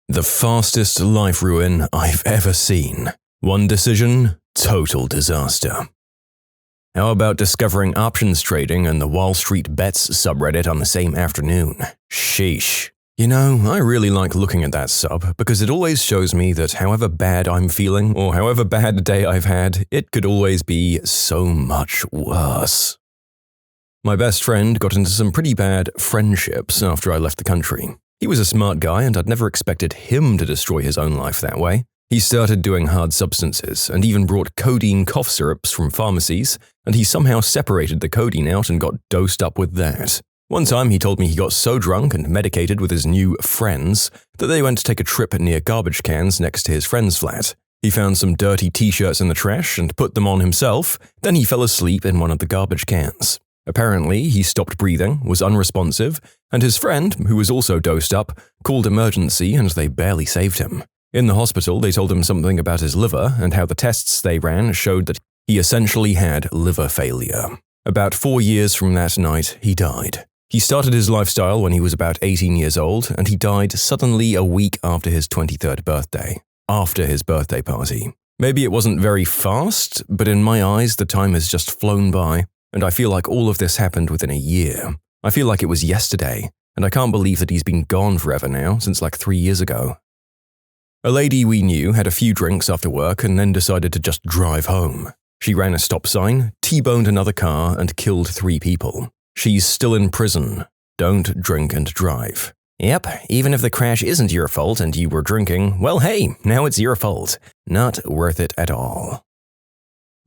The fastest life ruin I've ever seen. One decision, total disaster. How about discovering options trading and the Wall Street Bets subreddit on the same afternoon? Sheesh. You know, I really like looking at that sub because it always shows me that however bad I'm feeling or however bad a day I've had, it could always be so much worse. My best friend got into some pretty bad friendships after I left the country. He was a smart guy and I'd never expected him to destroy his own life that way. He started doing hard substances and even brought codeine cough syrups from pharmacies, and he somehow separated the codeine out and got dosed up with that. One time he told me he got so drunk and medicated with his new friends that they went to take a trip near garbage cans next to his friend's flat. He found some dirty t-shirts in the trash and put them on himself, then he fell asleep in one of the garbage cans. Apparently, he stopped breathing, was unresponsive, and his friend, who was also dosed up, called emergency and they barely saved him. In the hospital, they told him something about his liver and how the tests they ran showed that he essentially had liver failure. About 4 years from that night, he died. He started his lifestyle when he was about 18 years old, and he died suddenly a week after his 23rd birthday, after his birthday party. Maybe it wasn't very fast, but in my eyes, the time has just flown by. And I feel like all of this happened within a year. I feel like it was yesterday, and I can't believe that he's been gone forever now, since like 3 years ago. A lady we knew had a few drinks after work and then decided to just drive home. She ran a stop sign, T-boned another car, and killed 3 people. She's still in prison. Don't drink and drive. Yep, even if the crash isn't your fault and you were drinking, well hey, now it's your fault. Not worth it at all.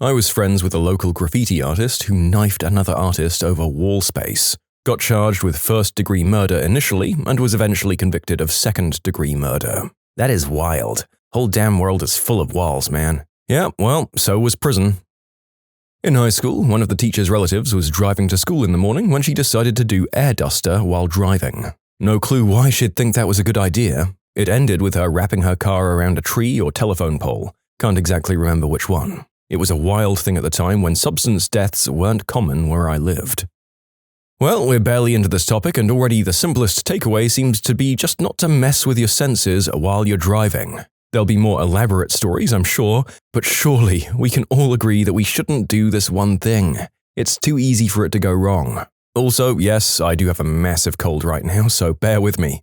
I was friends with a local graffiti artist who knifed another artist over wall space, got charged with first-degree murder initially, and was eventually convicted of second-degree murder. That is wild. Whole damn world is full of walls, man. Yeah, well, so was prison. In high school, one of the teacher's relatives was driving to school in the morning when she decided to do air duster while driving. No clue why she'd think that was a good idea. It ended with her wrapping her car around a tree or telephone pole. Can't exactly remember which one. It was a wild thing at the time when substance deaths weren't common where I lived. Well, we're barely into this topic and already the simplest takeaway seems to be just not to mess with your senses while you're driving. There'll be more elaborate stories, I'm sure, but surely we can all agree that we shouldn't do this one thing. It's too easy for it to go wrong. Also, yes, I do have a massive cold right now, so bear with me.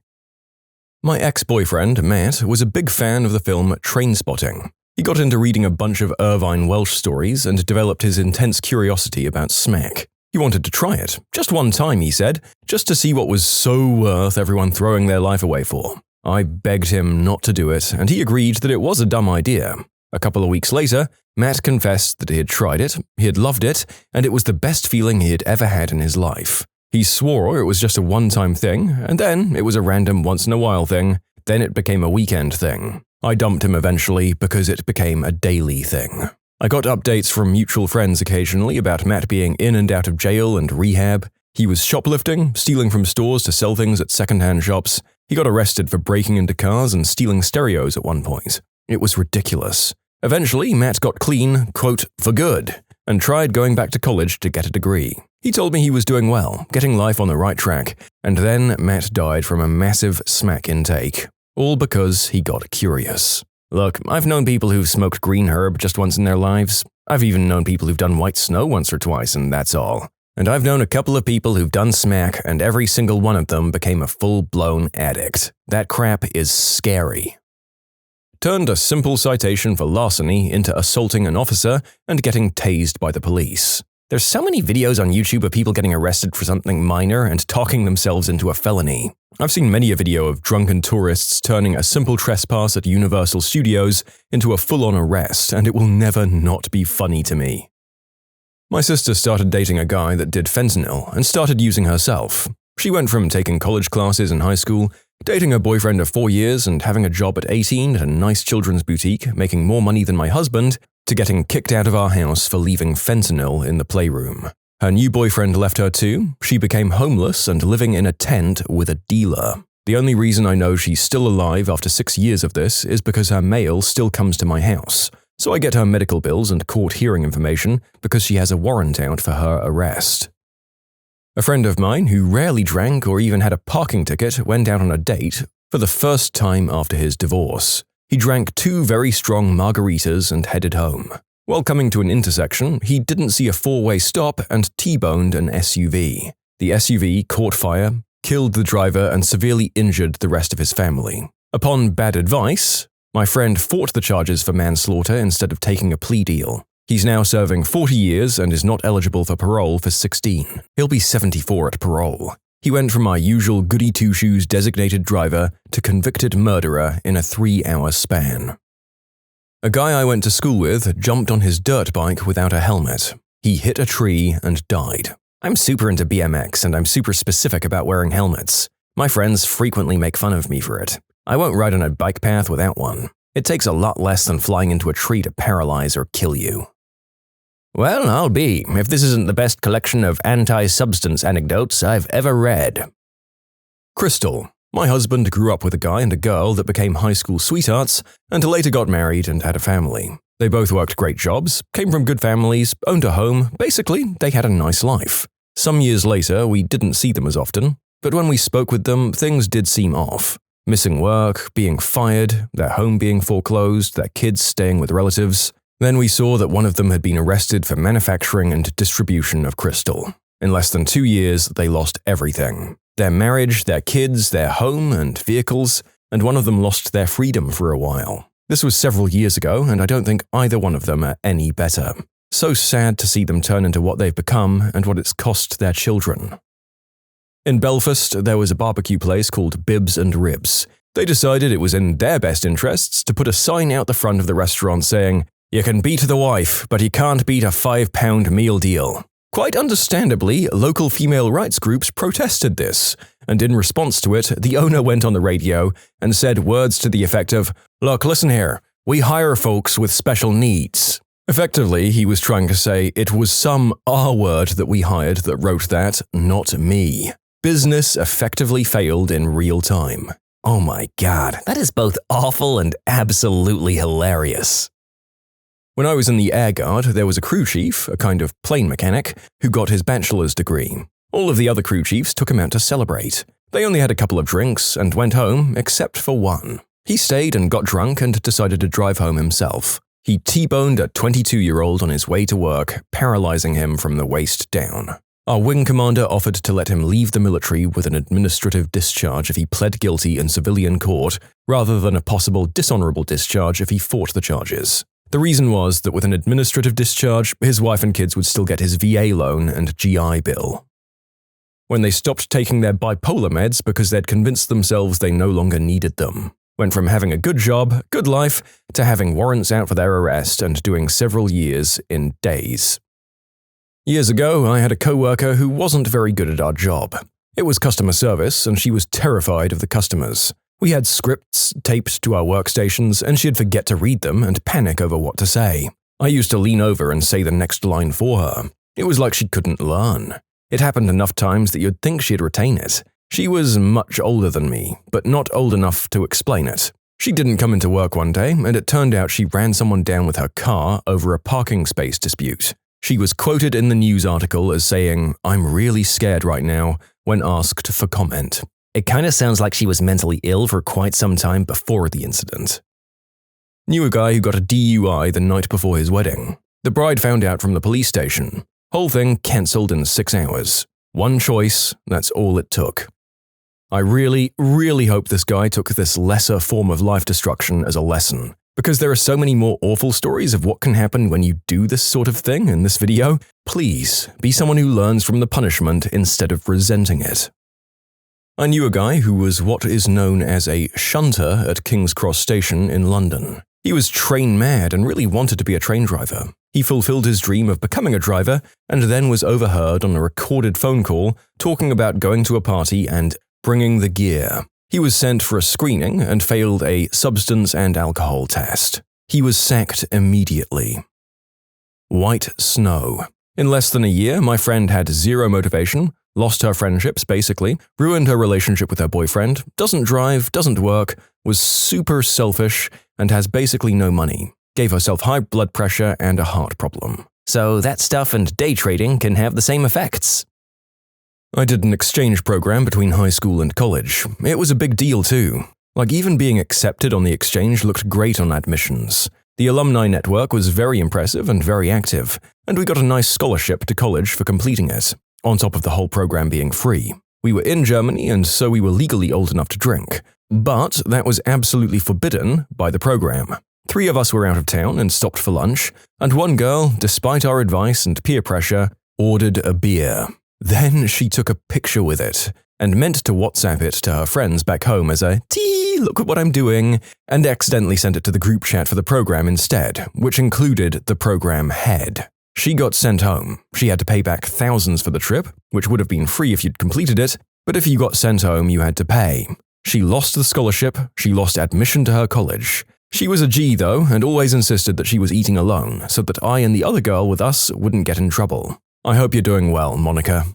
My ex-boyfriend, Matt, was a big fan of the film Trainspotting. He got into reading a bunch of Irvine Welsh stories and developed his intense curiosity about smack. He wanted to try it, just one time, he said, just to see what was so worth everyone throwing their life away for. I begged him not to do it, and he agreed that it was a dumb idea. A couple of weeks later, Matt confessed that he had tried it, he had loved it, and it was the best feeling he had ever had in his life. He swore it was just a one-time thing, and then it was a random once-in-a-while thing, then it became a weekend thing. I dumped him eventually because it became a daily thing. I got updates from mutual friends occasionally about Matt being in and out of jail and rehab. He was shoplifting, stealing from stores to sell things at secondhand shops. He got arrested for breaking into cars and stealing stereos at one point. It was ridiculous. Eventually, Matt got clean, quote, for good, and tried going back to college to get a degree. He told me he was doing well, getting life on the right track, and then Matt died from a massive smack intake. All because he got curious. Look, I've known people who've smoked green herb just once in their lives. I've even known people who've done white snow once or twice, and that's all. And I've known a couple of people who've done smack, and every single one of them became a full-blown addict. That crap is scary. Turned a simple citation for larceny into assaulting an officer and getting tased by the police. There's so many videos on YouTube of people getting arrested for something minor and talking themselves into a felony. I've seen many a video of drunken tourists turning a simple trespass at Universal Studios into a full-on arrest, and it will never not be funny to me. My sister started dating a guy that did fentanyl and started using herself. She went from taking college classes in high school, dating a boyfriend of 4 years and having a job at 18 at a nice children's boutique, making more money than my husband, to getting kicked out of our house for leaving fentanyl in the playroom. Her new boyfriend left her too, she became homeless and living in a tent with a dealer. The only reason I know she's still alive after 6 years of this is because her mail still comes to my house, so I get her medical bills and court hearing information because she has a warrant out for her arrest. A friend of mine who rarely drank or even had a parking ticket went out on a date, for the first time after his divorce. He drank 2 very strong margaritas and headed home. While coming to an intersection, he didn't see a 4-way stop and T-boned an SUV. The SUV caught fire, killed the driver, and severely injured the rest of his family. Upon bad advice, my friend fought the charges for manslaughter instead of taking a plea deal. He's now serving 40 years and is not eligible for parole for 16. He'll be 74 at parole. He went from our usual goody-two-shoes designated driver to convicted murderer in a 3-hour span. A guy I went to school with jumped on his dirt bike without a helmet. He hit a tree and died. I'm super into BMX and I'm super specific about wearing helmets. My friends frequently make fun of me for it. I won't ride on a bike path without one. It takes a lot less than flying into a tree to paralyze or kill you. Well, I'll be, if this isn't the best collection of anti-substance anecdotes I've ever read. Crystal. My husband grew up with a guy and a girl that became high school sweethearts and later got married and had a family. They both worked great jobs, came from good families, owned a home. Basically, they had a nice life. Some years later, we didn't see them as often, but when we spoke with them, things did seem off. Missing work, being fired, their home being foreclosed, their kids staying with relatives. Then we saw that one of them had been arrested for manufacturing and distribution of crystal. In less than 2 years, they lost everything. Their marriage, their kids, their home and vehicles, and one of them lost their freedom for a while. This was several years ago, and I don't think either one of them are any better. So sad to see them turn into what they've become and what it's cost their children. In Belfast, there was a barbecue place called Bibs and Ribs. They decided it was in their best interests to put a sign out the front of the restaurant saying, "You can beat the wife, but you can't beat a £5 meal deal." Quite understandably, local female rights groups protested this, and in response to it, the owner went on the radio and said words to the effect of, "Look, listen here, we hire folks with special needs." Effectively, he was trying to say it was some R-word that we hired that wrote that, not me. Business effectively failed in real time. Oh my god, that is both awful and absolutely hilarious. When I was in the Air Guard, there was a crew chief, a kind of plane mechanic, who got his bachelor's degree. All of the other crew chiefs took him out to celebrate. They only had a couple of drinks and went home, except for one. He stayed and got drunk and decided to drive home himself. He T-boned a 22-year-old on his way to work, paralyzing him from the waist down. Our wing commander offered to let him leave the military with an administrative discharge if he pled guilty in civilian court, rather than a possible dishonorable discharge if he fought the charges. The reason was that with an administrative discharge, his wife and kids would still get his VA loan and GI Bill. When they stopped taking their bipolar meds because they'd convinced themselves they no longer needed them. Went from having a good job, good life, to having warrants out for their arrest and doing several years in days. Years ago, I had a coworker who wasn't very good at our job. It was customer service, and she was terrified of the customers. We had scripts taped to our workstations, and she'd forget to read them and panic over what to say. I used to lean over and say the next line for her. It was like she couldn't learn. It happened enough times that you'd think she'd retain it. She was much older than me, but not old enough to explain it. She didn't come into work one day, and it turned out she ran someone down with her car over a parking space dispute. She was quoted in the news article as saying, "I'm really scared right now," when asked for comment. It kind of sounds like she was mentally ill for quite some time before the incident. Knew a guy who got a DUI the night before his wedding. The bride found out from the police station. Whole thing cancelled in 6 hours. One choice, that's all it took. I really, really hope this guy took this lesser form of life destruction as a lesson, because there are so many more awful stories of what can happen when you do this sort of thing in this video. Please, be someone who learns from the punishment instead of resenting it. I knew a guy who was what is known as a shunter at King's Cross Station in London. He was train mad and really wanted to be a train driver. He fulfilled his dream of becoming a driver and then was overheard on a recorded phone call talking about going to a party and bringing the gear. He was sent for a screening and failed a substance and alcohol test. He was sacked immediately. White snow. In less than a year, my friend had zero motivation, lost her friendships basically, ruined her relationship with her boyfriend, doesn't drive, doesn't work, was super selfish, and has basically no money. Gave herself high blood pressure and a heart problem. So that stuff and day trading can have the same effects. I did an exchange program between high school and college. It was a big deal too. Like even being accepted on the exchange looked great on admissions. The alumni network was very impressive and very active, and we got a nice scholarship to college for completing it, on top of the whole program being free. We were in Germany, and so we were legally old enough to drink. But that was absolutely forbidden by the program. 3 of us were out of town and stopped for lunch, and one girl, despite our advice and peer pressure, ordered a beer. Then she took a picture with it, and meant to WhatsApp it to her friends back home as a "Tee, look at what I'm doing," and accidentally sent it to the group chat for the program instead, which included the program head. She got sent home. She had to pay back thousands for the trip, which would have been free if you'd completed it, but if you got sent home, you had to pay. She lost the scholarship, she lost admission to her college. She was a G though, and always insisted that she was eating alone, so that I and the other girl with us wouldn't get in trouble. I hope you're doing well, Monica.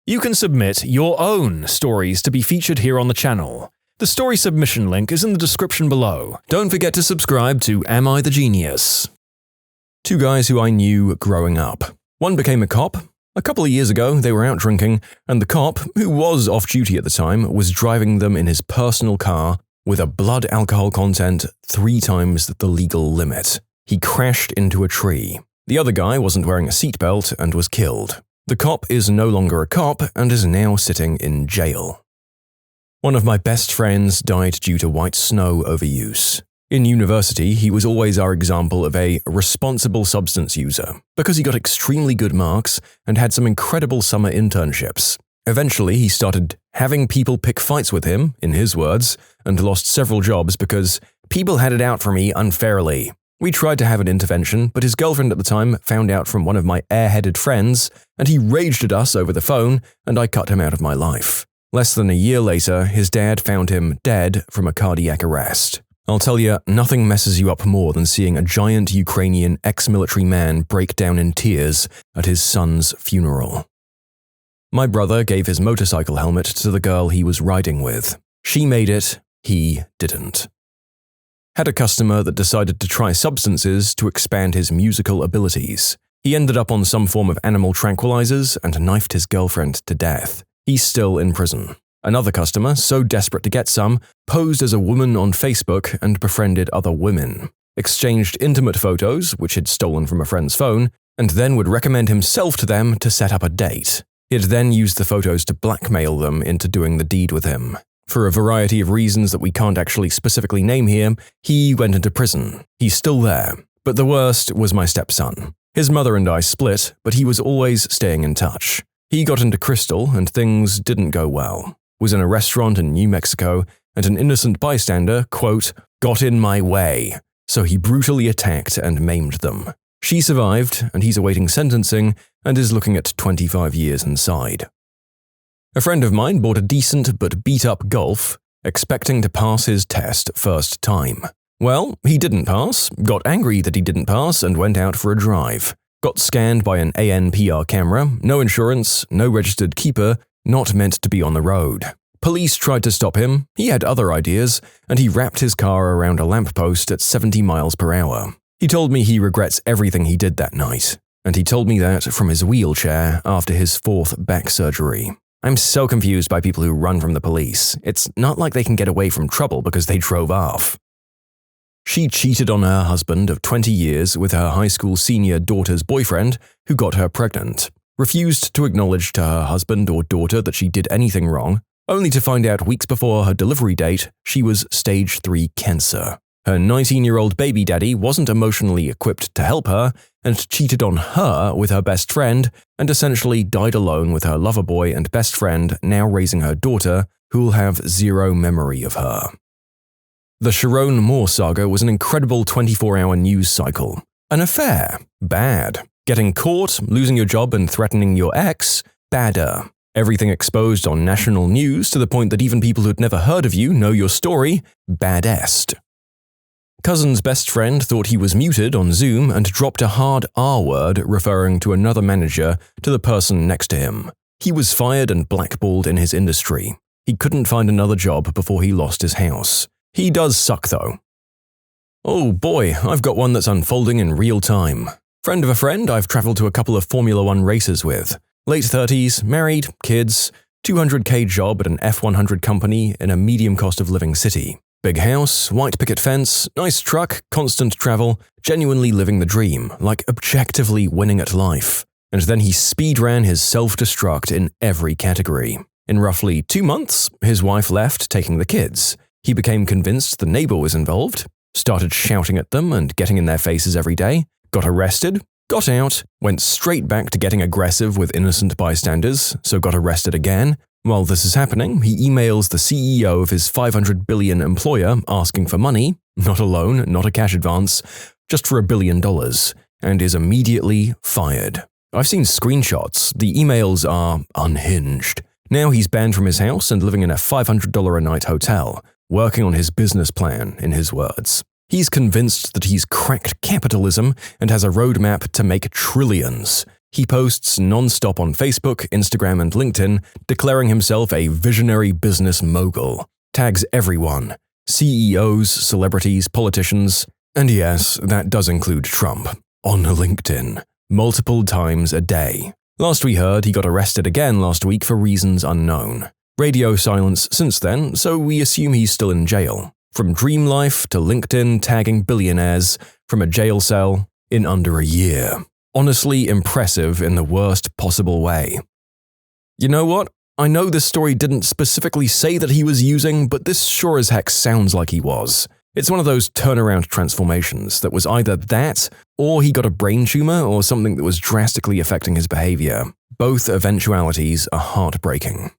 You can submit your own stories to be featured here on the channel. The story submission link is in the description below. Don't forget to subscribe to Am I the Genius? 2 guys who I knew growing up. One became a cop. A couple of years ago, they were out drinking, and the cop, who was off duty at the time, was driving them in his personal car with a blood alcohol content 3 times the legal limit. He crashed into a tree. The other guy wasn't wearing a seatbelt and was killed. The cop is no longer a cop and is now sitting in jail. One of my best friends died due to white snow overuse. In university, he was always our example of a responsible substance user, because he got extremely good marks and had some incredible summer internships. Eventually, he started having people pick fights with him, in his words, and lost several jobs because people had it out for me unfairly. We tried to have an intervention, but his girlfriend at the time found out from one of my airheaded friends, and he raged at us over the phone, and I cut him out of my life. Less than a year later, his dad found him dead from a cardiac arrest. I'll tell you, nothing messes you up more than seeing a giant Ukrainian ex-military man break down in tears at his son's funeral. My brother gave his motorcycle helmet to the girl he was riding with. She made it, he didn't. Had a customer that decided to try substances to expand his musical abilities. He ended up on some form of animal tranquilizers and knifed his girlfriend to death. He's still in prison. Another customer, so desperate to get some, posed as a woman on Facebook and befriended other women, exchanged intimate photos, which he'd stolen from a friend's phone, and then would recommend himself to them to set up a date. He'd then use the photos to blackmail them into doing the deed with him. For a variety of reasons that we can't actually specifically name here, he went into prison. He's still there. But the worst was my stepson. His mother and I split, but he was always staying in touch. He got into crystal and things didn't go well. Was in a restaurant in New Mexico, and an innocent bystander, quote, got in my way. So he brutally attacked and maimed them. She survived, and he's awaiting sentencing and is looking at 25 years inside. A friend of mine bought a decent but beat-up Golf, expecting to pass his test first time. Well, he didn't pass, got angry that he didn't pass, and went out for a drive. Got scanned by an ANPR camera, no insurance, no registered keeper, not meant to be on the road. Police tried to stop him, he had other ideas, and he wrapped his car around a lamppost at 70 miles per hour. He told me he regrets everything he did that night, and he told me that from his wheelchair after his 4th back surgery. I'm so confused by people who run from the police. It's not like they can get away from trouble because they drove off. She cheated on her husband of 20 years with her high school senior daughter's boyfriend, who got her pregnant. Refused to acknowledge to her husband or daughter that she did anything wrong, only to find out weeks before her delivery date she was stage 3 cancer. Her 19-year-old baby daddy wasn't emotionally equipped to help her and cheated on her with her best friend and essentially died alone with her lover boy and best friend now raising her daughter, who'll have zero memory of her. The Sharon Moore saga was an incredible 24-hour news cycle. An affair? Bad. Getting caught, losing your job and threatening your ex? Badder. Everything exposed on national news to the point that even people who'd never heard of you know your story? Baddest. Cousin's best friend thought he was muted on Zoom and dropped a hard R word referring to another manager to the person next to him. He was fired and blackballed in his industry. He couldn't find another job before he lost his house. He does suck though. Oh boy, I've got one that's unfolding in real time. Friend of a friend I've traveled to a couple of Formula 1 races with. Late 30s, married, kids, $200K job at an F100 company in a medium cost of living city. Big house, white picket fence, nice truck, constant travel, genuinely living the dream, like objectively winning at life. And then he speedran his self-destruct in every category. In roughly 2 months, his wife left, taking the kids. He became convinced the neighbor was involved, started shouting at them and getting in their faces every day, got arrested, got out, went straight back to getting aggressive with innocent bystanders, so got arrested again. While this is happening, he emails the CEO of his $500 billion employer asking for money, not a loan, not a cash advance, just for $1 billion, and is immediately fired. I've seen screenshots. The emails are unhinged. Now he's banned from his house and living in a $500 a night hotel, working on his business plan, in his words. He's convinced that he's cracked capitalism and has a roadmap to make trillions. He posts non-stop on Facebook, Instagram, and LinkedIn, declaring himself a visionary business mogul. Tags everyone: CEOs, celebrities, politicians, and yes, that does include Trump, on LinkedIn, multiple times a day. Last we heard, he got arrested again last week for reasons unknown. Radio silence since then, so we assume he's still in jail. From dream life to LinkedIn tagging billionaires, from a jail cell, in under a year. Honestly impressive in the worst possible way. You know what? I know this story didn't specifically say that he was using, but this sure as heck sounds like he was. It's one of those turnaround transformations that was either that, or he got a brain tumor or something that was drastically affecting his behavior. Both eventualities are heartbreaking.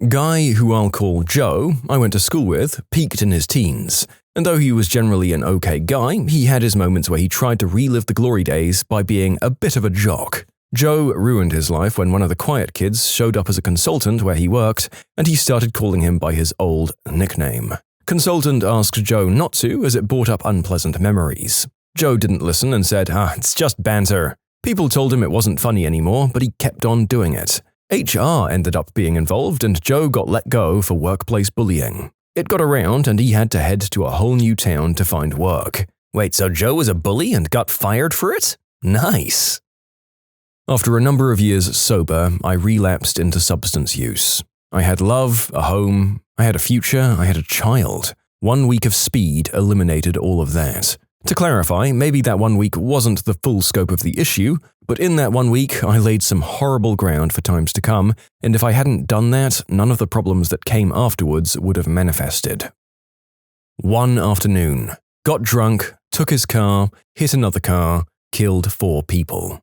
Guy, who I'll call Joe, I went to school with, peaked in his teens. And though he was generally an okay guy, he had his moments where he tried to relive the glory days by being a bit of a jock. Joe ruined his life when one of the quiet kids showed up as a consultant where he worked, and he started calling him by his old nickname. Consultant asked Joe not to, as it brought up unpleasant memories. Joe didn't listen and said, it's just banter. People told him it wasn't funny anymore, but he kept on doing it. HR ended up being involved, and Joe got let go for workplace bullying. It got around, and he had to head to a whole new town to find work. Wait, so Joe was a bully and got fired for it? Nice. After a number of years sober, I relapsed into substance use. I had love, a home, I had a future, I had a child. 1 week of speed eliminated all of that. To clarify, maybe that 1 week wasn't the full scope of the issue, but in that 1 week, I laid some horrible ground for times to come, and if I hadn't done that, none of the problems that came afterwards would have manifested. One afternoon, got drunk, took his car, hit another car, killed 4 people.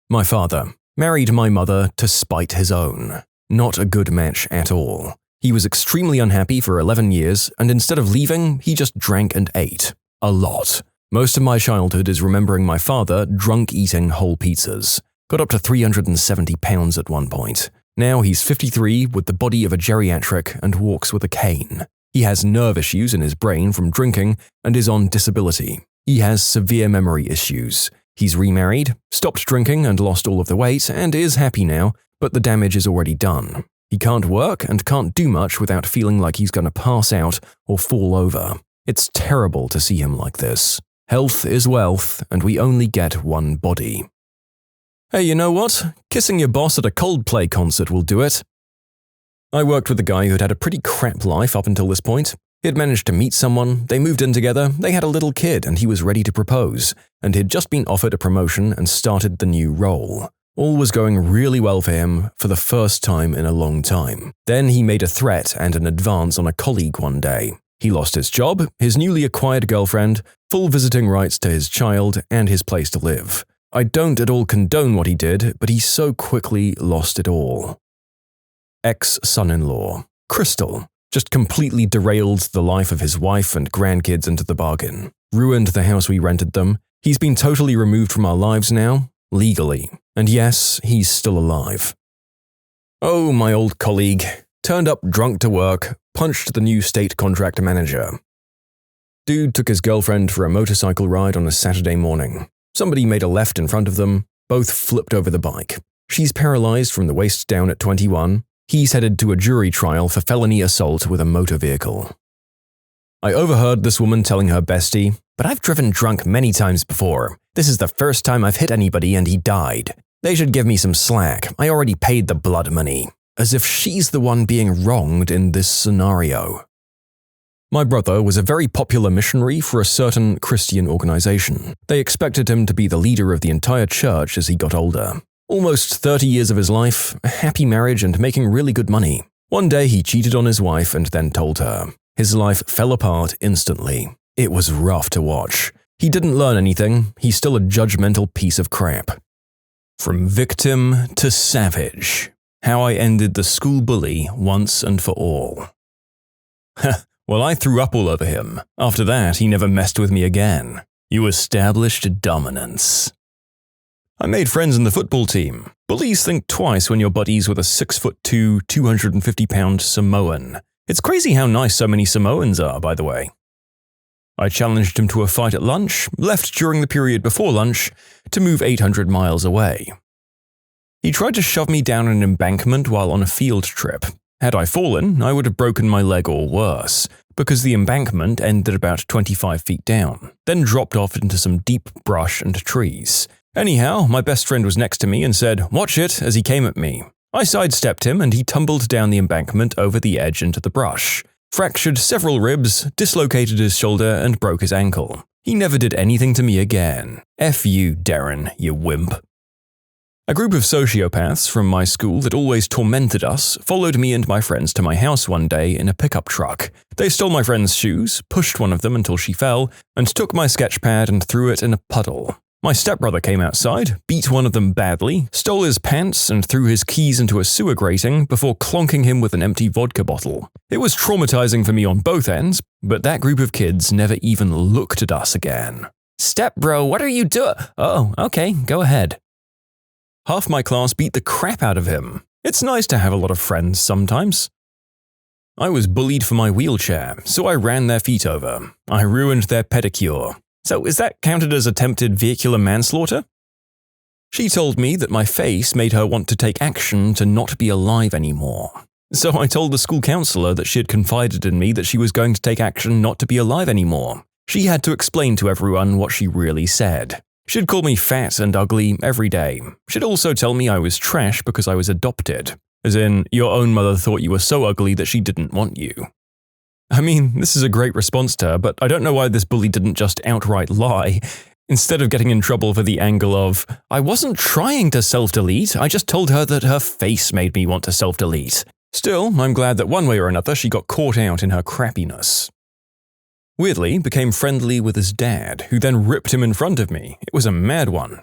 My father married my mother to spite his own. Not a good match at all. He was extremely unhappy for 11 years, and instead of leaving, he just drank and ate. A lot. Most of my childhood is remembering my father drunk eating whole pizzas. Got up to 370 pounds at one point. Now he's 53 with the body of a geriatric and walks with a cane. He has nerve issues in his brain from drinking and is on disability. He has severe memory issues. He's remarried, stopped drinking and lost all of the weight and is happy now, but the damage is already done. He can't work and can't do much without feeling like he's going to pass out or fall over. It's terrible to see him like this. Health is wealth, and we only get one body. Hey, you know what? Kissing your boss at a Coldplay concert will do it. I worked with a guy who'd had a pretty crap life up until this point. He'd managed to meet someone, they moved in together, they had a little kid, and he was ready to propose, and he'd just been offered a promotion and started the new role. All was going really well for him for the first time in a long time. Then he made a threat and an advance on a colleague one day. He lost his job, his newly acquired girlfriend, full visiting rights to his child, and his place to live. I don't at all condone what he did, but he so quickly lost it all. Ex-son-in-law, Crystal, just completely derailed the life of his wife and grandkids into the bargain. Ruined the house we rented them. He's been totally removed from our lives now, legally. And yes, he's still alive. Oh, my old colleague. Turned up drunk to work, punched the new state contract manager. Dude took his girlfriend for a motorcycle ride on a Saturday morning. Somebody made a left in front of them, both flipped over the bike. She's paralyzed from the waist down at 21. He's headed to a jury trial for felony assault with a motor vehicle. I overheard this woman telling her bestie, "But I've driven drunk many times before. This is the first time I've hit anybody and he died. They should give me some slack. I already paid the blood money." as if she's the one being wronged in this scenario. My brother was a very popular missionary for a certain Christian organization. They expected him to be the leader of the entire church as he got older. Almost 30 years of his life, a happy marriage, and making really good money. One day he cheated on his wife and then told her. His life fell apart instantly. It was rough to watch. He didn't learn anything. He's still a judgmental piece of crap. From victim to savage. How I ended the school bully once and for all. Well, I threw up all over him. After that, he never messed with me again. You established dominance. I made friends in the football team. Bullies think twice when you're buddies with a 6'2", 250-pound Samoan. It's crazy how nice so many Samoans are, by the way. I challenged him to a fight at lunch, left during the period before lunch, to move 800 miles away. He tried to shove me down an embankment while on a field trip. Had I fallen, I would have broken my leg or worse, because the embankment ended about 25 feet down, then dropped off into some deep brush and trees. Anyhow, my best friend was next to me and said, "Watch it," as he came at me. I sidestepped him and he tumbled down the embankment over the edge into the brush, fractured several ribs, dislocated his shoulder, and broke his ankle. He never did anything to me again. F you, Darren, you wimp. A group of sociopaths from my school that always tormented us followed me and my friends to my house one day in a pickup truck. They stole my friend's shoes, pushed one of them until she fell, and took my sketch pad and threw it in a puddle. My stepbrother came outside, beat one of them badly, stole his pants, and threw his keys into a sewer grating before clonking him with an empty vodka bottle. It was traumatizing for me on both ends, but that group of kids never even looked at us again. "Stepbro, what are you doing?" "Oh, okay, go ahead." Half my class beat the crap out of him. It's nice to have a lot of friends sometimes. I was bullied for my wheelchair, so I ran their feet over. I ruined their pedicure. So is that counted as attempted vehicular manslaughter? She told me that my face made her want to take action to not be alive anymore. So I told the school counselor that she had confided in me that she was going to take action not to be alive anymore. She had to explain to everyone what she really said. She'd call me fat and ugly every day. She'd also tell me I was trash because I was adopted. As in, your own mother thought you were so ugly that she didn't want you. I mean, this is a great response to her, but I don't know why this bully didn't just outright lie, instead of getting in trouble for the angle of, "I wasn't trying to self-delete, I just told her that her face made me want to self-delete." Still, I'm glad that one way or another she got caught out in her crappiness. Weirdly, became friendly with his dad, who then ripped him in front of me. It was a mad one.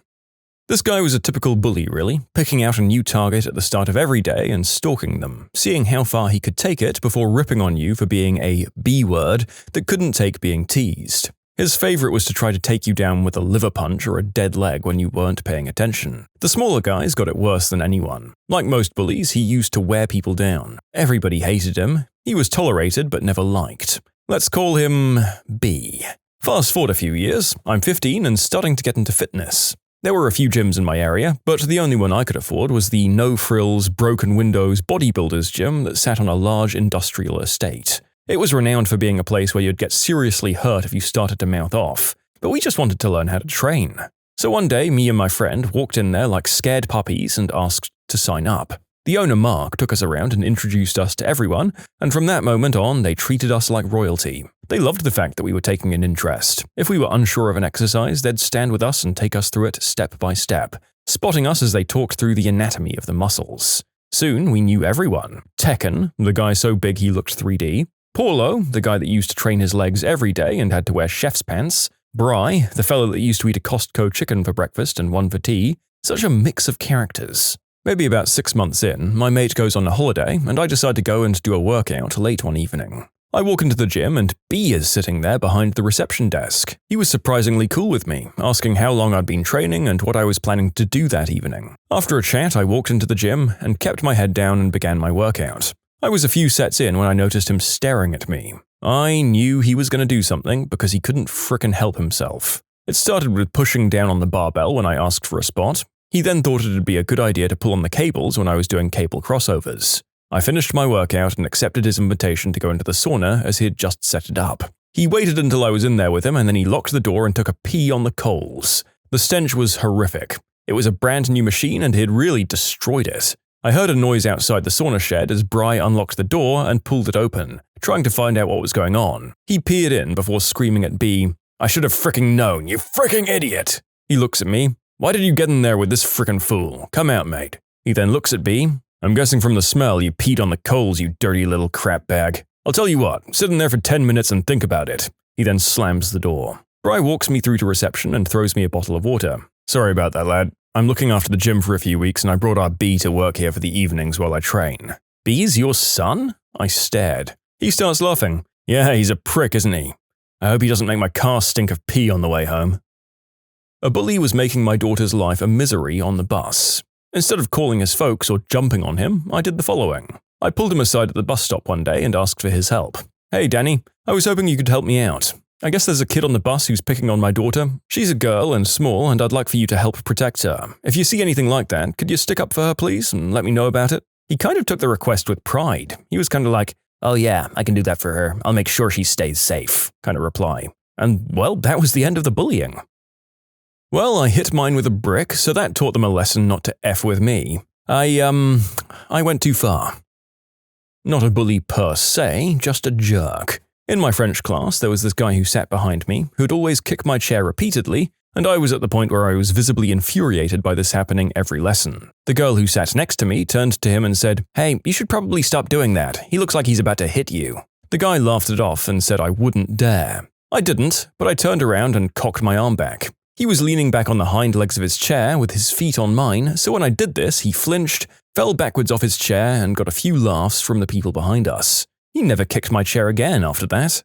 This guy was a typical bully, really, picking out a new target at the start of every day and stalking them, seeing how far he could take it before ripping on you for being a B-word that couldn't take being teased. His favorite was to try to take you down with a liver punch or a dead leg when you weren't paying attention. The smaller guys got it worse than anyone. Like most bullies, he used to wear people down. Everybody hated him. He was tolerated but never liked. Let's call him B. Fast forward a few years, I'm 15 and starting to get into fitness. There were a few gyms in my area, but the only one I could afford was the no-frills, broken-windows bodybuilders gym that sat on a large industrial estate. It was renowned for being a place where you'd get seriously hurt if you started to mouth off, but we just wanted to learn how to train. So one day, me and my friend walked in there like scared puppies and asked to sign up. The owner, Mark, took us around and introduced us to everyone, and from that moment on, they treated us like royalty. They loved the fact that we were taking an interest. If we were unsure of an exercise, they'd stand with us and take us through it step by step, spotting us as they talked through the anatomy of the muscles. Soon, we knew everyone. Tekken, the guy so big he looked 3D. Paulo, the guy that used to train his legs every day and had to wear chef's pants. Bry, the fellow that used to eat a Costco chicken for breakfast and one for tea. Such a mix of characters. Maybe about 6 months in, my mate goes on a holiday, and I decide to go and do a workout late one evening. I walk into the gym, and B is sitting there behind the reception desk. He was surprisingly cool with me, asking how long I'd been training and what I was planning to do that evening. After a chat, I walked into the gym and kept my head down and began my workout. I was a few sets in when I noticed him staring at me. I knew he was going to do something because he couldn't frickin' help himself. It started with pushing down on the barbell when I asked for a spot. He then thought it'd be a good idea to pull on the cables when I was doing cable crossovers. I finished my workout and accepted his invitation to go into the sauna as he had just set it up. He waited until I was in there with him and then he locked the door and took a pee on the coals. The stench was horrific. It was a brand new machine and he had really destroyed it. I heard a noise outside the sauna shed as Bry unlocked the door and pulled it open, trying to find out what was going on. He peered in before screaming at B, "I should have fricking known, you fricking idiot!" He looks at me. "Why did you get in there with this frickin' fool? Come out, mate." He then looks at B. "I'm guessing from the smell you peed on the coals, you dirty little crap bag. I'll tell you what, sit in there for 10 minutes and think about it." He then slams the door. Bry walks me through to reception and throws me a bottle of water. "Sorry about that, lad. I'm looking after the gym for a few weeks and I brought our B to work here for the evenings while I train." "B's your son?" I stared. He starts laughing. "Yeah, he's a prick, isn't he? I hope he doesn't make my car stink of pee on the way home." A bully was making my daughter's life a misery on the bus. Instead of calling his folks or jumping on him, I did the following. I pulled him aside at the bus stop one day and asked for his help. "Hey, Danny, I was hoping you could help me out. I guess there's a kid on the bus who's picking on my daughter. She's a girl and small, and I'd like for you to help protect her. If you see anything like that, could you stick up for her, please, and let me know about it?" He kind of took the request with pride. He was kind of like, "Oh yeah, I can do that for her. I'll make sure she stays safe," kind of reply. And, well, that was the end of the bullying. Well, I hit mine with a brick, so that taught them a lesson not to F with me. I went too far. Not a bully per se, just a jerk. In my French class, there was this guy who sat behind me, who'd always kick my chair repeatedly, and I was at the point where I was visibly infuriated by this happening every lesson. The girl who sat next to me turned to him and said, "Hey, you should probably stop doing that. He looks like he's about to hit you." The guy laughed it off and said I wouldn't dare. I didn't, but I turned around and cocked my arm back. He was leaning back on the hind legs of his chair with his feet on mine, so when I did this, he flinched, fell backwards off his chair, and got a few laughs from the people behind us. He never kicked my chair again after that.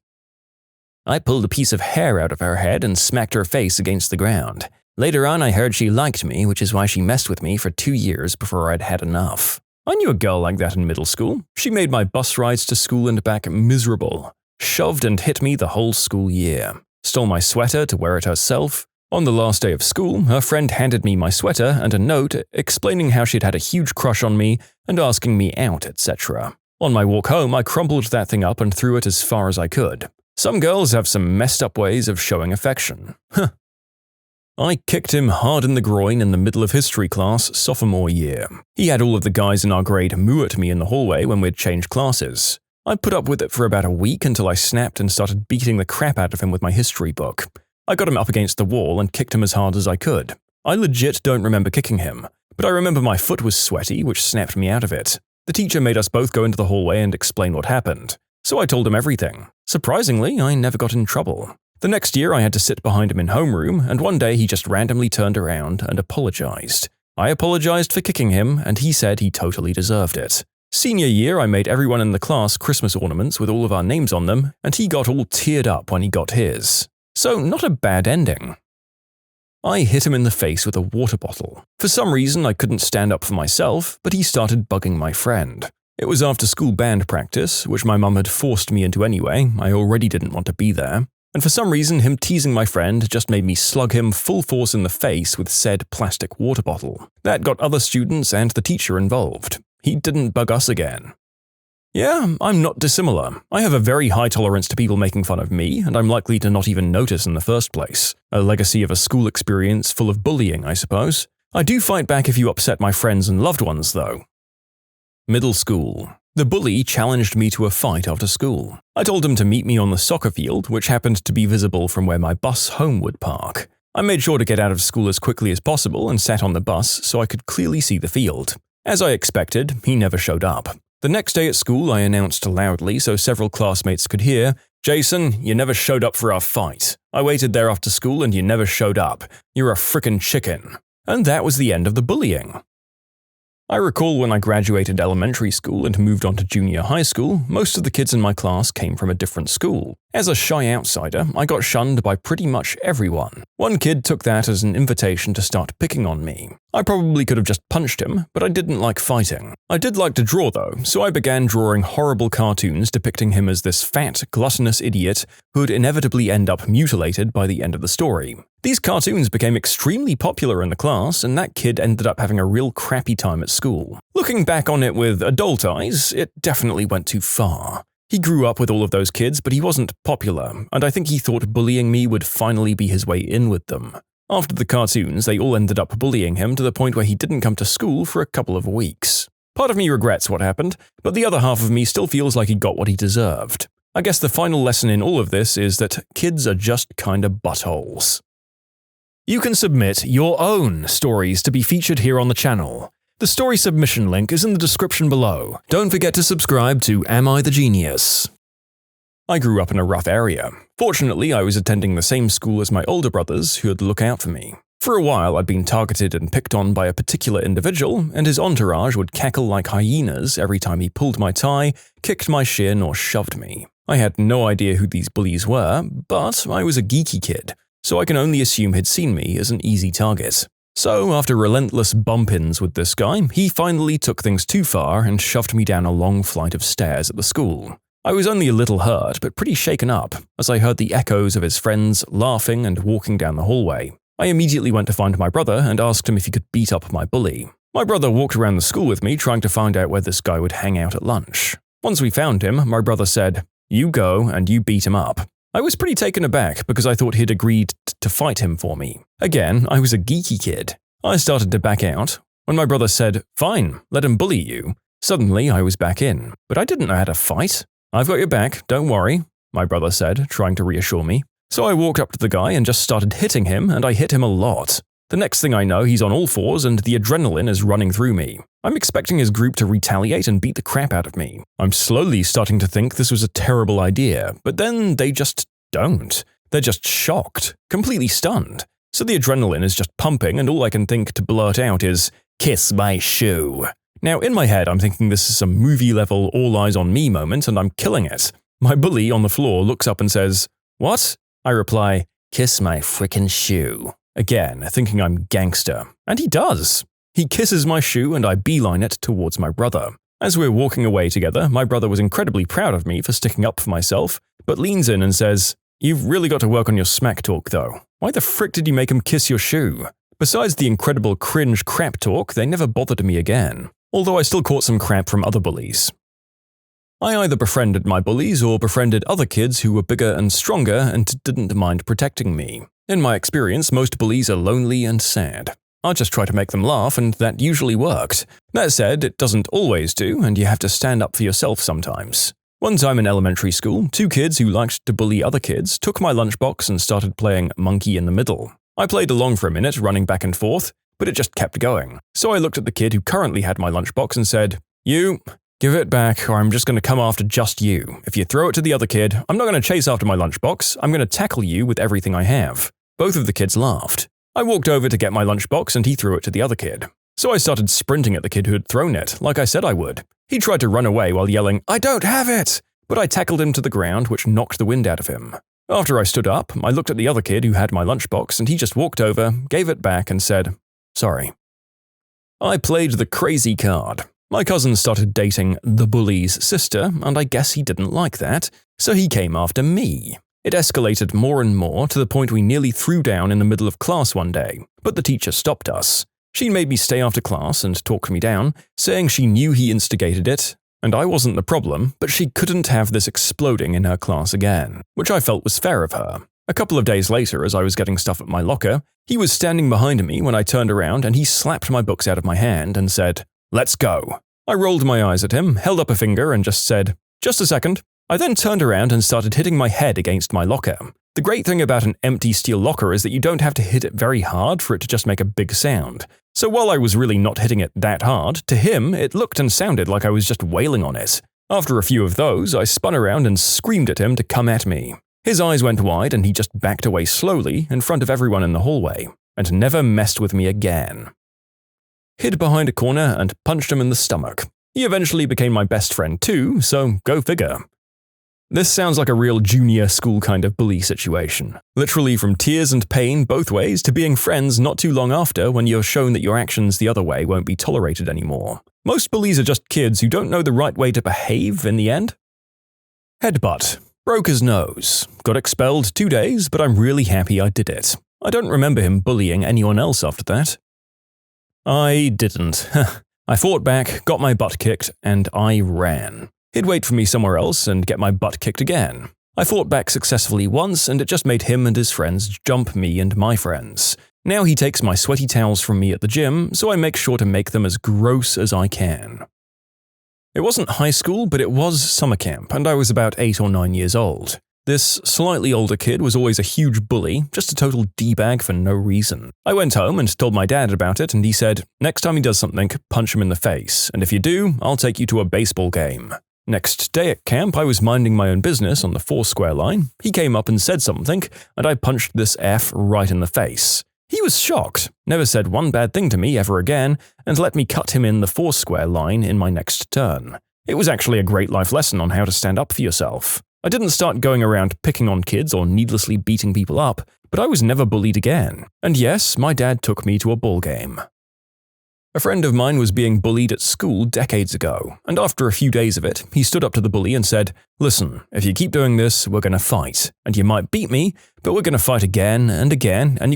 I pulled a piece of hair out of her head and smacked her face against the ground. Later on, I heard she liked me, which is why she messed with me for 2 years before I'd had enough. I knew a girl like that in middle school. She made my bus rides to school and back miserable. Shoved and hit me the whole school year. Stole my sweater to wear it herself. On the last day of school, her friend handed me my sweater and a note explaining how she'd had a huge crush on me and asking me out, etc. On my walk home, I crumpled that thing up and threw it as far as I could. Some girls have some messed up ways of showing affection. I kicked him hard in the groin in the middle of history class sophomore year. He had all of the guys in our grade moo at me in the hallway when we'd changed classes. I put up with it for about a week until I snapped and started beating the crap out of him with my history book. I got him up against the wall and kicked him as hard as I could. I legit don't remember kicking him, but I remember my foot was sweaty, which snapped me out of it. The teacher made us both go into the hallway and explain what happened. So I told him everything. Surprisingly, I never got in trouble. The next year I had to sit behind him in homeroom, and one day he just randomly turned around and apologized. I apologized for kicking him, and he said he totally deserved it. Senior year, I made everyone in the class Christmas ornaments with all of our names on them, and he got all teared up when he got his. So not a bad ending. I hit him in the face with a water bottle. For some reason, I couldn't stand up for myself, but he started bugging my friend. It was after school band practice, which my mum had forced me into anyway. I already didn't want to be there. And for some reason, him teasing my friend just made me slug him full force in the face with said plastic water bottle. That got other students and the teacher involved. He didn't bug us again. Yeah, I'm not dissimilar. I have a very high tolerance to people making fun of me, and I'm likely to not even notice in the first place. A legacy of a school experience full of bullying, I suppose. I do fight back if you upset my friends and loved ones, though. Middle school. The bully challenged me to a fight after school. I told him to meet me on the soccer field, which happened to be visible from where my bus home would park. I made sure to get out of school as quickly as possible and sat on the bus so I could clearly see the field. As I expected, he never showed up. The next day at school, I announced loudly so several classmates could hear, "Jason, you never showed up for our fight. I waited there after school and you never showed up. You're a frickin' chicken." And that was the end of the bullying. I recall when I graduated elementary school and moved on to junior high school, most of the kids in my class came from a different school. As a shy outsider, I got shunned by pretty much everyone. One kid took that as an invitation to start picking on me. I probably could have just punched him, but I didn't like fighting. I did like to draw though, so I began drawing horrible cartoons depicting him as this fat, gluttonous idiot who'd inevitably end up mutilated by the end of the story. These cartoons became extremely popular in the class, and that kid ended up having a real crappy time at school. Looking back on it with adult eyes, it definitely went too far. He grew up with all of those kids, but he wasn't popular, and I think he thought bullying me would finally be his way in with them. After the cartoons, they all ended up bullying him to the point where he didn't come to school for a couple of weeks. Part of me regrets what happened, but the other half of me still feels like he got what he deserved. I guess the final lesson in all of this is that kids are just kinda buttholes. You can submit your own stories to be featured here on the channel. The story submission link is in the description below. Don't forget to subscribe to Am I the Genius? I grew up in a rough area. Fortunately, I was attending the same school as my older brothers who would look out for me. For a while, I'd been targeted and picked on by a particular individual, and his entourage would cackle like hyenas every time he pulled my tie, kicked my shin, or shoved me. I had no idea who these bullies were, but I was a geeky kid, so I can only assume he'd seen me as an easy target. So, after relentless bump-ins with this guy, he finally took things too far and shoved me down a long flight of stairs at the school. I was only a little hurt, but pretty shaken up, as I heard the echoes of his friends laughing and walking down the hallway. I immediately went to find my brother and asked him if he could beat up my bully. My brother walked around the school with me trying to find out where this guy would hang out at lunch. Once we found him, my brother said, "You go and you beat him up." I was pretty taken aback because I thought he'd agreed to fight him for me. Again, I was a geeky kid. I started to back out. When my brother said, "Fine, let him bully you," suddenly I was back in. But I didn't know how to fight. "I've got your back, don't worry," my brother said, trying to reassure me. So I walked up to the guy and just started hitting him, and I hit him a lot. The next thing I know, he's on all fours and the adrenaline is running through me. I'm expecting his group to retaliate and beat the crap out of me. I'm slowly starting to think this was a terrible idea, but then they just don't. They're just shocked, completely stunned. So the adrenaline is just pumping, and all I can think to blurt out is, "Kiss my shoe." Now, in my head, I'm thinking this is some movie-level all eyes on me moment, and I'm killing it. My bully on the floor looks up and says, "What?" I reply, "Kiss my frickin' shoe." Again, thinking I'm gangster. And he does. He kisses my shoe and I beeline it towards my brother. As we're walking away together, my brother was incredibly proud of me for sticking up for myself, but leans in and says, "You've really got to work on your smack talk though. Why the frick did you make him kiss your shoe?" Besides the incredible cringe crap talk, they never bothered me again. Although I still caught some crap from other bullies. I either befriended my bullies or befriended other kids who were bigger and stronger and didn't mind protecting me. In my experience, most bullies are lonely and sad. I just try to make them laugh, and that usually worked. That said, it doesn't always do, and you have to stand up for yourself sometimes. One time in elementary school, two kids who liked to bully other kids took my lunchbox and started playing monkey in the middle. I played along for a minute, running back and forth, but it just kept going. So I looked at the kid who currently had my lunchbox and said, "You, give it back, or I'm just going to come after just you. If you throw it to the other kid, I'm not going to chase after my lunchbox, I'm going to tackle you with everything I have." Both of the kids laughed. I walked over to get my lunchbox and he threw it to the other kid. So I started sprinting at the kid who had thrown it, like I said I would. He tried to run away while yelling, "I don't have it!" But I tackled him to the ground, which knocked the wind out of him. After I stood up, I looked at the other kid who had my lunchbox and he just walked over, gave it back and said, "Sorry." I played the crazy card. My cousin started dating the bully's sister, and I guess he didn't like that, so he came after me. It escalated more and more to the point we nearly threw down in the middle of class one day, but the teacher stopped us. She made me stay after class and talked me down, saying she knew he instigated it, and I wasn't the problem, but she couldn't have this exploding in her class again, which I felt was fair of her. A couple of days later, as I was getting stuff at my locker, he was standing behind me when I turned around and he slapped my books out of my hand and said, "Let's go." I rolled my eyes at him, held up a finger and just said, "Just a second." I then turned around and started hitting my head against my locker. The great thing about an empty steel locker is that you don't have to hit it very hard for it to just make a big sound. So while I was really not hitting it that hard, to him it looked and sounded like I was just wailing on it. After a few of those, I spun around and screamed at him to come at me. His eyes went wide and he just backed away slowly in front of everyone in the hallway, and never messed with me again. Hid behind a corner and punched him in the stomach. He eventually became my best friend too, so go figure. This sounds like a real junior school kind of bully situation. Literally from tears and pain both ways to being friends not too long after when you're shown that your actions the other way won't be tolerated anymore. Most bullies are just kids who don't know the right way to behave in the end. Headbutt. Broke his nose. Got expelled 2 days, but I'm really happy I did it. I don't remember him bullying anyone else after that. I didn't. I fought back, got my butt kicked, and I ran. He'd wait for me somewhere else and get my butt kicked again. I fought back successfully once, and it just made him and his friends jump me and my friends. Now he takes my sweaty towels from me at the gym, so I make sure to make them as gross as I can. It wasn't high school, but it was summer camp, and I was about 8 or 9 years old. This slightly older kid was always a huge bully, just a total D-bag for no reason. I went home and told my dad about it, and he said, "Next time he does something, punch him in the face, and if you do, I'll take you to a baseball game." Next day at camp, I was minding my own business on the 4-square line. He came up and said something, and I punched this F right in the face. He was shocked, never said one bad thing to me ever again, and let me cut him in the 4-square line in my next turn. It was actually a great life lesson on how to stand up for yourself. I didn't start going around picking on kids or needlessly beating people up, but I was never bullied again. And yes, my dad took me to a ball game. A friend of mine was being bullied at school decades ago, and after a few days of it, he stood up to the bully and said, "Listen, if you keep doing this, we're going to fight. And you might beat me, but we're going to fight again, and you're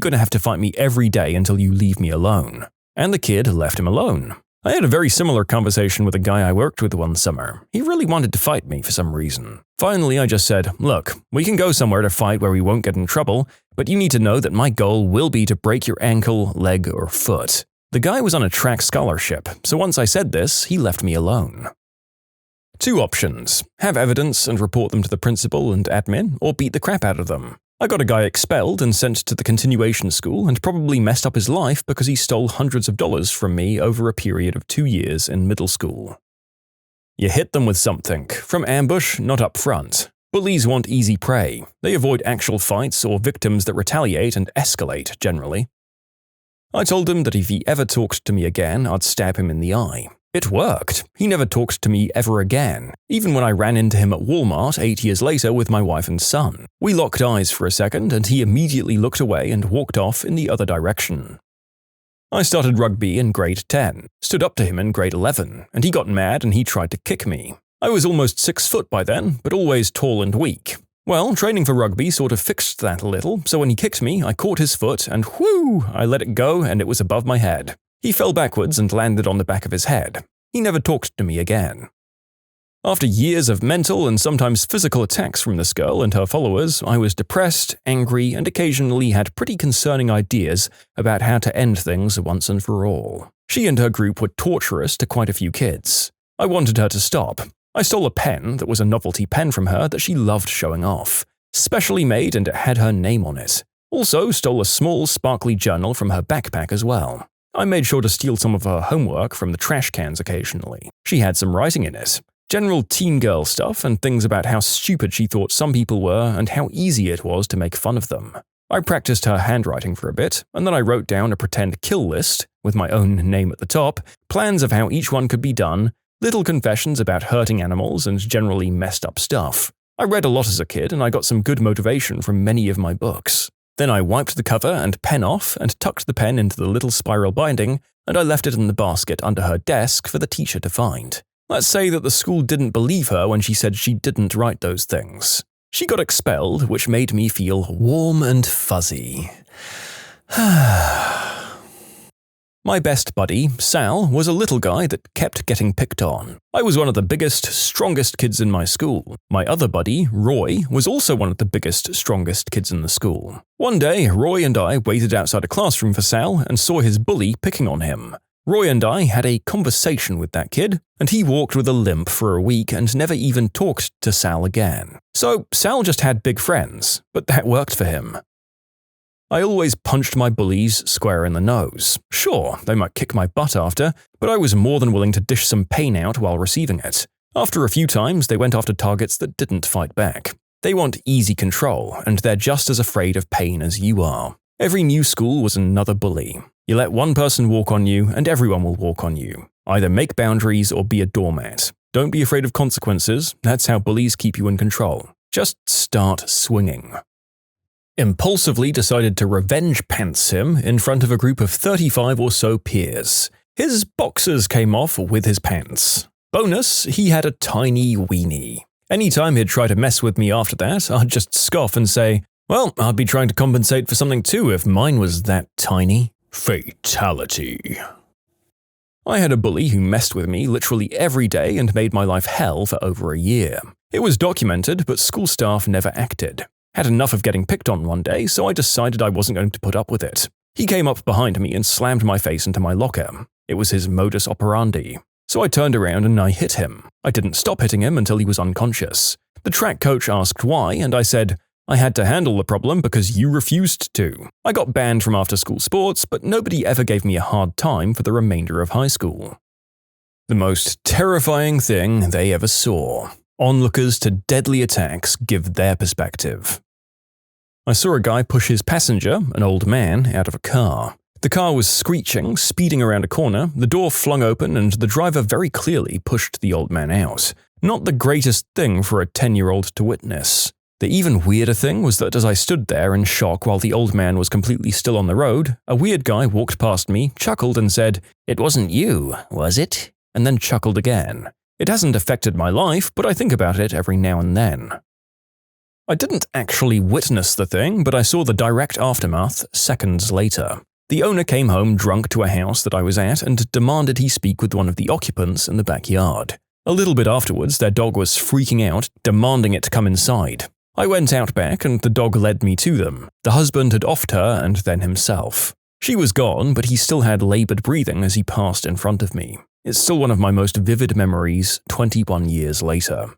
going to have to fight me every day until you leave me alone." And the kid left him alone. I had a very similar conversation with a guy I worked with one summer. He really wanted to fight me for some reason. Finally, I just said, "Look, we can go somewhere to fight where we won't get in trouble, but you need to know that my goal will be to break your ankle, leg, or foot." The guy was on a track scholarship, so once I said this, he left me alone. 2 options: have evidence and report them to the principal and admin, or beat the crap out of them. I got a guy expelled and sent to the continuation school and probably messed up his life because he stole hundreds of dollars from me over a period of 2 years in middle school. You hit them with something, from ambush, not up front. Bullies want easy prey. They avoid actual fights or victims that retaliate and escalate, generally. I told him that if he ever talked to me again, I'd stab him in the eye. It worked. He never talked to me ever again, even when I ran into him at Walmart 8 years later with my wife and son. We locked eyes for a second, and he immediately looked away and walked off in the other direction. I started rugby in grade 10, stood up to him in grade 11, and he got mad and he tried to kick me. I was almost 6 foot by then, but always tall and weak. Well, training for rugby sort of fixed that a little, so when he kicked me, I caught his foot and whoo, I let it go and it was above my head. He fell backwards and landed on the back of his head. He never talked to me again. After years of mental and sometimes physical attacks from this girl and her followers, I was depressed, angry, and occasionally had pretty concerning ideas about how to end things once and for all. She and her group were torturous to quite a few kids. I wanted her to stop. I stole a pen that was a novelty pen from her that she loved showing off. Specially made and it had her name on it. Also stole a small, sparkly journal from her backpack as well. I made sure to steal some of her homework from the trash cans occasionally. She had some writing in it. General teen girl stuff and things about how stupid she thought some people were and how easy it was to make fun of them. I practiced her handwriting for a bit, and then I wrote down a pretend kill list, with my own name at the top, plans of how each one could be done, little confessions about hurting animals and generally messed up stuff. I read a lot as a kid, and I got some good motivation from many of my books. Then I wiped the cover and pen off and tucked the pen into the little spiral binding, and I left it in the basket under her desk for the teacher to find. Let's say that the school didn't believe her when she said she didn't write those things. She got expelled, which made me feel warm and fuzzy. My best buddy, Sal, was a little guy that kept getting picked on. I was one of the biggest, strongest kids in my school. My other buddy, Roy, was also one of the biggest, strongest kids in the school. One day, Roy and I waited outside a classroom for Sal and saw his bully picking on him. Roy and I had a conversation with that kid, and he walked with a limp for a week and never even talked to Sal again. So Sal just had big friends, but that worked for him. I always punched my bullies square in the nose. Sure, they might kick my butt after, but I was more than willing to dish some pain out while receiving it. After a few times, they went after targets that didn't fight back. They want easy control, and they're just as afraid of pain as you are. Every new school was another bully. You let one person walk on you, and everyone will walk on you. Either make boundaries or be a doormat. Don't be afraid of consequences. That's how bullies keep you in control. Just start swinging. Impulsively decided to revenge pants him in front of a group of 35 or so peers. His boxers came off with his pants. Bonus, he had a tiny weenie. Anytime he'd try to mess with me after that, I'd just scoff and say, "Well, I'd be trying to compensate for something too if mine was that tiny." Fatality. I had a bully who messed with me literally every day and made my life hell for over a year. It was documented, but school staff never acted. Had enough of getting picked on one day, so I decided I wasn't going to put up with it. He came up behind me and slammed my face into my locker. It was his modus operandi. So I turned around and I hit him. I didn't stop hitting him until he was unconscious. The track coach asked why, and I said, I had to handle the problem because you refused to. I got banned from after-school sports, but nobody ever gave me a hard time for the remainder of high school. The most terrifying thing they ever saw. Onlookers to deadly attacks give their perspective. I saw a guy push his passenger, an old man, out of a car. The car was screeching, speeding around a corner, the door flung open, and the driver very clearly pushed the old man out. Not the greatest thing for a 10-year-old to witness. The even weirder thing was that as I stood there in shock while the old man was completely still on the road, a weird guy walked past me, chuckled and said, "It wasn't you, was it?" and then chuckled again. It hasn't affected my life, but I think about it every now and then. I didn't actually witness the thing, but I saw the direct aftermath seconds later. The owner came home drunk to a house that I was at and demanded he speak with one of the occupants in the backyard. A little bit afterwards, their dog was freaking out, demanding it to come inside. I went out back and the dog led me to them. The husband had offed her and then himself. She was gone, but he still had labored breathing as he passed in front of me. It's still one of my most vivid memories 21 years later.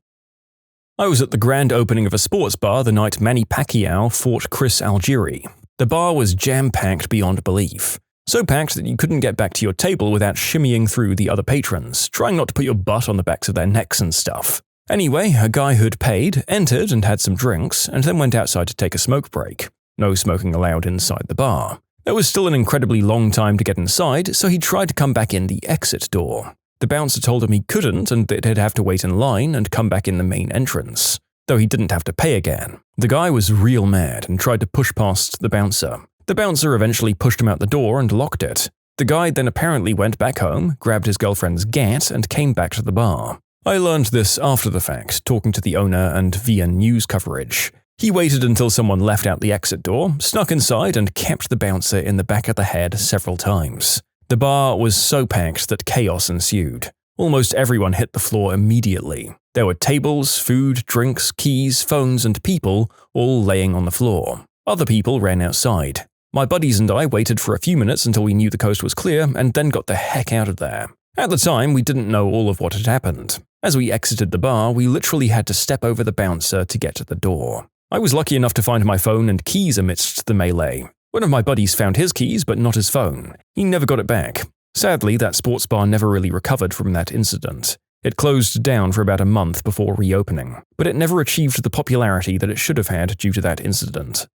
I was at the grand opening of a sports bar the night Manny Pacquiao fought Chris Algieri. The bar was jam-packed beyond belief. So packed that you couldn't get back to your table without shimmying through the other patrons, trying not to put your butt on the backs of their necks and stuff. Anyway, a guy who'd paid entered and had some drinks, and then went outside to take a smoke break. No smoking allowed inside the bar. There was still an incredibly long time to get inside, so he tried to come back in the exit door. The bouncer told him he couldn't and that he'd have to wait in line and come back in the main entrance. Though he didn't have to pay again. The guy was real mad and tried to push past the bouncer. The bouncer eventually pushed him out the door and locked it. The guy then apparently went back home, grabbed his girlfriend's gat, and came back to the bar. I learned this after the fact, talking to the owner and via news coverage. He waited until someone left out the exit door, snuck inside, and kept the bouncer in the back of the head several times. The bar was so packed that chaos ensued. Almost everyone hit the floor immediately. There were tables, food, drinks, keys, phones, and people all laying on the floor. Other people ran outside. My buddies and I waited for a few minutes until we knew the coast was clear and then got the heck out of there. At the time, we didn't know all of what had happened. As we exited the bar, we literally had to step over the bouncer to get to the door. I was lucky enough to find my phone and keys amidst the melee. One of my buddies found his keys, but not his phone. He never got it back. Sadly, that sports bar never really recovered from that incident. It closed down for about a month before reopening, but it never achieved the popularity that it should have had due to that incident.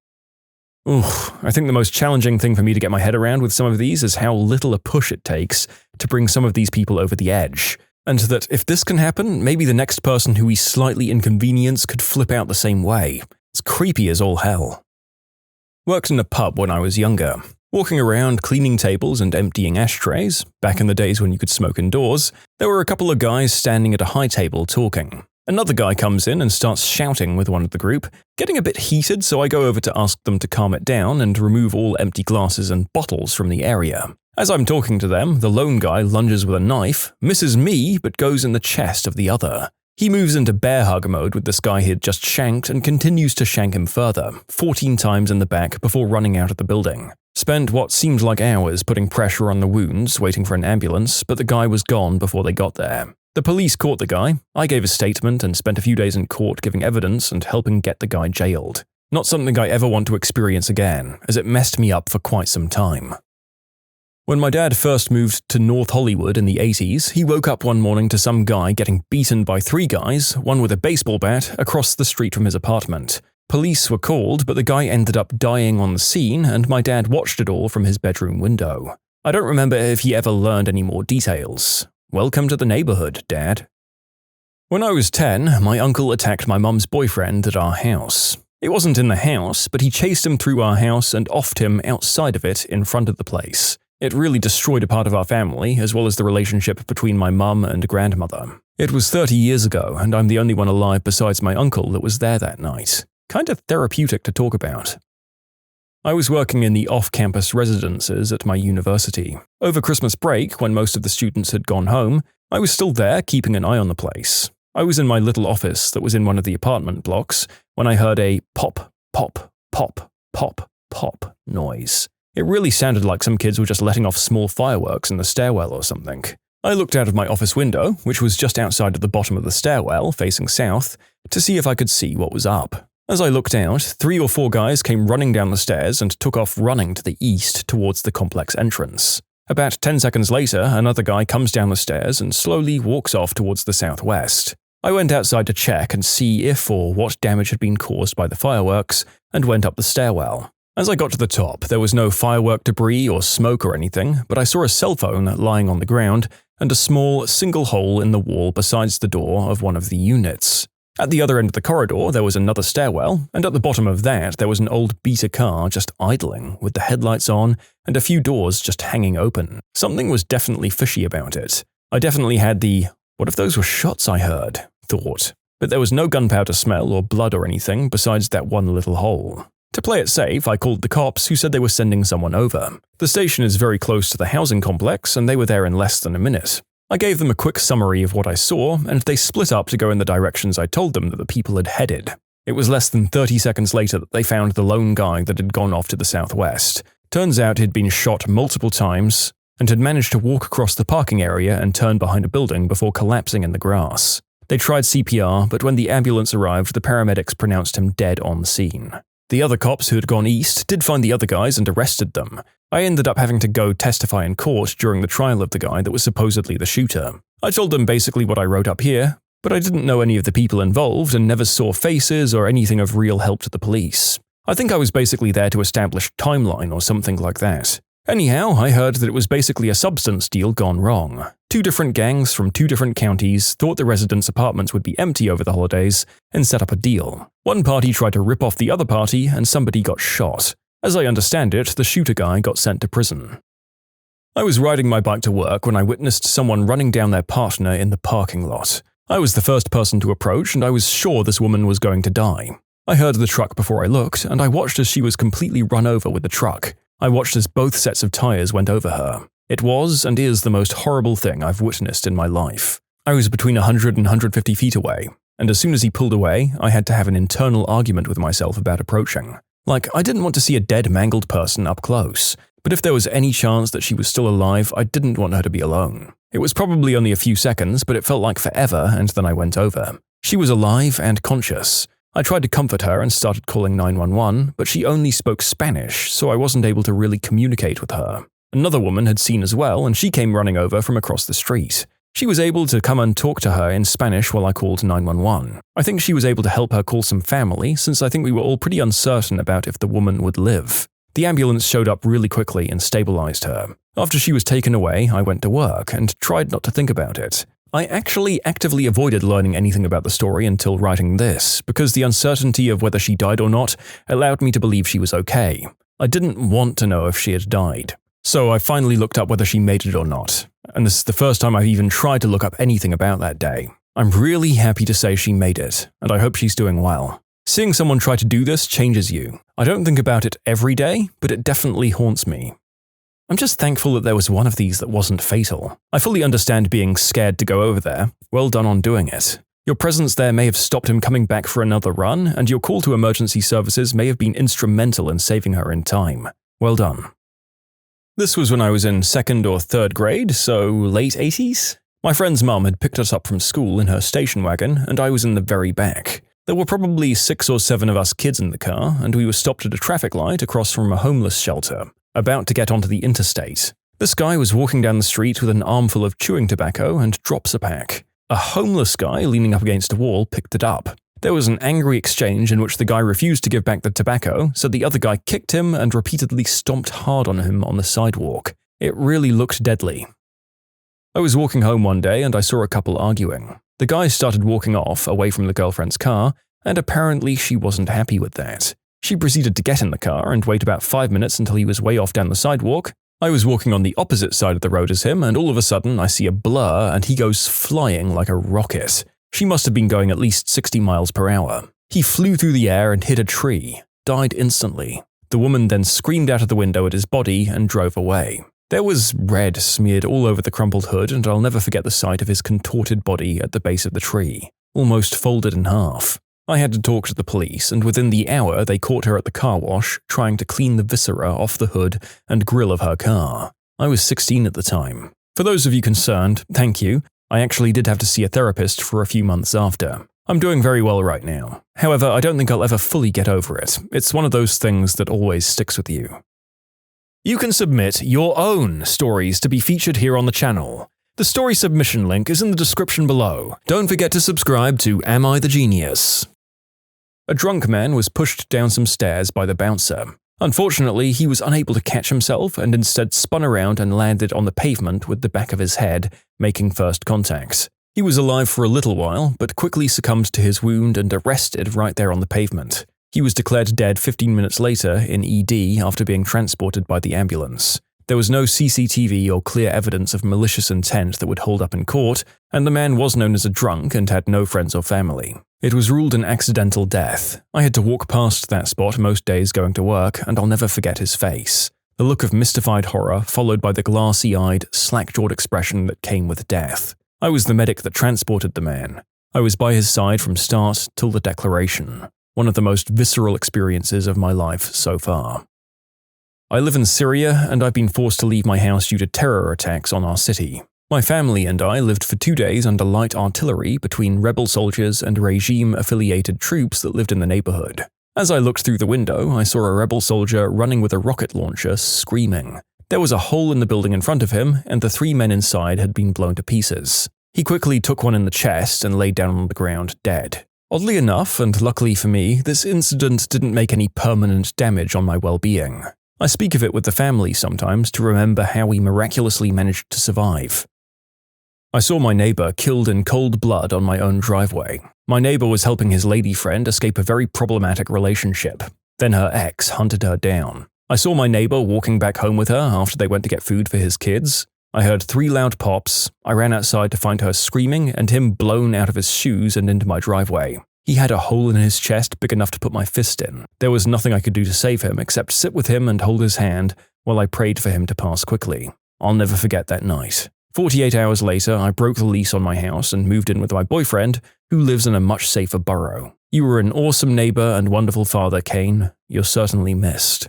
I think the most challenging thing for me to get my head around with some of these is how little a push it takes to bring some of these people over the edge. And that if this can happen, maybe the next person who we slightly inconvenience could flip out the same way. It's creepy as all hell. Worked in a pub when I was younger. Walking around, cleaning tables and emptying ashtrays, back in the days when you could smoke indoors, there were a couple of guys standing at a high table talking. Another guy comes in and starts shouting with one of the group, getting a bit heated, so I go over to ask them to calm it down and remove all empty glasses and bottles from the area. As I'm talking to them, the lone guy lunges with a knife, misses me, but goes in the chest of the other. He moves into bear hug mode with this guy he'd just shanked and continues to shank him further, 14 times in the back before running out of the building. Spent what seemed like hours putting pressure on the wounds, waiting for an ambulance, but the guy was gone before they got there. The police caught the guy, I gave a statement and spent a few days in court giving evidence and helping get the guy jailed. Not something I ever want to experience again, as it messed me up for quite some time. When my dad first moved to North Hollywood in the 80s, he woke up one morning to some guy getting beaten by 3 guys, one with a baseball bat, across the street from his apartment. Police were called, but the guy ended up dying on the scene, and my dad watched it all from his bedroom window. I don't remember if he ever learned any more details. Welcome to the neighborhood, Dad. When I was 10, my uncle attacked my mum's boyfriend at our house. It wasn't in the house, but he chased him through our house and offed him outside of it in front of the place. It really destroyed a part of our family, as well as the relationship between my mum and grandmother. It was 30 years ago, and I'm the only one alive besides my uncle that was there that night. Kind of therapeutic to talk about. I was working in the off-campus residences at my university. Over Christmas break, when most of the students had gone home, I was still there keeping an eye on the place. I was in my little office that was in one of the apartment blocks when I heard a pop, pop, pop, pop, pop noise. It really sounded like some kids were just letting off small fireworks in the stairwell or something. I looked out of my office window, which was just outside of the bottom of the stairwell, facing south, to see if I could see what was up. As I looked out, 3 or 4 guys came running down the stairs and took off running to the east towards the complex entrance. About 10 seconds later, another guy comes down the stairs and slowly walks off towards the southwest. I went outside to check and see if or what damage had been caused by the fireworks, and went up the stairwell. As I got to the top, there was no firework debris or smoke or anything, but I saw a cell phone lying on the ground and a small, single hole in the wall besides the door of one of the units. At the other end of the corridor, there was another stairwell, and at the bottom of that, there was an old beater car just idling, with the headlights on and a few doors just hanging open. Something was definitely fishy about it. I definitely had the, "what if those were shots I heard?" thought. But there was no gunpowder smell or blood or anything besides that one little hole. To play it safe, I called the cops, who said they were sending someone over. The station is very close to the housing complex, and they were there in less than a minute. I gave them a quick summary of what I saw, and they split up to go in the directions I told them that the people had headed. It was less than 30 seconds later that they found the lone guy that had gone off to the southwest. Turns out he'd been shot multiple times, and had managed to walk across the parking area and turn behind a building before collapsing in the grass. They tried CPR, but when the ambulance arrived, the paramedics pronounced him dead on scene. The other cops who had gone east did find the other guys and arrested them. I ended up having to go testify in court during the trial of the guy that was supposedly the shooter. I told them basically what I wrote up here, but I didn't know any of the people involved and never saw faces or anything of real help to the police. I think I was basically there to establish timeline or something like that. Anyhow, I heard that it was basically a substance deal gone wrong. 2 different gangs from 2 different counties thought the residents' apartments would be empty over the holidays and set up a deal. One party tried to rip off the other party and somebody got shot. As I understand it, the shooter guy got sent to prison. I was riding my bike to work when I witnessed someone running down their partner in the parking lot. I was the first person to approach, and I was sure this woman was going to die. I heard the truck before I looked, and I watched as she was completely run over with the truck. I watched as both sets of tires went over her. It was and is the most horrible thing I've witnessed in my life. I was between 100 and 150 feet away, and as soon as he pulled away, I had to have an internal argument with myself about approaching. Like, I didn't want to see a dead, mangled person up close, but if there was any chance that she was still alive, I didn't want her to be alone. It was probably only a few seconds, but it felt like forever, and then I went over. She was alive and conscious. I tried to comfort her and started calling 911, but she only spoke Spanish, so I wasn't able to really communicate with her. Another woman had seen as well, and she came running over from across the street. She was able to come and talk to her in Spanish while I called 911. I think she was able to help her call some family, since I think we were all pretty uncertain about if the woman would live. The ambulance showed up really quickly and stabilized her. After she was taken away, I went to work and tried not to think about it. I actually actively avoided learning anything about the story until writing this, because the uncertainty of whether she died or not allowed me to believe she was okay. I didn't want to know if she had died. So I finally looked up whether she made it or not, and this is the first time I've even tried to look up anything about that day. I'm really happy to say she made it, and I hope she's doing well. Seeing someone try to do this changes you. I don't think about it every day, but it definitely haunts me. I'm just thankful that there was one of these that wasn't fatal. I fully understand being scared to go over there. Well done on doing it. Your presence there may have stopped him coming back for another run, and your call to emergency services may have been instrumental in saving her in time. Well done. This was when I was in 2nd or 3rd grade, so late 80s. My friend's mum had picked us up from school in her station wagon, and I was in the very back. There were probably 6 or 7 of us kids in the car, and we were stopped at a traffic light across from a homeless shelter, about to get onto the interstate. This guy was walking down the street with an armful of chewing tobacco and drops a pack. A homeless guy leaning up against a wall picked it up. There was an angry exchange in which the guy refused to give back the tobacco, so the other guy kicked him and repeatedly stomped hard on him on the sidewalk. It really looked deadly. I was walking home one day and I saw a couple arguing. The guy started walking off, away from the girlfriend's car, and apparently she wasn't happy with that. She proceeded to get in the car and wait about 5 minutes until he was way off down the sidewalk. I was walking on the opposite side of the road as him, and all of a sudden I see a blur and he goes flying like a rocket. She must have been going at least 60 miles per hour. He flew through the air and hit a tree, died instantly. The woman then screamed out of the window at his body and drove away. There was red smeared all over the crumpled hood, and I'll never forget the sight of his contorted body at the base of the tree, almost folded in half. I had to talk to the police, and within the hour they caught her at the car wash, trying to clean the viscera off the hood and grille of her car. I was 16 at the time. For those of you concerned, thank you. I actually did have to see a therapist for a few months after. I'm doing very well right now. However, I don't think I'll ever fully get over it. It's one of those things that always sticks with you. You can submit your own stories to be featured here on the channel. The story submission link is in the description below. Don't forget to subscribe to Am I the Genius? A drunk man was pushed down some stairs by the bouncer. Unfortunately, he was unable to catch himself and instead spun around and landed on the pavement with the back of his head, making first contact. He was alive for a little while, but quickly succumbed to his wound and arrested right there on the pavement. He was declared dead 15 minutes later in ED after being transported by the ambulance. There was no CCTV or clear evidence of malicious intent that would hold up in court, and the man was known as a drunk and had no friends or family. It was ruled an accidental death. I had to walk past that spot most days going to work, and I'll never forget his face. The look of mystified horror followed by the glassy-eyed, slack-jawed expression that came with death. I was the medic that transported the man. I was by his side from start till the declaration. One of the most visceral experiences of my life so far. I live in Syria, and I've been forced to leave my house due to terror attacks on our city. My family and I lived for 2 days under light artillery between rebel soldiers and regime-affiliated troops that lived in the neighborhood. As I looked through the window, I saw a rebel soldier running with a rocket launcher, screaming. There was a hole in the building in front of him, and the 3 men inside had been blown to pieces. He quickly took one in the chest and laid down on the ground dead. Oddly enough, and luckily for me, this incident didn't make any permanent damage on my well-being. I speak of it with the family sometimes to remember how we miraculously managed to survive. I saw my neighbor killed in cold blood on my own driveway. My neighbor was helping his lady friend escape a very problematic relationship. Then her ex hunted her down. I saw my neighbor walking back home with her after they went to get food for his kids. I heard 3 loud pops. I ran outside to find her screaming and him blown out of his shoes and into my driveway. He had a hole in his chest big enough to put my fist in. There was nothing I could do to save him except sit with him and hold his hand while I prayed for him to pass quickly. I'll never forget that night. 48 hours later, I broke the lease on my house and moved in with my boyfriend, who lives in a much safer borough. You were an awesome neighbor and wonderful father, Kane. You're certainly missed.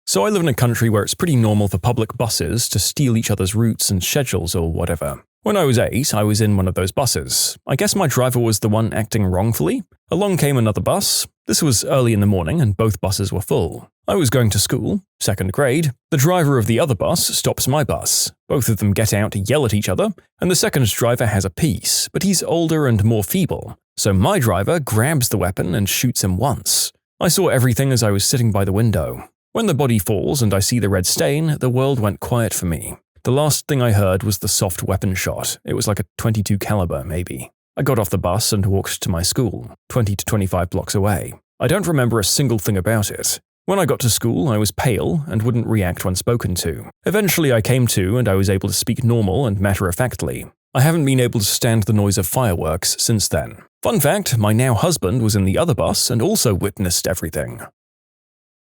So I live in a country where it's pretty normal for public buses to steal each other's routes and schedules or whatever. When I was 8, I was in one of those buses. I guess my driver was the one acting wrongfully. Along came another bus. This was early in the morning and both buses were full. I was going to school, 2nd grade. The driver of the other bus stops my bus. Both of them get out to yell at each other, and the second driver has a piece, but he's older and more feeble. So my driver grabs the weapon and shoots him once. I saw everything as I was sitting by the window. When the body falls and I see the red stain, the world went quiet for me. The last thing I heard was the soft weapon shot. It was like a .22 caliber, maybe. I got off the bus and walked to my school, 20 to 25 blocks away. I don't remember a single thing about it. When I got to school, I was pale and wouldn't react when spoken to. Eventually I came to and I was able to speak normal and matter-of-factly. I haven't been able to stand the noise of fireworks since then. Fun fact, my now husband was in the other bus and also witnessed everything.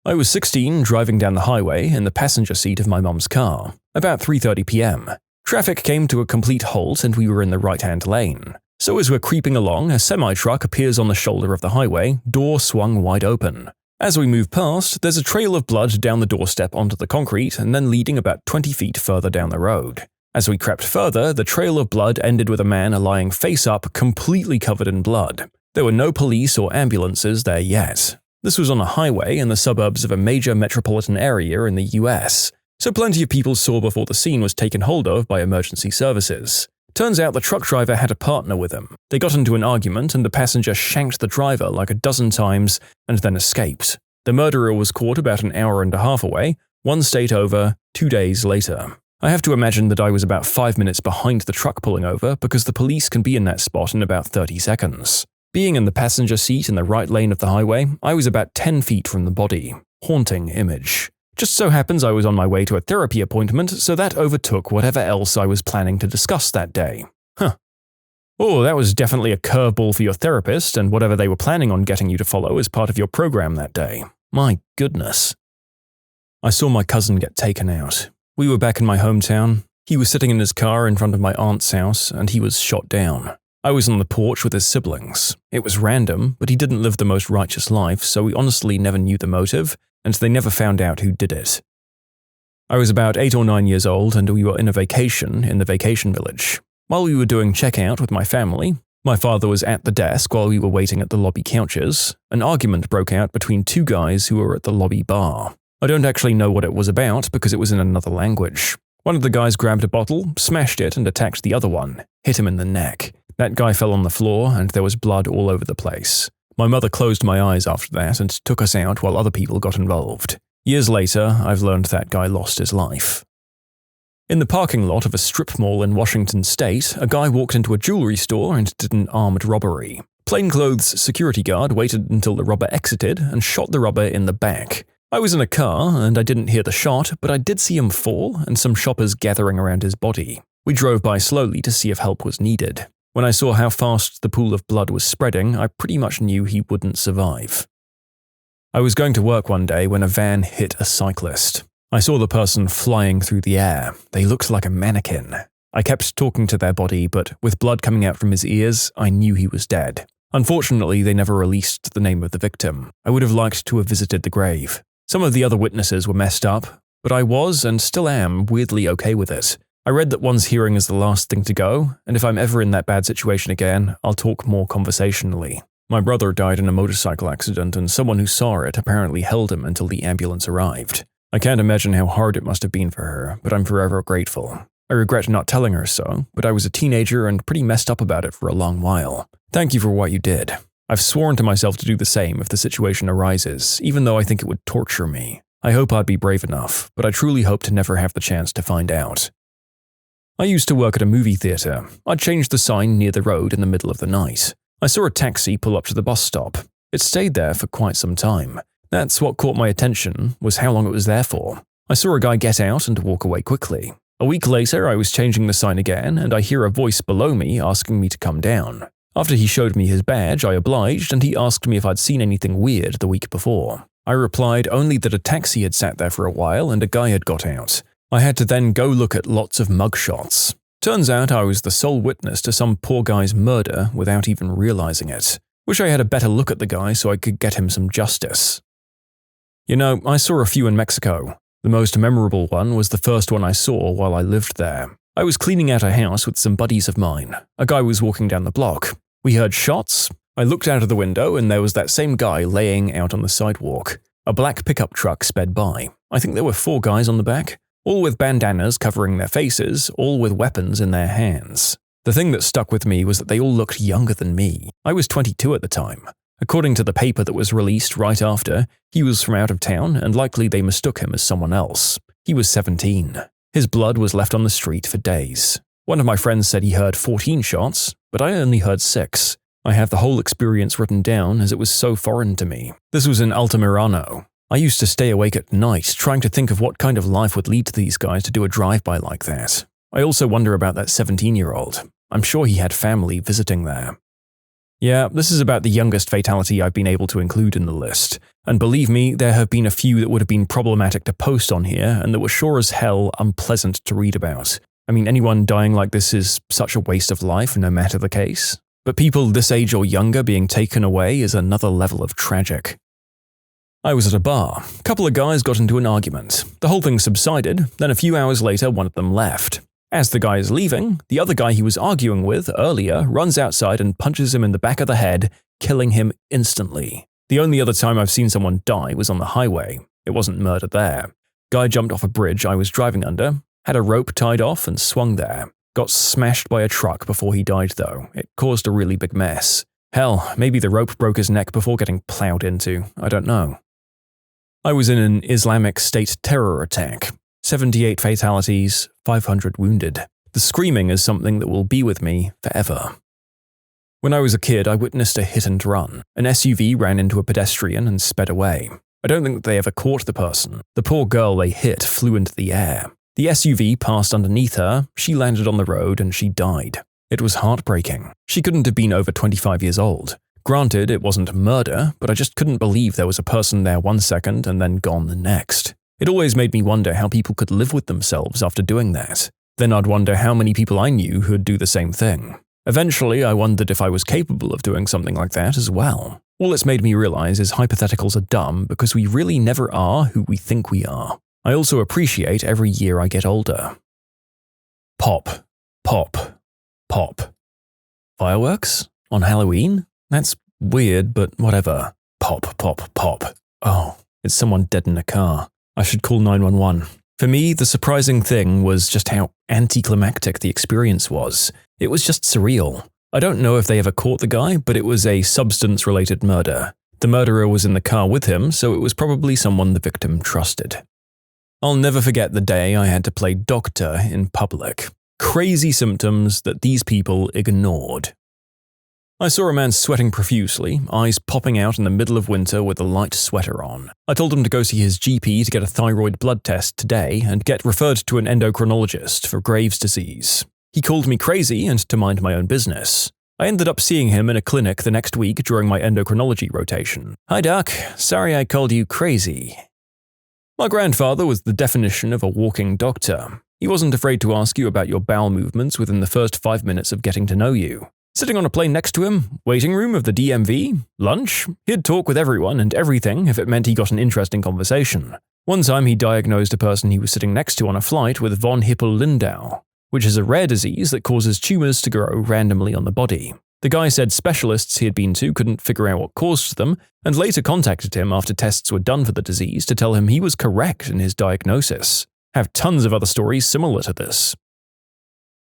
I was 16, driving down the highway in the passenger seat of my mum's car. About 3:30 p.m. Traffic came to a complete halt and we were in the right-hand lane. So as we're creeping along, a semi-truck appears on the shoulder of the highway, door swung wide open. As we move past, there's a trail of blood down the doorstep onto the concrete and then leading about 20 feet further down the road. As we crept further, the trail of blood ended with a man lying face up, completely covered in blood. There were no police or ambulances there yet. This was on a highway in the suburbs of a major metropolitan area in the US, so plenty of people saw before the scene was taken hold of by emergency services. Turns out the truck driver had a partner with him. They got into an argument and the passenger shanked the driver like a dozen times and then escaped. The murderer was caught about an hour and a half away, 1 state over, 2 days later. I have to imagine that I was about 5 minutes behind the truck pulling over because the police can be in that spot in about 30 seconds. Being in the passenger seat in the right lane of the highway, I was about 10 feet from the body. Haunting image. Just so happens I was on my way to a therapy appointment, so that overtook whatever else I was planning to discuss that day. Oh, that was definitely a curveball for your therapist and whatever they were planning on getting you to follow as part of your program that day. My goodness. I saw my cousin get taken out. We were back in my hometown. He was sitting in his car in front of my aunt's house and he was shot down. I was on the porch with his siblings. It was random, but he didn't live the most righteous life, so we honestly never knew the motive, and they never found out who did it. I was about 8 or 9 years old and we were in a vacation in the vacation village. While we were doing checkout with my family, my father was at the desk while we were waiting at the lobby couches. An argument broke out between two guys who were at the lobby bar. I don't actually know what it was about because it was in another language. One of the guys grabbed a bottle, smashed it, and attacked the other one, hit him in the neck. That guy fell on the floor and there was blood all over the place. My mother closed my eyes after that and took us out while other people got involved. Years later, I've learned that guy lost his life. In the parking lot of a strip mall in Washington state, a guy walked into a jewelry store and did an armed robbery. Plainclothes security guard waited until the robber exited and shot the robber in the back. I was in a car and I didn't hear the shot, but I did see him fall and some shoppers gathering around his body. We drove by slowly to see if help was needed. When I saw how fast the pool of blood was spreading, I pretty much knew he wouldn't survive. I was going to work one day when a van hit a cyclist. I saw the person flying through the air. They looked like a mannequin. I kept talking to their body, but with blood coming out from his ears, I knew he was dead. Unfortunately, they never released the name of the victim. I would have liked to have visited the grave. Some of the other witnesses were messed up, but I was and still am weirdly okay with it. I read that one's hearing is the last thing to go, and if I'm ever in that bad situation again, I'll talk more conversationally. My brother died in a motorcycle accident and someone who saw it apparently held him until the ambulance arrived. I can't imagine how hard it must have been for her, but I'm forever grateful. I regret not telling her so, but I was a teenager and pretty messed up about it for a long while. Thank you for what you did. I've sworn to myself to do the same if the situation arises, even though I think it would torture me. I hope I'd be brave enough, but I truly hope to never have the chance to find out. I used to work at a movie theater. I'd changed the sign near the road in the middle of the night. I saw a taxi pull up to the bus stop. It stayed there for quite some time. That's what caught my attention, was how long it was there for. I saw a guy get out and walk away quickly. A week later, I was changing the sign again, and I hear a voice below me asking me to come down. After he showed me his badge, I obliged, and he asked me if I'd seen anything weird the week before. I replied only that a taxi had sat there for a while and a guy had got out. I had to then go look at lots of mugshots. Turns out I was the sole witness to some poor guy's murder without even realizing it. Wish I had a better look at the guy so I could get him some justice. You know, I saw a few in Mexico. The most memorable one was the first one I saw while I lived there. I was cleaning out a house with some buddies of mine. A guy was walking down the block. We heard shots. I looked out of the window and there was that same guy laying out on the sidewalk. A black pickup truck sped by. I think there were 4 guys on the back. All with bandanas covering their faces, all with weapons in their hands. The thing that stuck with me was that they all looked younger than me. I was 22 at the time. According to the paper that was released right after, he was from out of town and likely they mistook him as someone else. He was 17. His blood was left on the street for days. One of my friends said he heard 14 shots, but I only heard 6. I have the whole experience written down as it was so foreign to me. This was in Altamirano. I used to stay awake at night trying to think of what kind of life would lead to these guys to do a drive-by like that. I also wonder about that 17-year-old. I'm sure he had family visiting there. Yeah, this is about the youngest fatality I've been able to include in the list. And believe me, there have been a few that would have been problematic to post on here and that were sure as hell unpleasant to read about. I mean, anyone dying like this is such a waste of life, no matter the case. But people this age or younger being taken away is another level of tragic. I was at a bar. A couple of guys got into an argument. The whole thing subsided, then a few hours later one of them left. As the guy is leaving, the other guy he was arguing with earlier runs outside and punches him in the back of the head, killing him instantly. The only other time I've seen someone die was on the highway. It wasn't murder there. Guy jumped off a bridge I was driving under, had a rope tied off and swung there. Got smashed by a truck before he died though. It caused a really big mess. Hell, maybe the rope broke his neck before getting plowed into. I don't know. I was in an Islamic State terror attack. 78 fatalities, 500 wounded. The screaming is something that will be with me forever. When I was a kid, I witnessed a hit and run. An SUV ran into a pedestrian and sped away. I don't think that they ever caught the person. The poor girl they hit flew into the air. The SUV passed underneath her, she landed on the road and she died. It was heartbreaking. She couldn't have been over 25 years old. Granted, it wasn't murder, but I just couldn't believe there was a person there one second and then gone the next. It always made me wonder how people could live with themselves after doing that. Then I'd wonder how many people I knew who'd do the same thing. Eventually, I wondered if I was capable of doing something like that as well. All it's made me realize is hypotheticals are dumb because we really never are who we think we are. I also appreciate every year I get older. Pop, pop, pop. Fireworks? On Halloween? That's weird, but whatever. Pop, pop, pop. Oh, it's someone dead in a car. I should call 911. For me, the surprising thing was just how anticlimactic the experience was. It was just surreal. I don't know if they ever caught the guy, but it was a substance-related murder. The murderer was in the car with him, so it was probably someone the victim trusted. I'll never forget the day I had to play doctor in public. Crazy symptoms that these people ignored. I saw a man sweating profusely, eyes popping out in the middle of winter with a light sweater on. I told him to go see his GP to get a thyroid blood test today and get referred to an endocrinologist for Graves' disease. He called me crazy and to mind my own business. I ended up seeing him in a clinic the next week during my endocrinology rotation. "Hi doc, sorry I called you crazy." My grandfather was the definition of a walking doctor. He wasn't afraid to ask you about your bowel movements within the first 5 minutes of getting to know you. Sitting on a plane next to him, waiting room of the DMV, lunch, he'd talk with everyone and everything if it meant he got an interesting conversation. One time he diagnosed a person he was sitting next to on a flight with von Hippel-Lindau, which is a rare disease that causes tumors to grow randomly on the body. The guy said specialists he had been to couldn't figure out what caused them, and later contacted him after tests were done for the disease to tell him he was correct in his diagnosis. Have tons of other stories similar to this.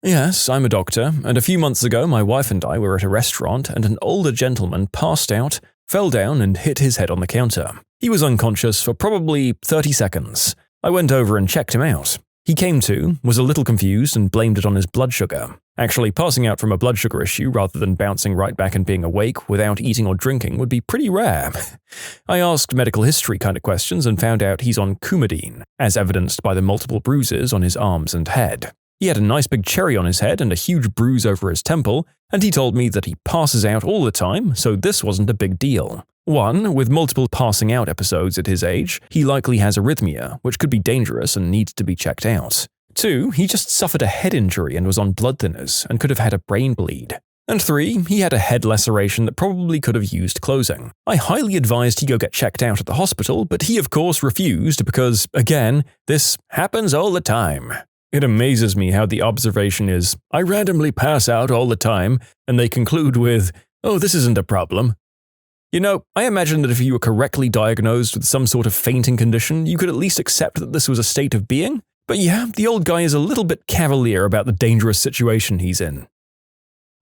Yes, I'm a doctor, and a few months ago my wife and I were at a restaurant and an older gentleman passed out, fell down and hit his head on the counter. He was unconscious for probably 30 seconds. I went over and checked him out. He came to, was a little confused and blamed it on his blood sugar. Actually, passing out from a blood sugar issue rather than bouncing right back and being awake without eating or drinking would be pretty rare. I asked medical history kind of questions and found out he's on Coumadine, as evidenced by the multiple bruises on his arms and head. He had a nice big cherry on his head and a huge bruise over his temple, and he told me that he passes out all the time, so this wasn't a big deal. 1, with multiple passing out episodes at his age, he likely has arrhythmia, which could be dangerous and needs to be checked out. 2, he just suffered a head injury and was on blood thinners and could have had a brain bleed. And 3, he had a head laceration that probably could have used closing. I highly advised he go get checked out at the hospital, but he of course refused because, again, this happens all the time. It amazes me how the observation is, "I randomly pass out all the time," and they conclude with, "Oh, this isn't a problem." You know, I imagine that if you were correctly diagnosed with some sort of fainting condition, you could at least accept that this was a state of being. But yeah, the old guy is a little bit cavalier about the dangerous situation he's in.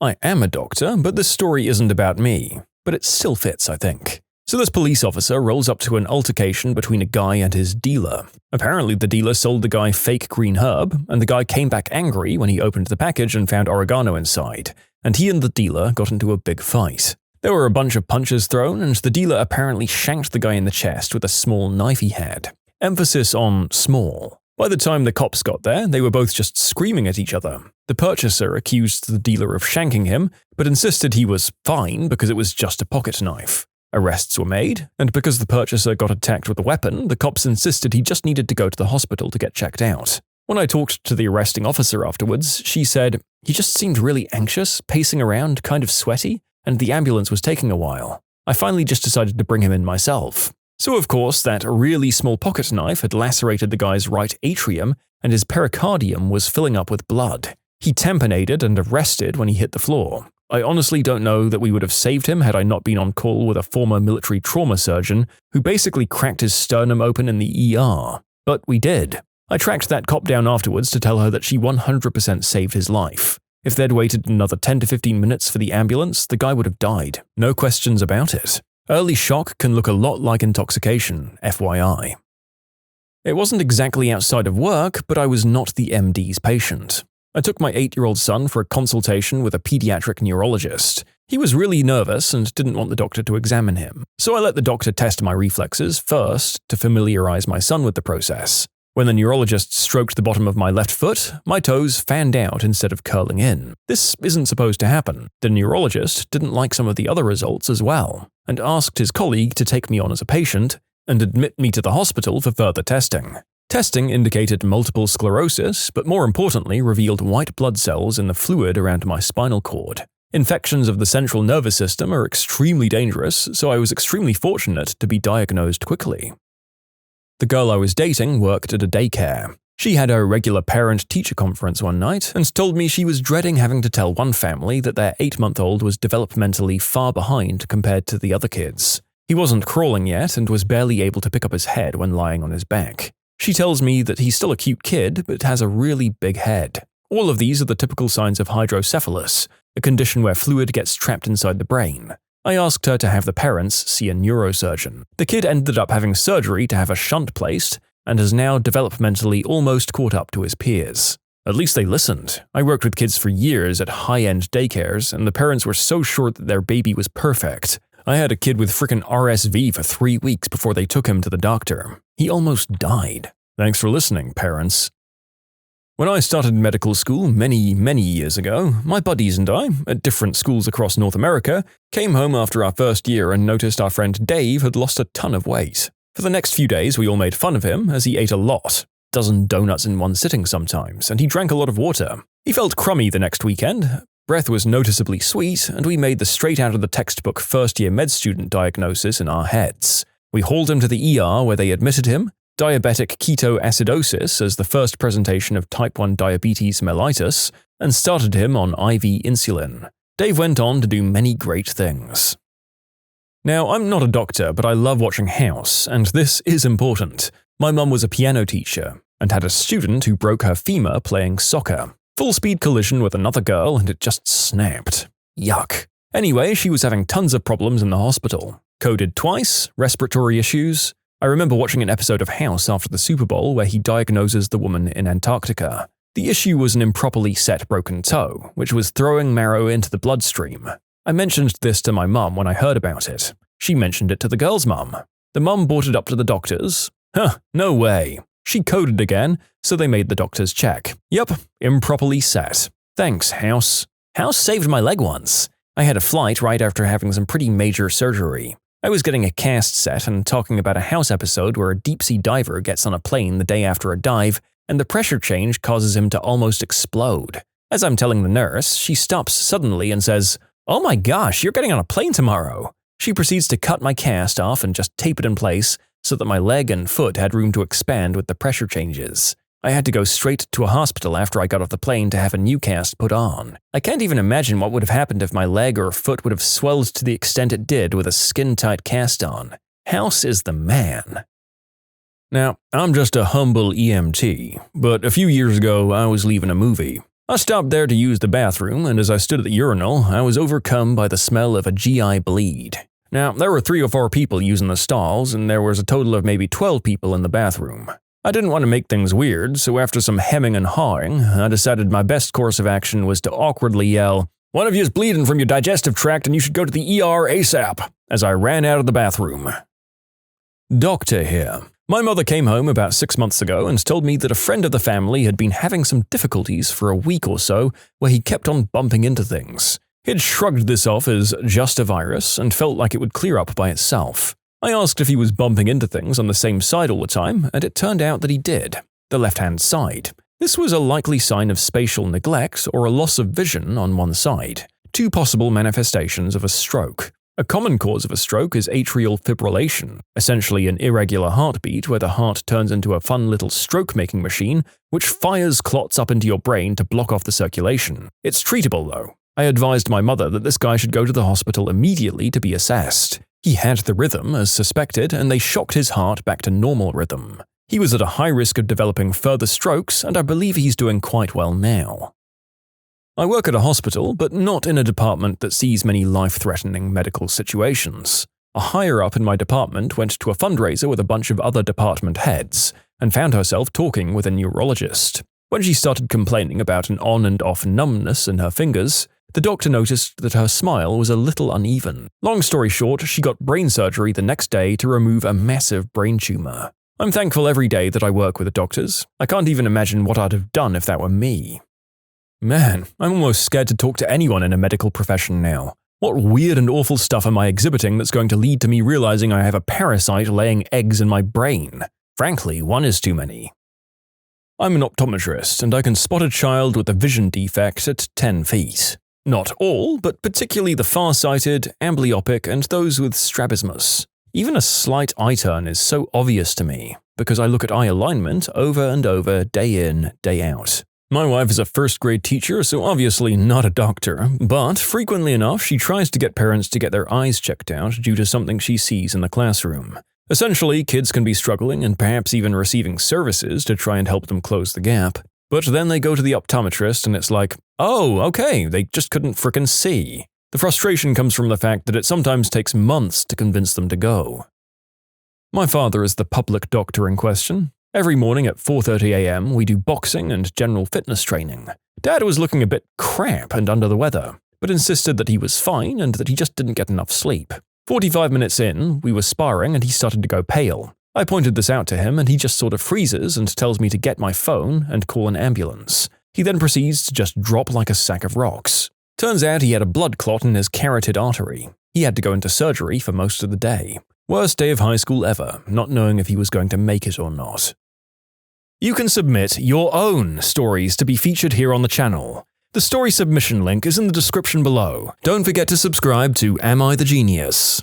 I am a doctor, but this story isn't about me. But it still fits, I think. So this police officer rolls up to an altercation between a guy and his dealer. Apparently the dealer sold the guy fake green herb, and the guy came back angry when he opened the package and found oregano inside, and he and the dealer got into a big fight. There were a bunch of punches thrown, and the dealer apparently shanked the guy in the chest with a small knife he had. Emphasis on small. By the time the cops got there, they were both just screaming at each other. The purchaser accused the dealer of shanking him, but insisted he was fine because it was just a pocket knife. Arrests were made, and because the purchaser got attacked with a weapon, the cops insisted he just needed to go to the hospital to get checked out. When I talked to the arresting officer afterwards, she said, "He just seemed really anxious, pacing around, kind of sweaty, and the ambulance was taking a while. I finally just decided to bring him in myself." So of course, that really small pocket knife had lacerated the guy's right atrium, and his pericardium was filling up with blood. He tamponated and arrested when he hit the floor. I honestly don't know that we would have saved him had I not been on call with a former military trauma surgeon who basically cracked his sternum open in the ER. But we did. I tracked that cop down afterwards to tell her that she 100% saved his life. If they'd waited another 10 to 15 minutes for the ambulance, the guy would have died. No questions about it. Early shock can look a lot like intoxication, FYI. It wasn't exactly outside of work, but I was not the MD's patient. I took my 8-year-old son for a consultation with a pediatric neurologist. He was really nervous and didn't want the doctor to examine him, so I let the doctor test my reflexes first to familiarize my son with the process. When the neurologist stroked the bottom of my left foot, my toes fanned out instead of curling in. This isn't supposed to happen. The neurologist didn't like some of the other results as well, and asked his colleague to take me on as a patient and admit me to the hospital for further testing. Testing indicated multiple sclerosis, but more importantly revealed white blood cells in the fluid around my spinal cord. Infections of the central nervous system are extremely dangerous, so I was extremely fortunate to be diagnosed quickly. The girl I was dating worked at a daycare. She had a regular parent-teacher conference one night and told me she was dreading having to tell one family that their 8-month-old was developmentally far behind compared to the other kids. He wasn't crawling yet and was barely able to pick up his head when lying on his back. She tells me that he's still a cute kid, but has a really big head. All of these are the typical signs of hydrocephalus, a condition where fluid gets trapped inside the brain. I asked her to have the parents see a neurosurgeon. The kid ended up having surgery to have a shunt placed, and is now developmentally almost caught up to his peers. At least they listened. I worked with kids for years at high-end daycares, and the parents were so sure that their baby was perfect. I had a kid with frickin' RSV for 3 weeks before they took him to the doctor. He almost died. Thanks for listening, parents. When I started medical school many years ago, my buddies and I, at different schools across North America, came home after our first year and noticed our friend Dave had lost a ton of weight. For the next few days, we all made fun of him as he ate a lot, a dozen donuts in one sitting sometimes, and he drank a lot of water. He felt crummy the next weekend, breath was noticeably sweet, and we made the straight-out-of-the-textbook first-year med student diagnosis in our heads. We hauled him to the ER where they admitted him, diabetic ketoacidosis as the first presentation of type 1 diabetes mellitus, and started him on IV insulin. Dave went on to do many great things. Now, I'm not a doctor, but I love watching House, and this is important. My mum was a piano teacher, and had a student who broke her femur playing soccer. Full-speed collision with another girl, and it just snapped. Yuck. Anyway, she was having tons of problems in the hospital. Coded twice, respiratory issues. I remember watching an episode of House after the Super Bowl where he diagnoses the woman in Antarctica. The issue was an improperly set broken toe, which was throwing marrow into the bloodstream. I mentioned this to my mum when I heard about it. She mentioned it to the girl's mum. The mum brought it up to the doctors. No way. She coded again, so they made the doctors check. Yup, improperly set. Thanks, House. House saved my leg once. I had a flight right after having some pretty major surgery. I was getting a cast set and talking about a House episode where a deep-sea diver gets on a plane the day after a dive, and the pressure change causes him to almost explode. As I'm telling the nurse, she stops suddenly and says, "Oh my gosh, you're getting on a plane tomorrow." She proceeds to cut my cast off and just tape it in place so that my leg and foot had room to expand with the pressure changes. I had to go straight to a hospital after I got off the plane to have a new cast put on. I can't even imagine what would have happened if my leg or foot would have swelled to the extent it did with a skin-tight cast on. House is the man. Now, I'm just a humble EMT, but a few years ago I was leaving a movie. I stopped there to use the bathroom, and as I stood at the urinal, I was overcome by the smell of a GI bleed. Now, there were 3 or 4 people using the stalls, and there was a total of maybe 12 people in the bathroom. I didn't want to make things weird, so after some hemming and hawing, I decided my best course of action was to awkwardly yell, "One of you's bleeding from your digestive tract and you should go to the ER ASAP," as I ran out of the bathroom. Doctor here. My mother came home about 6 months ago and told me that a friend of the family had been having some difficulties for a week or so where he kept on bumping into things. He'd shrugged this off as just a virus and felt like it would clear up by itself. I asked if he was bumping into things on the same side all the time, and it turned out that he did, the left-hand side. This was a likely sign of spatial neglect or a loss of vision on one side, 2 possible manifestations of a stroke. A common cause of a stroke is atrial fibrillation, essentially an irregular heartbeat where the heart turns into a fun little stroke-making machine which fires clots up into your brain to block off the circulation. It's treatable though. I advised my mother that this guy should go to the hospital immediately to be assessed. He had the rhythm as suspected, and they shocked his heart back to normal rhythm. He was at a high risk of developing further strokes, and I believe he's doing quite well now. I work at a hospital, but not in a department that sees many life-threatening medical situations. A higher-up in my department went to a fundraiser with a bunch of other department heads, and found herself talking with a neurologist. When she started complaining about an on and off numbness in her fingers, the doctor noticed that her smile was a little uneven. Long story short, she got brain surgery the next day to remove a massive brain tumor. I'm thankful every day that I work with doctors. I can't even imagine what I'd have done if that were me. Man, I'm almost scared to talk to anyone in a medical profession now. What weird and awful stuff am I exhibiting that's going to lead to me realizing I have a parasite laying eggs in my brain? Frankly, one is too many. I'm an optometrist, and I can spot a child with a vision defect at 10 feet. Not all, but particularly the far-sighted, amblyopic, and those with strabismus. Even a slight eye turn is so obvious to me. because I look at eye alignment over and over, day in, day out. My wife is a first-grade teacher, so obviously not a doctor, but frequently enough she tries to get parents to get their eyes checked out due to something she sees in the classroom. Essentially, kids can be struggling and perhaps even receiving services to try and help them close the gap. But then they go to the optometrist and it's like, oh, okay, they just couldn't frickin' see. The frustration comes from the fact that it sometimes takes months to convince them to go. My father is the public doctor in question. Every morning at 4:30 a.m. we do boxing and general fitness training. Dad was looking a bit crap and under the weather, but insisted that he was fine and that he just didn't get enough sleep. 45 minutes in, we were sparring and he started to go pale. I pointed this out to him and he just sort of freezes and tells me to get my phone and call an ambulance. He then proceeds to just drop like a sack of rocks. Turns out he had a blood clot in his carotid artery. He had to go into surgery for most of the day. Worst day of high school ever, not knowing if he was going to make it or not. You can submit your own stories to be featured here on the channel. The story submission link is in the description below. Don't forget to subscribe to Am I the Genius?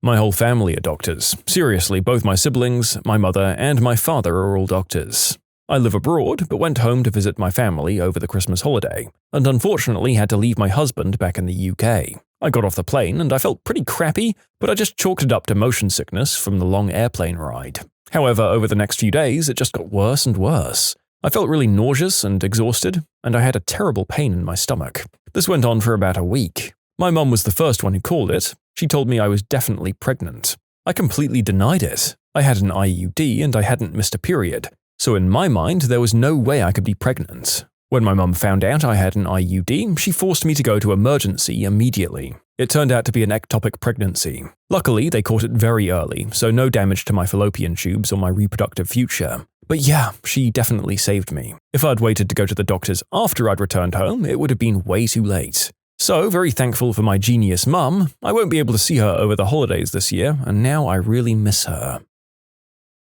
My whole family are doctors. Seriously, both my siblings, my mother, and my father are all doctors. I live abroad, but went home to visit my family over the Christmas holiday, and unfortunately had to leave my husband back in the UK. I got off the plane and I felt pretty crappy, but I just chalked it up to motion sickness from the long airplane ride. However, over the next few days, it just got worse and worse. I felt really nauseous and exhausted, and I had a terrible pain in my stomach. This went on for about a week. My mum was the first one who called it. She told me I was definitely pregnant. I completely denied it. I had an IUD and I hadn't missed a period, so in my mind there was no way I could be pregnant. When my mum found out I had an IUD, she forced me to go to emergency immediately. It turned out to be an ectopic pregnancy. Luckily, they caught it very early, so no damage to my fallopian tubes or my reproductive future. But yeah, she definitely saved me. If I'd waited to go to the doctors after I'd returned home, it would have been way too late. So, very thankful for my genius mum. I won't be able to see her over the holidays this year, and now I really miss her.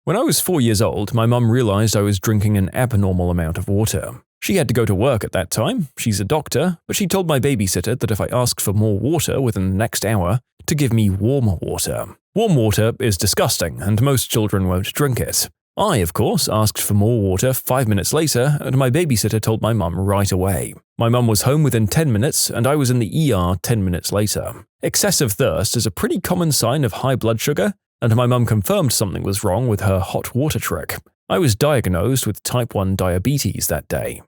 When I was 4 years old, my mum realized I was drinking an abnormal amount of water. She had to go to work at that time, she's a doctor, but she told my babysitter that if I asked for more water within the next hour, to give me warm water. Warm water is disgusting, and most children won't drink it. I, of course, asked for more water 5 minutes later, and my babysitter told my mum right away. My mum was home within 10 minutes, and I was in the ER 10 minutes later. Excessive thirst is a pretty common sign of high blood sugar, and my mum confirmed something was wrong with her hot water trick. I was diagnosed with type 1 diabetes that day.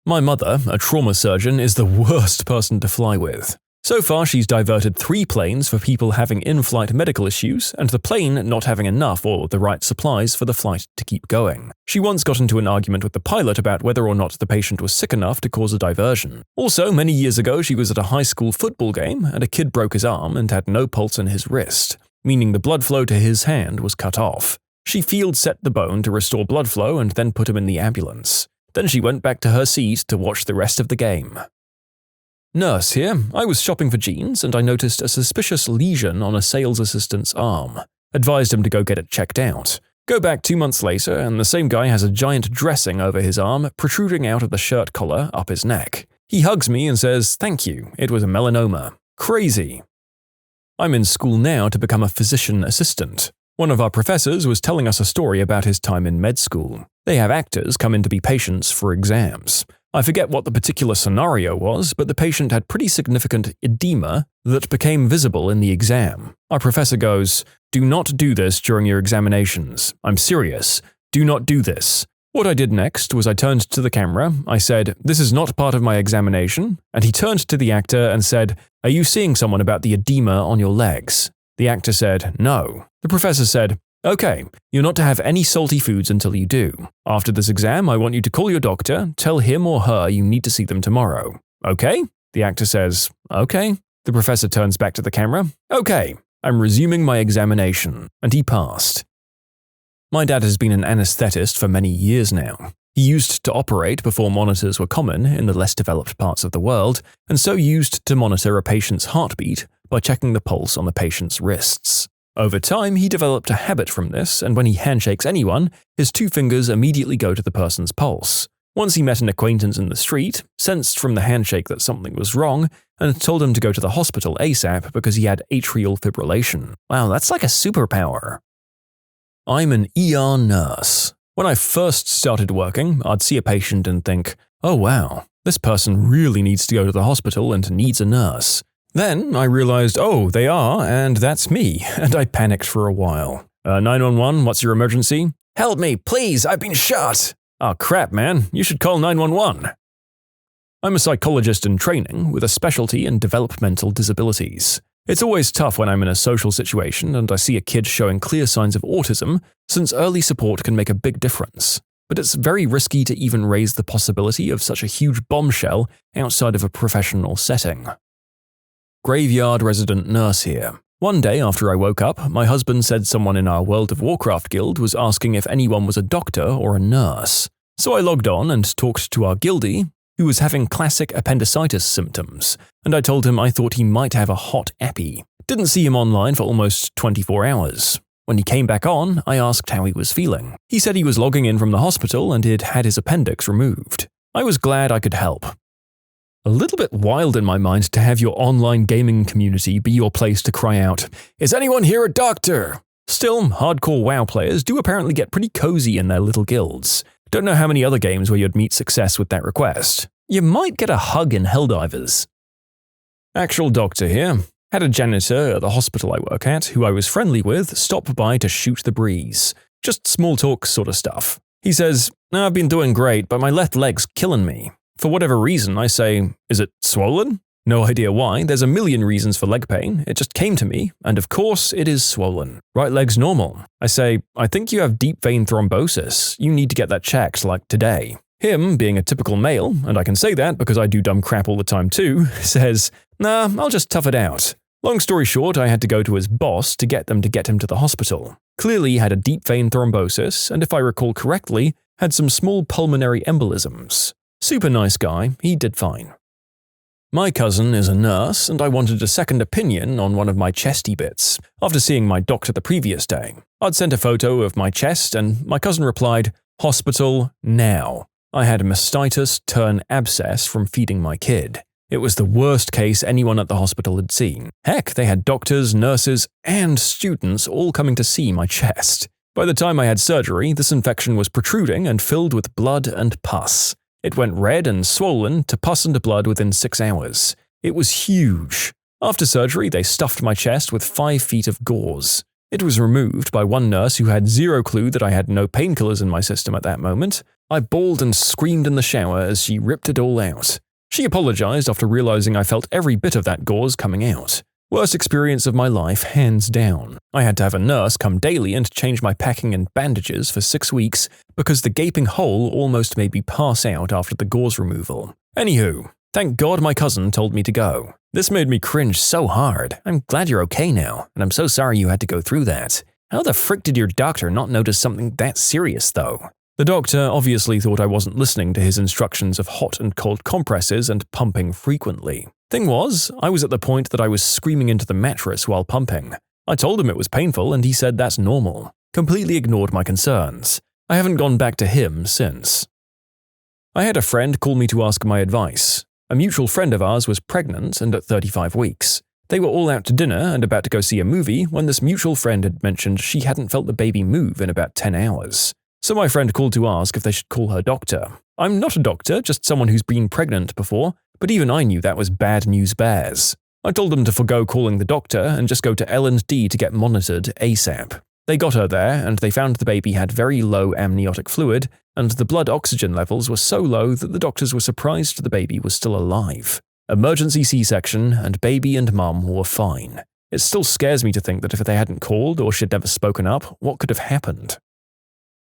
My mother, a trauma surgeon, is the worst person to fly with. So far, she's diverted 3 planes for people having in-flight medical issues and the plane not having enough or the right supplies for the flight to keep going. She once got into an argument with the pilot about whether or not the patient was sick enough to cause a diversion. Also, many years ago, she was at a high school football game and a kid broke his arm and had no pulse in his wrist, meaning the blood flow to his hand was cut off. She field set the bone to restore blood flow and then put him in the ambulance. Then she went back to her seat to watch the rest of the game. Nurse here. I was shopping for jeans and I noticed a suspicious lesion on a sales assistant's arm. Advised him to go get it checked out. Go back 2 months later and the same guy has a giant dressing over his arm protruding out of the shirt collar up his neck. He hugs me and says, "Thank you, it was a melanoma." Crazy. I'm in school now to become a physician assistant. One of our professors was telling us a story about his time in med school. They have actors come in to be patients for exams. I forget what the particular scenario was, but the patient had pretty significant edema that became visible in the exam. Our professor goes, "Do not do this during your examinations. I'm serious. Do not do this." What I did next was I turned to the camera, I said, "This is not part of my examination," and he turned to the actor and said, "Are you seeing someone about the edema on your legs?" The actor said, "No." The professor said, "Okay, you're not to have any salty foods until you do. After this exam, I want you to call your doctor, tell him or her you need to see them tomorrow." "Okay?" The actor says, "Okay." The professor turns back to the camera, "Okay, I'm resuming my examination," and he passed. My dad has been an anesthetist for many years now. He used to operate before monitors were common in the less developed parts of the world, and so used to monitor a patient's heartbeat by checking the pulse on the patient's wrists. Over time, he developed a habit from this, and when he handshakes anyone, his 2 fingers immediately go to the person's pulse. Once he met an acquaintance in the street, sensed from the handshake that something was wrong, and told him to go to the hospital ASAP because he had atrial fibrillation. Wow, that's like a superpower. I'm an ER nurse. When I first started working, I'd see a patient and think, oh wow, this person really needs to go to the hospital and needs a nurse. Then I realized, oh, they are, and that's me, and I panicked for a while. 911, what's your emergency? Help me, please, I've been shot! Oh crap, man, you should call 911. I'm a psychologist in training with a specialty in developmental disabilities. It's always tough when I'm in a social situation and I see a kid showing clear signs of autism, since early support can make a big difference. But it's very risky to even raise the possibility of such a huge bombshell outside of a professional setting. Graveyard resident nurse here. One day after I woke up, my husband said someone in our World of Warcraft guild was asking if anyone was a doctor or a nurse. So I logged on and talked to our guildie, who was having classic appendicitis symptoms, and I told him I thought he might have a hot epi. Didn't see him online for almost 24 hours. When he came back on, I asked how he was feeling. He said he was logging in from the hospital and he'd had his appendix removed. I was glad I could help. A little bit wild in my mind to have your online gaming community be your place to cry out, "Is anyone here a doctor?" Still, hardcore WoW players do apparently get pretty cozy in their little guilds. Don't know how many other games where you'd meet success with that request. You might get a hug in Helldivers. Actual doctor here. Had a janitor at the hospital I work at, who I was friendly with, stop by to shoot the breeze. Just small talk sort of stuff. He says, "I've been doing great, but my left leg's killing me." For whatever reason, I say, "Is it swollen?" No idea why, there's a million reasons for leg pain, it just came to me, and of course it is swollen. Right leg's normal. I say, "I think you have deep vein thrombosis, you need to get that checked, like today." Him, being a typical male, and I can say that because I do dumb crap all the time too, says, "Nah, I'll just tough it out." Long story short, I had to go to his boss to get him to the hospital. Clearly had a deep vein thrombosis, and if I recall correctly, had some small pulmonary embolisms. Super nice guy, he did fine. My cousin is a nurse, and I wanted a second opinion on one of my chesty bits, after seeing my doctor the previous day. I'd sent a photo of my chest, and my cousin replied, "Hospital, now." I had mastitis turn abscess from feeding my kid. It was the worst case anyone at the hospital had seen. Heck, they had doctors, nurses, and students all coming to see my chest. By the time I had surgery, this infection was protruding and filled with blood and pus. It went red and swollen to pus and blood within 6 hours. It was huge. After surgery, they stuffed my chest with 5 feet of gauze. It was removed by one nurse who had zero clue that I had no painkillers in my system at that moment. I bawled and screamed in the shower as she ripped it all out. She apologized after realizing I felt every bit of that gauze coming out. Worst experience of my life, hands down. I had to have a nurse come daily and change my packing and bandages for 6 weeks because the gaping hole almost made me pass out after the gauze removal. Anywho, thank God my cousin told me to go. This made me cringe so hard. I'm glad you're okay now, and I'm so sorry you had to go through that. How the frick did your doctor not notice something that serious, though? The doctor obviously thought I wasn't listening to his instructions of hot and cold compresses and pumping frequently. Thing was, I was at the point that I was screaming into the mattress while pumping. I told him it was painful and he said that's normal. Completely ignored my concerns. I haven't gone back to him since. I had a friend call me to ask my advice. A mutual friend of ours was pregnant and at 35 weeks. They were all out to dinner and about to go see a movie when this mutual friend had mentioned she hadn't felt the baby move in about 10 hours. So my friend called to ask if they should call her doctor. I'm not a doctor, just someone who's been pregnant before, but even I knew that was bad news bears. I told them to forgo calling the doctor and just go to L&D to get monitored ASAP. They got her there and they found the baby had very low amniotic fluid and the blood oxygen levels were so low that the doctors were surprised the baby was still alive. Emergency C-section and baby and mum were fine. It still scares me to think that if they hadn't called or she'd never spoken up, what could have happened?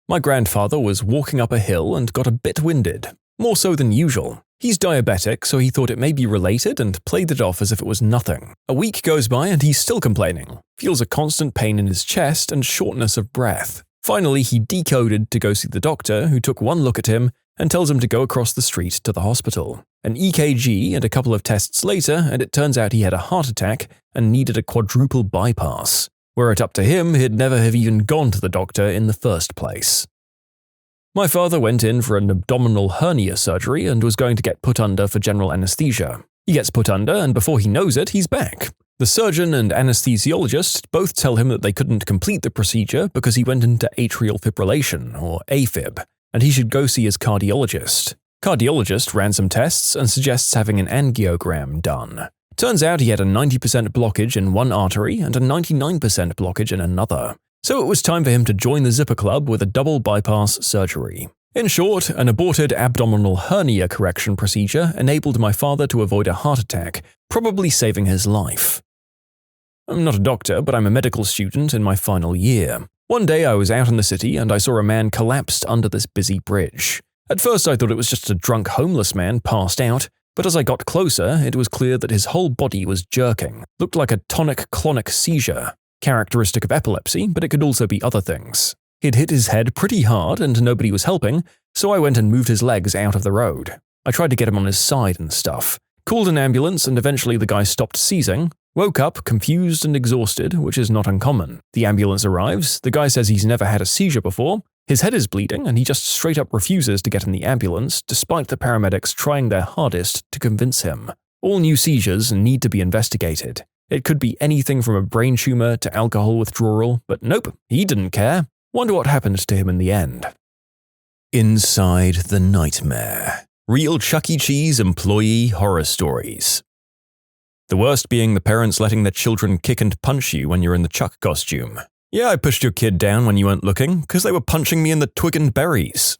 My grandfather was walking up a hill and got a bit winded, more so than usual. He's diabetic, so he thought it may be related and played it off as if it was nothing. A week goes by and he's still complaining. Feels a constant pain in his chest and shortness of breath. Finally, he decoded to go see the doctor, who took one look at him and tells him to go across the street to the hospital. An EKG and a couple of tests later, and it turns out he had a heart attack and needed a quadruple bypass. Were it up to him, he'd never have even gone to the doctor in the first place. My father went in for an abdominal hernia surgery and was going to get put under for general anesthesia. He gets put under, and before he knows it, he's back. The surgeon and anesthesiologist both tell him that they couldn't complete the procedure because he went into atrial fibrillation, or AFib, and he should go see his cardiologist. Cardiologist ran some tests and suggests having an angiogram done. Turns out he had a 90% blockage in one artery and a 99% blockage in another. So it was time for him to join the Zipper Club with a double bypass surgery. In short, an aborted abdominal hernia correction procedure enabled my father to avoid a heart attack, probably saving his life. I'm not a doctor, but I'm a medical student in my final year. One day I was out in the city and I saw a man collapsed under this busy bridge. At first I thought it was just a drunk homeless man passed out, but as I got closer, it was clear that his whole body was jerking. Looked like a tonic-clonic seizure, characteristic of epilepsy, but it could also be other things. He'd hit his head pretty hard and nobody was helping, so I went and moved his legs out of the road. I tried to get him on his side and stuff. Called an ambulance and eventually the guy stopped seizing. Woke up, confused and exhausted, which is not uncommon. The ambulance arrives, the guy says he's never had a seizure before, his head is bleeding and he just straight up refuses to get in the ambulance despite the paramedics trying their hardest to convince him. All new seizures need to be investigated. It could be anything from a brain tumor to alcohol withdrawal, but nope, he didn't care. Wonder what happened to him in the end. Inside the Nightmare. Real Chuck E. Cheese employee horror stories. The worst being the parents letting their children kick and punch you when you're in the Chuck costume. Yeah, I pushed your kid down when you weren't looking, because they were punching me in the twig and berries.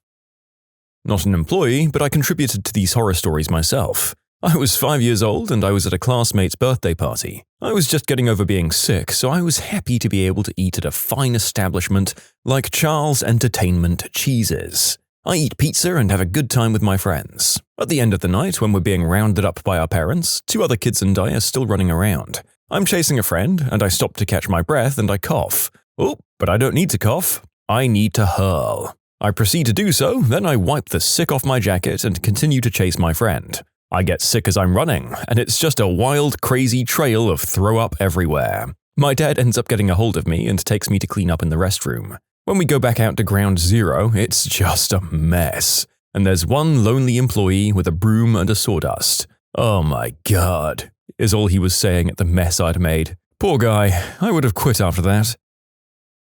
Not an employee, but I contributed to these horror stories myself. I was 5 years old and I was at a classmate's birthday party. I was just getting over being sick, so I was happy to be able to eat at a fine establishment like Charles Entertainment Cheeses. I eat pizza and have a good time with my friends. At the end of the night, when we're being rounded up by our parents, 2 other kids and I are still running around. I'm chasing a friend, and I stop to catch my breath and I cough. Oh, but I don't need to cough. I need to hurl. I proceed to do so, then I wipe the sick off my jacket and continue to chase my friend. I get sick as I'm running, and it's just a wild, crazy trail of throw up everywhere. My dad ends up getting a hold of me and takes me to clean up in the restroom. When we go back out to ground zero, it's just a mess. And there's one lonely employee with a broom and a sawdust. Oh my god, is all he was saying at the mess I'd made. Poor guy, I would have quit after that.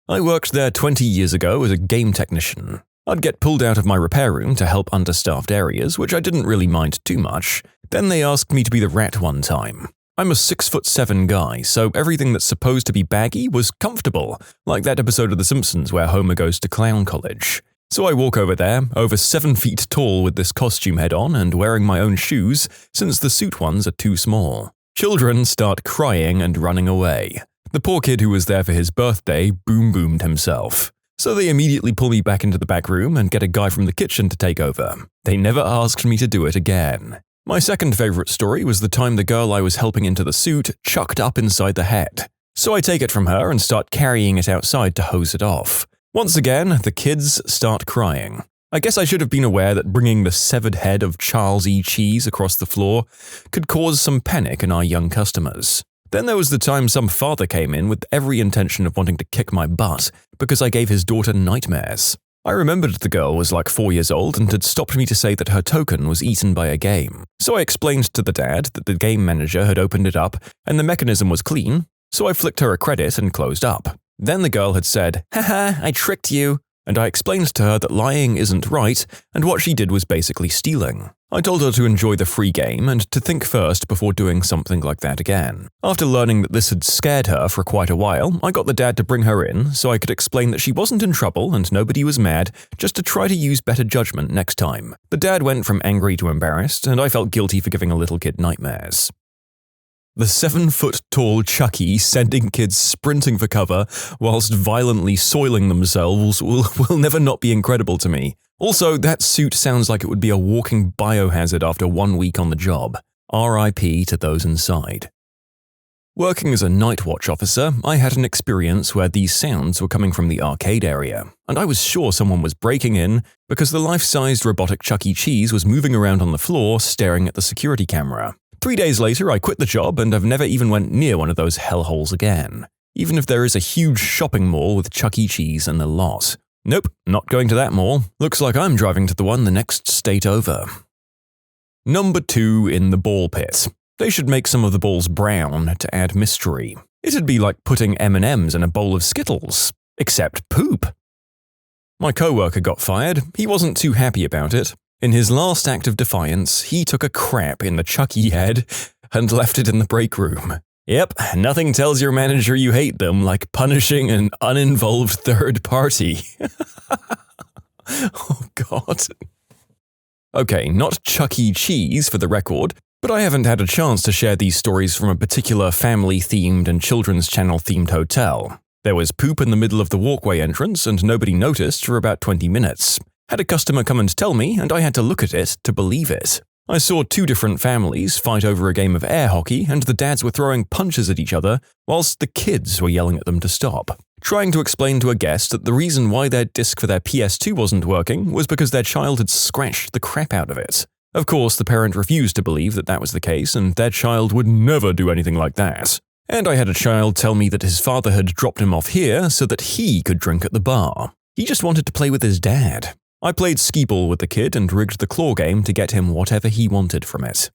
I worked there 20 years ago as a game technician. I'd get pulled out of my repair room to help understaffed areas, which I didn't really mind too much. Then they asked me to be the rat one time. I'm a 6'7" guy, so everything that's supposed to be baggy was comfortable, like that episode of The Simpsons where Homer goes to clown college. So I walk over there, over 7 feet tall with this costume head on and wearing my own shoes, since the suit ones are too small. Children start crying and running away. The poor kid who was there for his birthday boom-boomed himself. So they immediately pull me back into the back room and get a guy from the kitchen to take over. They never asked me to do it again. My second favorite story was the time the girl I was helping into the suit chucked up inside the head. So I take it from her and start carrying it outside to hose it off. Once again, the kids start crying. I guess I should have been aware that bringing the severed head of Charles E. Cheese across the floor could cause some panic in our young customers. Then there was the time some father came in with every intention of wanting to kick my butt because I gave his daughter nightmares. I remembered the girl was like 4 years old and had stopped me to say that her token was eaten by a game. So I explained to the dad that the game manager had opened it up and the mechanism was clean, so I flicked her a credit and closed up. Then the girl had said, "Haha, I tricked you," and I explained to her that lying isn't right and what she did was basically stealing. I told her to enjoy the free game and to think first before doing something like that again. After learning that this had scared her for quite a while, I got the dad to bring her in so I could explain that she wasn't in trouble and nobody was mad, just to try to use better judgment next time. The dad went from angry to embarrassed, and I felt guilty for giving a little kid nightmares. The 7-foot-tall Chucky sending kids sprinting for cover whilst violently soiling themselves will never not be incredible to me. Also, that suit sounds like it would be a walking biohazard after 1 week on the job. RIP to those inside. Working as a night watch officer, I had an experience where these sounds were coming from the arcade area, and I was sure someone was breaking in because the life-sized robotic Chuck E. Cheese was moving around on the floor staring at the security camera. 3 days later, I quit the job and have never even went near one of those hellholes again, even if there is a huge shopping mall with Chuck E. Cheese in the lot. Nope, not going to that mall. Looks like I'm driving to the one the next state over. Number 2 in the ball pit. They should make some of the balls brown to add mystery. It'd be like putting M&Ms in a bowl of Skittles, except poop. My coworker got fired. He wasn't too happy about it. In his last act of defiance, he took a crap in the chuck he had and left it in the break room. Yep, nothing tells your manager you hate them like punishing an uninvolved third party. Oh, God. Okay, not Chuck E. Cheese for the record, but I haven't had a chance to share these stories from a particular family-themed and children's channel-themed hotel. There was poop in the middle of the walkway entrance and nobody noticed for about 20 minutes. Had a customer come and tell me, and I had to look at it to believe it. I saw two different families fight over a game of air hockey, and the dads were throwing punches at each other, whilst the kids were yelling at them to stop. Trying to explain to a guest that the reason why their disc for their PS2 wasn't working was because their child had scratched the crap out of it. Of course, the parent refused to believe that that was the case, and their child would never do anything like that. And I had a child tell me that his father had dropped him off here so that he could drink at the bar. He just wanted to play with his dad. I played skee-ball with the kid and rigged the claw game to get him whatever he wanted from it.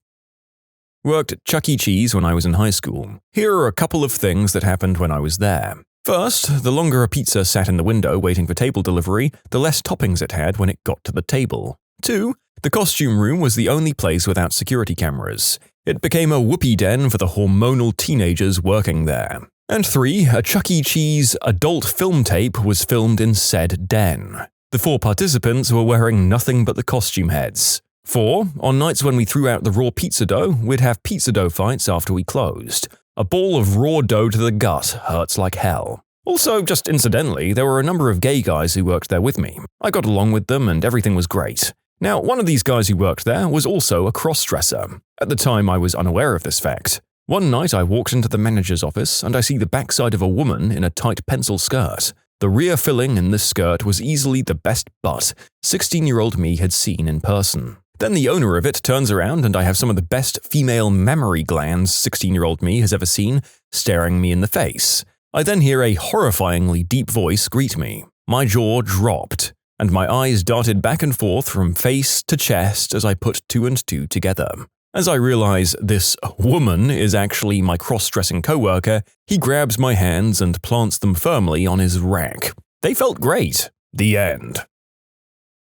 Worked at Chuck E. Cheese when I was in high school. Here are a couple of things that happened when I was there. First, the longer a pizza sat in the window waiting for table delivery, the less toppings it had when it got to the table. 2, the costume room was the only place without security cameras. It became a whoopee den for the hormonal teenagers working there. And 3, a Chuck E. Cheese adult film tape was filmed in said den. The 4 participants were wearing nothing but the costume heads. 4, on nights when we threw out the raw pizza dough, we'd have pizza dough fights after we closed. A ball of raw dough to the gut hurts like hell. Also, just incidentally, there were a number of gay guys who worked there with me. I got along with them and everything was great. Now, one of these guys who worked there was also a cross-dresser. At the time, I was unaware of this fact. One night, I walked into the manager's office and I see the backside of a woman in a tight pencil skirt. The rear filling in this skirt was easily the best butt 16-year-old me had seen in person. Then the owner of it turns around and I have some of the best female mammary glands 16-year-old me has ever seen staring me in the face. I then hear a horrifyingly deep voice greet me. My jaw dropped, and my eyes darted back and forth from face to chest as I put 2 and 2 together. As I realize this woman is actually my cross-dressing coworker, he grabs my hands and plants them firmly on his rack. They felt great. The end.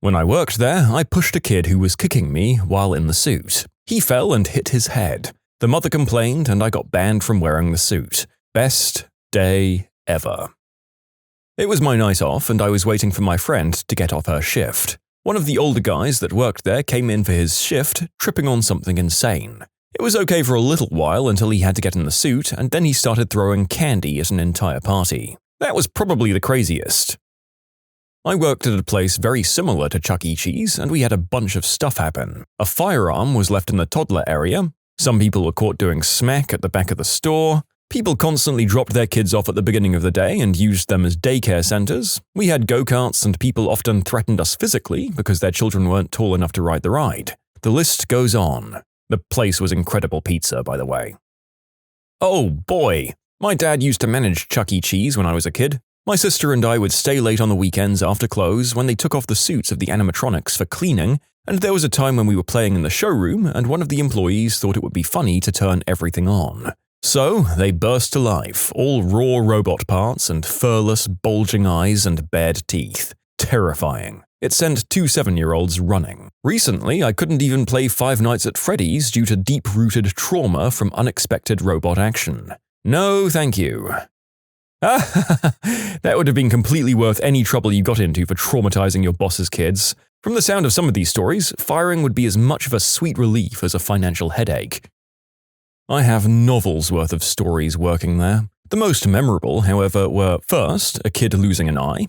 When I worked there, I pushed a kid who was kicking me while in the suit. He fell and hit his head. The mother complained and I got banned from wearing the suit. Best day ever. It was my night off and I was waiting for my friend to get off her shift. One of the older guys that worked there came in for his shift, tripping on something insane. It was okay for a little while until he had to get in the suit, and then he started throwing candy at an entire party. That was probably the craziest. I worked at a place very similar to Chuck E. Cheese, and we had a bunch of stuff happen. A firearm was left in the toddler area. Some people were caught doing smack at the back of the store. People constantly dropped their kids off at the beginning of the day and used them as daycare centers. We had go-karts and people often threatened us physically because their children weren't tall enough to ride the ride. The list goes on. The place was incredible pizza, by the way. Oh boy! My dad used to manage Chuck E. Cheese when I was a kid. My sister and I would stay late on the weekends after close when they took off the suits of the animatronics for cleaning, and there was a time when we were playing in the showroom and one of the employees thought it would be funny to turn everything on. So, they burst to life, all raw robot parts and furless, bulging eyes and bared teeth. Terrifying. It sent 2 7-year-olds running. Recently, I couldn't even play Five Nights at Freddy's due to deep-rooted trauma from unexpected robot action. No, thank you. That would have been completely worth any trouble you got into for traumatizing your boss's kids. From the sound of some of these stories, firing would be as much of a sweet relief as a financial headache. I have novels worth of stories working there. The most memorable, however, were first, a kid losing an eye,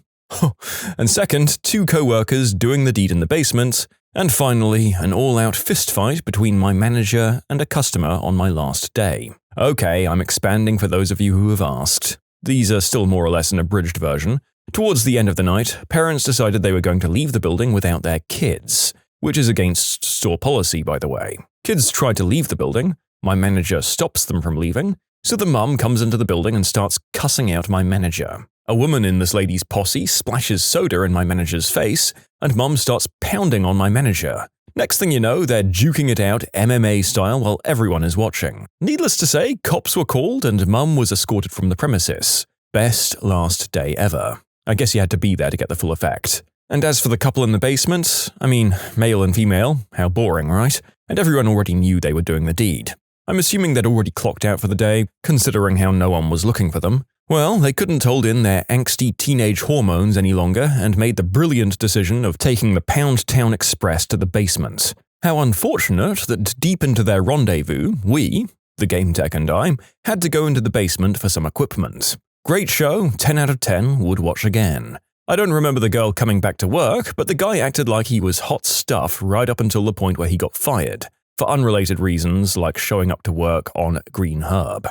and second, 2 co-workers doing the deed in the basement, and finally, an all-out fistfight between my manager and a customer on my last day. Okay, I'm expanding for those of you who have asked. These are still more or less an abridged version. Towards the end of the night, parents decided they were going to leave the building without their kids, which is against store policy, by the way. Kids tried to leave the building. My manager stops them from leaving, so the mum comes into the building and starts cussing out my manager. A woman in this lady's posse splashes soda in my manager's face, and mum starts pounding on my manager. Next thing you know, they're duking it out MMA style while everyone is watching. Needless to say, cops were called and Mum was escorted from the premises. Best last day ever. I guess you had to be there to get the full effect. And as for the couple in the basement, I mean, male and female, how boring, right? And everyone already knew they were doing the deed. I'm assuming they'd already clocked out for the day, considering how no one was looking for them. Well, they couldn't hold in their angsty teenage hormones any longer and made the brilliant decision of taking the Pound Town Express to the basement. How unfortunate that deep into their rendezvous, we, the game tech and I, had to go into the basement for some equipment. Great show, 10 out of 10, would watch again. I don't remember the girl coming back to work, but the guy acted like he was hot stuff right up until the point where he got fired, for unrelated reasons like showing up to work on Green Herb.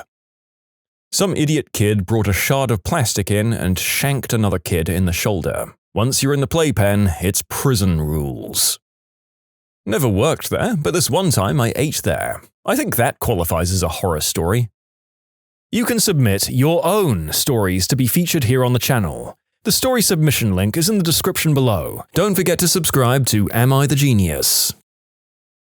Some idiot kid brought a shard of plastic in and shanked another kid in the shoulder. Once you're in the playpen, it's prison rules. Never worked there, but this one time I ate there. I think that qualifies as a horror story. You can submit your own stories to be featured here on the channel. The story submission link is in the description below. Don't forget to subscribe to Am I the Genius?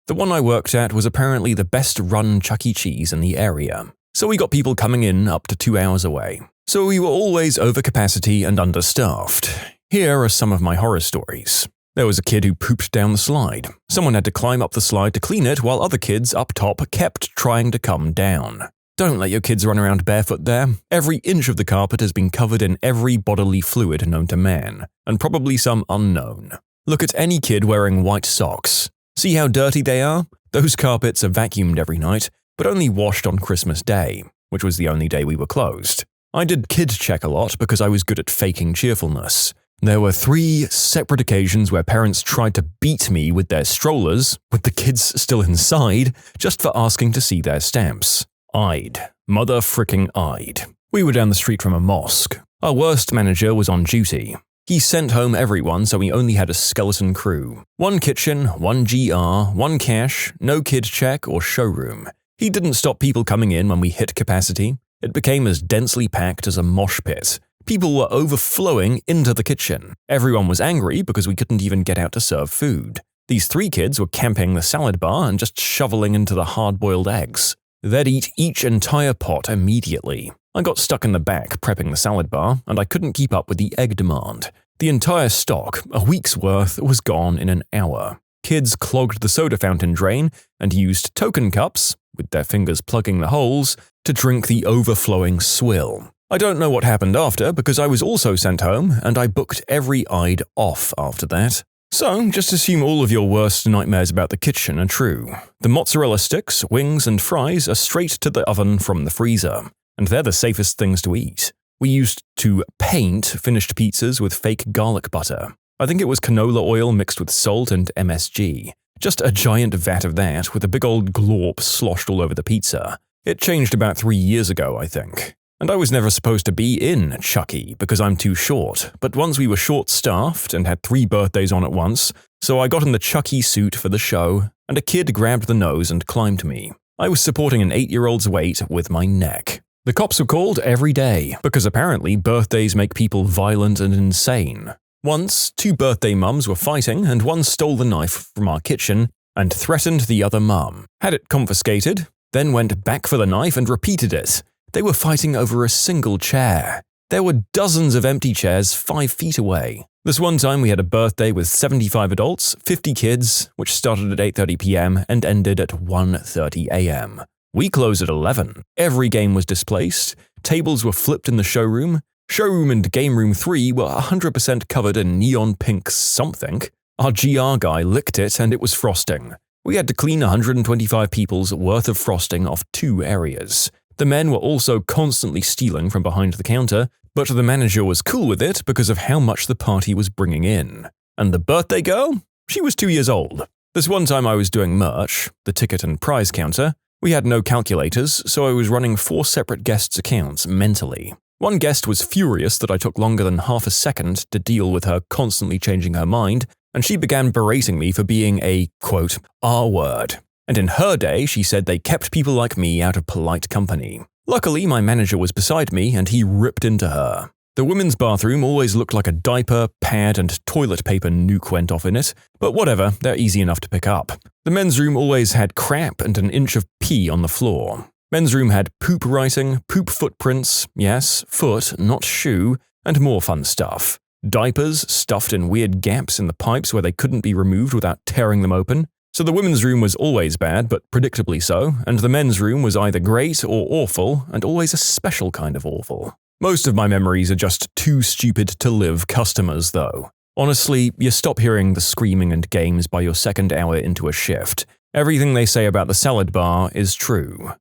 The one I worked at was apparently the best run Chuck E. Cheese in the area. So we got people coming in up to 2 hours away. So we were always over capacity and understaffed. Here are some of my horror stories. There was a kid who pooped down the slide. Someone had to climb up the slide to clean it while other kids up top kept trying to come down. Don't let your kids run around barefoot there. Every inch of the carpet has been covered in every bodily fluid known to man, and probably some unknown. Look at any kid wearing white socks. See how dirty they are? Those carpets are vacuumed every night, but only washed on Christmas Day, which was the only day we were closed. I did kid check a lot because I was good at faking cheerfulness. There were 3 separate occasions where parents tried to beat me with their strollers, with the kids still inside, just for asking to see their stamps. I'd. Mother fricking I'd. We were down the street from a mosque. Our worst manager was on duty. He sent home everyone, so we only had a skeleton crew. 1 kitchen, 1 GR, 1 cash, no kid check or showroom. He didn't stop people coming in when we hit capacity. It became as densely packed as a mosh pit. People were overflowing into the kitchen. Everyone was angry because we couldn't even get out to serve food. These 3 kids were camping the salad bar and just shoveling into the hard-boiled eggs. They'd eat each entire pot immediately. I got stuck in the back prepping the salad bar, and I couldn't keep up with the egg demand. The entire stock, a week's worth, was gone in an hour. Kids clogged the soda fountain drain and used token cups, with their fingers plugging the holes, to drink the overflowing swill. I don't know what happened after because I was also sent home and I booked every Id off after that. So, just assume all of your worst nightmares about the kitchen are true. The mozzarella sticks, wings, and fries are straight to the oven from the freezer, and they're the safest things to eat. We used to paint finished pizzas with fake garlic butter. I think it was canola oil mixed with salt and MSG. Just a giant vat of that with a big old glorp sloshed all over the pizza. It changed about 3 years ago, I think. And I was never supposed to be in Chucky because I'm too short, but once we were short-staffed and had 3 birthdays on at once, so I got in the Chucky suit for the show, and a kid grabbed the nose and climbed me. I was supporting an 8-year-old's weight with my neck. The cops were called every day, because apparently birthdays make people violent and insane. Once, 2 birthday mums were fighting and one stole the knife from our kitchen and threatened the other mum, had it confiscated, then went back for the knife and repeated it. They were fighting over a single chair. There were dozens of empty chairs 5 feet away. This one time we had a birthday with 75 adults, 50 kids, which started at 8:30 p.m. and ended at 1:30 a.m. We closed at 11. Every game was displaced. Tables were flipped in the showroom. Showroom and game room 3 were 100% covered in neon pink something. Our GR guy licked it and it was frosting. We had to clean 125 people's worth of frosting off 2 areas. The men were also constantly stealing from behind the counter, but the manager was cool with it because of how much the party was bringing in. And the birthday girl? She was 2 years old. This one time I was doing merch, the ticket and prize counter. We had no calculators, so I was running 4 separate guests' accounts mentally. One guest was furious that I took longer than half a second to deal with her constantly changing her mind, and she began berating me for being a, quote, R-word. And in her day, she said they kept people like me out of polite company. Luckily, my manager was beside me and he ripped into her. The women's bathroom always looked like a diaper, pad, and toilet paper nuke went off in it, but whatever, they're easy enough to pick up. The men's room always had crap and an inch of pee on the floor. Men's room had poop writing, poop footprints, yes, foot, not shoe, and more fun stuff. Diapers stuffed in weird gaps in the pipes where they couldn't be removed without tearing them open. So the women's room was always bad, but predictably so, and the men's room was either great or awful, and always a special kind of awful. Most of my memories are just too stupid to live customers, though. Honestly, you stop hearing the screaming and games by your second hour into a shift. Everything they say about the salad bar is true.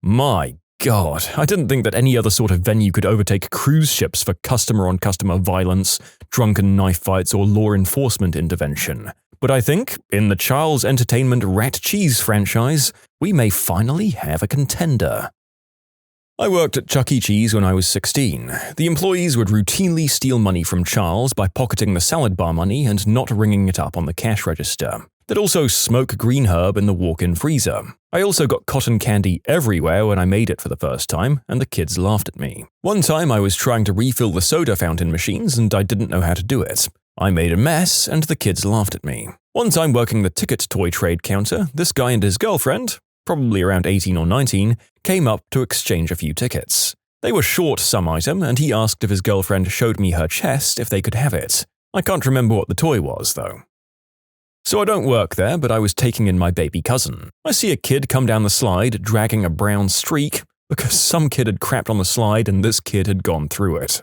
My God, I didn't think that any other sort of venue could overtake cruise ships for customer-on-customer violence, drunken knife fights, or law enforcement intervention. But I think, in the Charles Entertainment Rat Cheese franchise, we may finally have a contender. I worked at Chuck E. Cheese when I was 16. The employees would routinely steal money from Charles by pocketing the salad bar money and not ringing it up on the cash register. They'd also smoke green herb in the walk-in freezer. I also got cotton candy everywhere when I made it for the first time, and the kids laughed at me. One time I was trying to refill the soda fountain machines and I didn't know how to do it. I made a mess and the kids laughed at me. One time working the ticket toy trade counter, this guy and his girlfriend, probably around 18 or 19, came up to exchange a few tickets. They were short some item, and he asked if his girlfriend showed me her chest if they could have it. I can't remember what the toy was, though. So I don't work there, but I was taking in my baby cousin. I see a kid come down the slide dragging a brown streak because some kid had crapped on the slide and this kid had gone through it.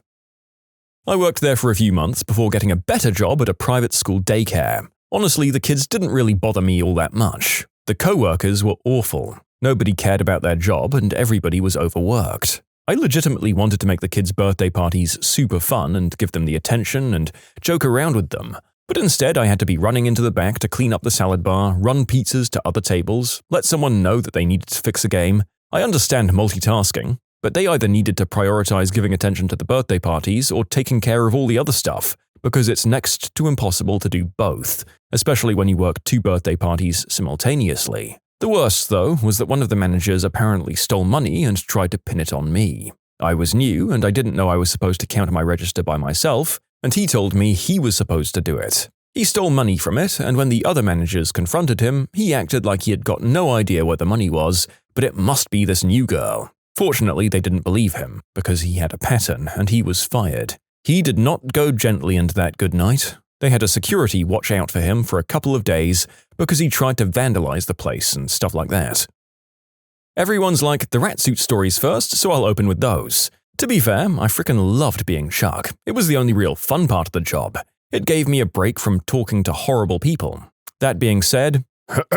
I worked there for a few months before getting a better job at a private school daycare. Honestly, the kids didn't really bother me all that much. The co-workers were awful. Nobody cared about their job and everybody was overworked. I legitimately wanted to make the kids' birthday parties super fun and give them the attention and joke around with them. But instead, I had to be running into the back to clean up the salad bar, run pizzas to other tables, let someone know that they needed to fix a game. I understand multitasking, but they either needed to prioritize giving attention to the birthday parties or taking care of all the other stuff, because it's next to impossible to do both, especially when you work 2 birthday parties simultaneously. The worst, though, was that one of the managers apparently stole money and tried to pin it on me. I was new and I didn't know I was supposed to count my register by myself, and he told me he was supposed to do it. He stole money from it, and when the other managers confronted him, he acted like he had got no idea where the money was, but it must be this new girl. Fortunately, they didn't believe him, because he had a pattern, and he was fired. He did not go gently into that good night. They had a security watch out for him for a couple of days because he tried to vandalize the place and stuff like that. Everyone's like, the rat suit stories first, so I'll open with those. To be fair, I frickin' loved being Chuck. It was the only real fun part of the job. It gave me a break from talking to horrible people. That being said,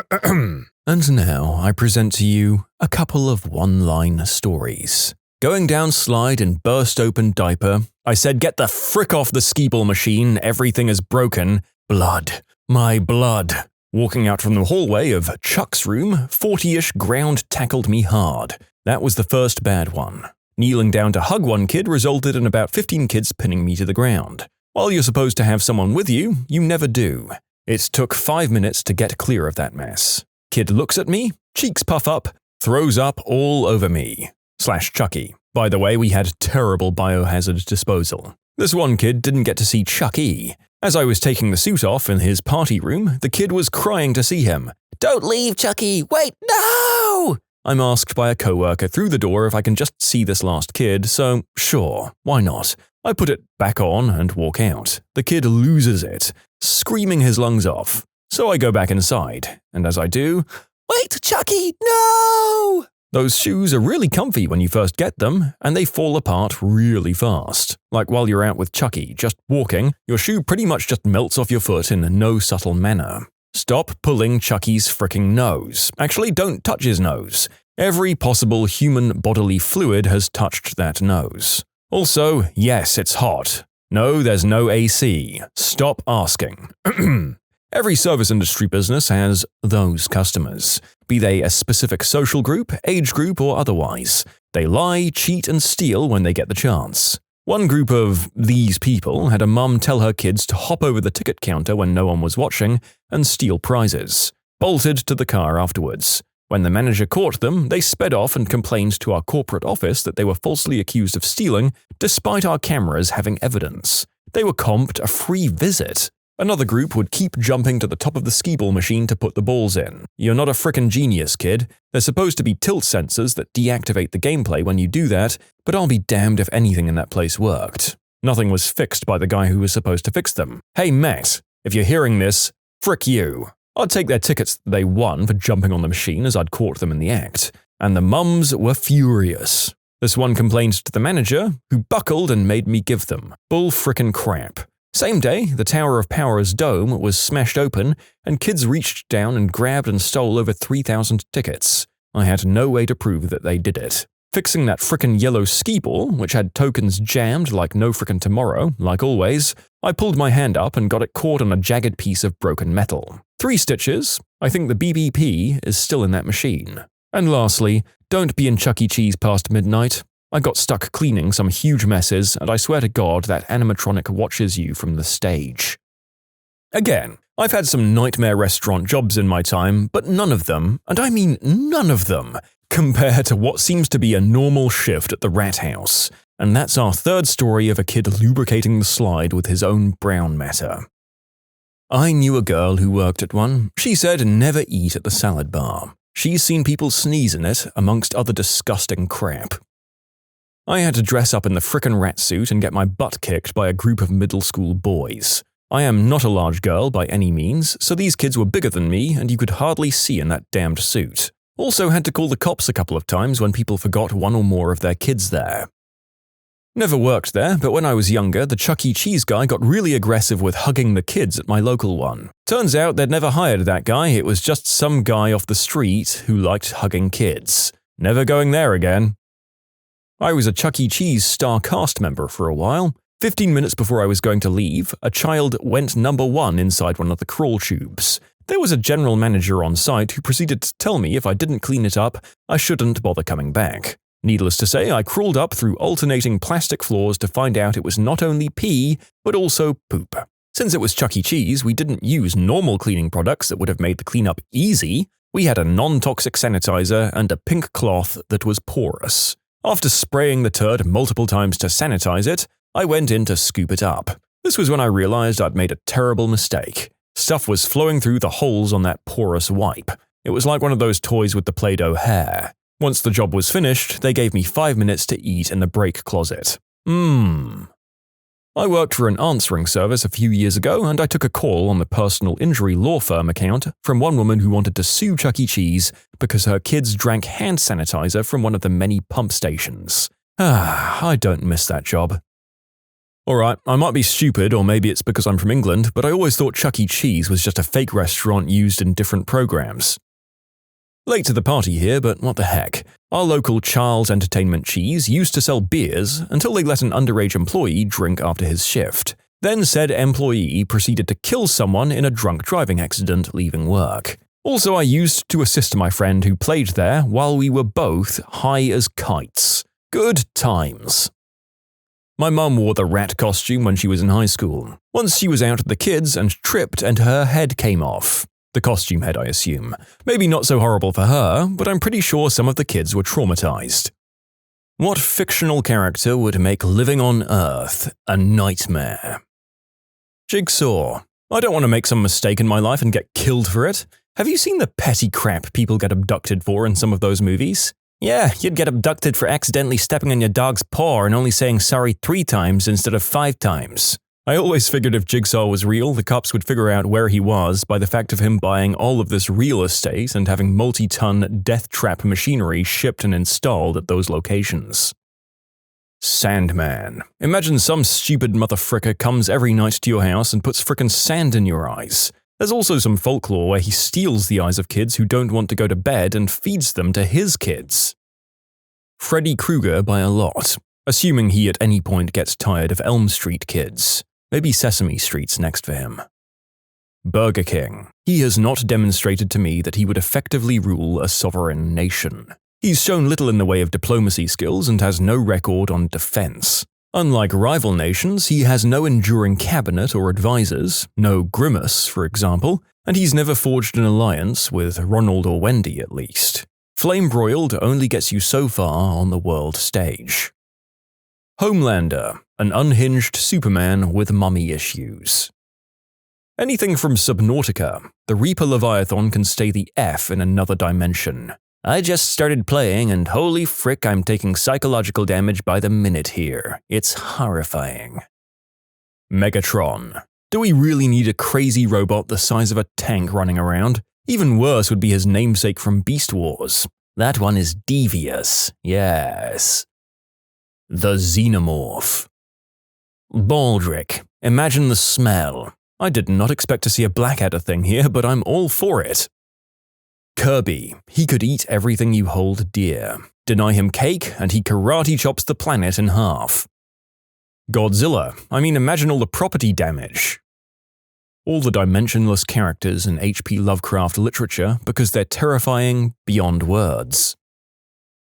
and now I present to you a couple of one-line stories. Going down slide in burst open diaper, I said, "Get the frick off the skee-ball machine, everything is broken. Blood. My blood." Walking out from the hallway of Chuck's room, 40-ish ground tackled me hard. That was the first bad one. Kneeling down to hug one kid resulted in about 15 kids pinning me to the ground. While you're supposed to have someone with you, you never do. It took 5 minutes to get clear of that mess. Kid looks at me, cheeks puff up, throws up all over me. /Chucky. By the way, we had terrible biohazard disposal. This one kid didn't get to see Chucky. As I was taking the suit off in his party room, the kid was crying to see him. "Don't leave, Chucky! Wait, no!" I'm asked by a coworker through the door if I can just see this last kid, so sure, why not? I put it back on and walk out. The kid loses it, screaming his lungs off. So I go back inside, and as I do, "Wait, Chucky, no!" Those shoes are really comfy when you first get them, and they fall apart really fast. Like while you're out with Chucky, just walking, your shoe pretty much just melts off your foot in no subtle manner. Stop pulling Chucky's fricking nose. Actually, don't touch his nose. Every possible human bodily fluid has touched that nose. Also, yes, it's hot. No, there's no AC. Stop asking. Every service industry business has those customers, be they a specific social group, age group, or otherwise. They lie, cheat, and steal when they get the chance. One group of these people had a mum tell her kids to hop over the ticket counter when no one was watching and steal prizes. Bolted to the car afterwards. When the manager caught them, they sped off and complained to our corporate office that they were falsely accused of stealing, despite our cameras having evidence. They were comped a free visit. Another group would keep jumping to the top of the skee-ball machine to put the balls in. You're not a frickin' genius, kid. There's supposed to be tilt sensors that deactivate the gameplay when you do that, but I'll be damned if anything in that place worked. Nothing was fixed by the guy who was supposed to fix them. Hey, Matt, if you're hearing this, frick you. I'd take their tickets that they won for jumping on the machine as I'd caught them in the act. And the mums were furious. This one complained to the manager, who buckled and made me give them. Bull frickin' crap. Same day, the Tower of Power's dome was smashed open, and kids reached down and grabbed and stole over 3,000 tickets. I had no way to prove that they did it. Fixing that frickin' yellow skee-ball, which had tokens jammed like no frickin' tomorrow, like always, I pulled my hand up and got it caught on a jagged piece of broken metal. 3 stitches. I think the BBP is still in that machine. And lastly, don't be in Chuck E. Cheese past midnight. I got stuck cleaning some huge messes, and I swear to God that animatronic watches you from the stage. Again, I've had some nightmare restaurant jobs in my time, but none of them, and I mean none of them, compare to what seems to be a normal shift at the Rat House. And that's our third story of a kid lubricating the slide with his own brown matter. I knew a girl who worked at one. She said never eat at the salad bar. She's seen people sneeze in it, amongst other disgusting crap. I had to dress up in the frickin' rat suit and get my butt kicked by a group of middle school boys. I am not a large girl by any means, so these kids were bigger than me and you could hardly see in that damned suit. Also had to call the cops a couple of times when people forgot one or more of their kids there. Never worked there, but when I was younger, the Chuck E. Cheese guy got really aggressive with hugging the kids at my local one. Turns out they'd never hired that guy, it was just some guy off the street who liked hugging kids. Never going there again. I was a Chuck E. Cheese star cast member for a while. 15 minutes before I was going to leave, a child went number 1 inside one of the crawl tubes. There was a general manager on site who proceeded to tell me if I didn't clean it up, I shouldn't bother coming back. Needless to say, I crawled up through alternating plastic floors to find out it was not only pee, but also poop. Since it was Chuck E. Cheese, we didn't use normal cleaning products that would have made the cleanup easy. We had a non-toxic sanitizer and a pink cloth that was porous. After spraying the turd multiple times to sanitize it, I went in to scoop it up. This was when I realized I'd made a terrible mistake. Stuff was flowing through the holes on that porous wipe. It was like one of those toys with the Play-Doh hair. Once the job was finished, they gave me 5 minutes to eat in the break closet. I worked for an answering service a few years ago, and I took a call on the personal injury law firm account from one woman who wanted to sue Chuck E. Cheese because her kids drank hand sanitizer from one of the many pump stations. I don't miss that job. Alright, I might be stupid, or maybe it's because I'm from England, but I always thought Chuck E. Cheese was just a fake restaurant used in different programs. Late to the party here, but what the heck. Our local Charles Entertainment Cheese used to sell beers until they let an underage employee drink after his shift. Then said employee proceeded to kill someone in a drunk driving accident leaving work. Also, I used to assist my friend who played there while we were both high as kites. Good times. My mum wore the rat costume when she was in high school. Once she was out with the kids and tripped and her head came off. The costume head, I assume. Maybe not so horrible for her, but I'm pretty sure some of the kids were traumatized. What fictional character would make living on Earth a nightmare? Jigsaw. I don't want to make some mistake in my life and get killed for it. Have you seen the petty crap people get abducted for in some of those movies? Yeah, you'd get abducted for accidentally stepping on your dog's paw and only saying sorry 3 times instead of 5 times. I always figured if Jigsaw was real, the cops would figure out where he was by the fact of him buying all of this real estate and having multi-ton death trap machinery shipped and installed at those locations. Sandman. Imagine some stupid motherfricker comes every night to your house and puts frickin' sand in your eyes. There's also some folklore where he steals the eyes of kids who don't want to go to bed and feeds them to his kids. Freddy Krueger by a lot, assuming he at any point gets tired of Elm Street kids. Maybe Sesame Street's next for him. Burger King. He has not demonstrated to me that he would effectively rule a sovereign nation. He's shown little in the way of diplomacy skills and has no record on defense. Unlike rival nations, he has no enduring cabinet or advisors, no Grimace, for example, and he's never forged an alliance with Ronald or Wendy at least. Flame-broiled only gets you so far on the world stage. Homelander, an unhinged Superman with mummy issues. Anything from Subnautica, the Reaper Leviathan can stay the F in another dimension. I just started playing and holy frick, I'm taking psychological damage by the minute here. It's horrifying. Megatron. Do we really need a crazy robot the size of a tank running around? Even worse would be his namesake from Beast Wars. That one is devious, yes. The Xenomorph. Baldric. Imagine the smell. I did not expect to see a Blackadder thing here, but I'm all for it. Kirby. He could eat everything you hold dear. Deny him cake, and he karate chops the planet in half. Godzilla. Imagine all the property damage. All the dimensionless characters in H.P. Lovecraft literature because they're terrifying beyond words.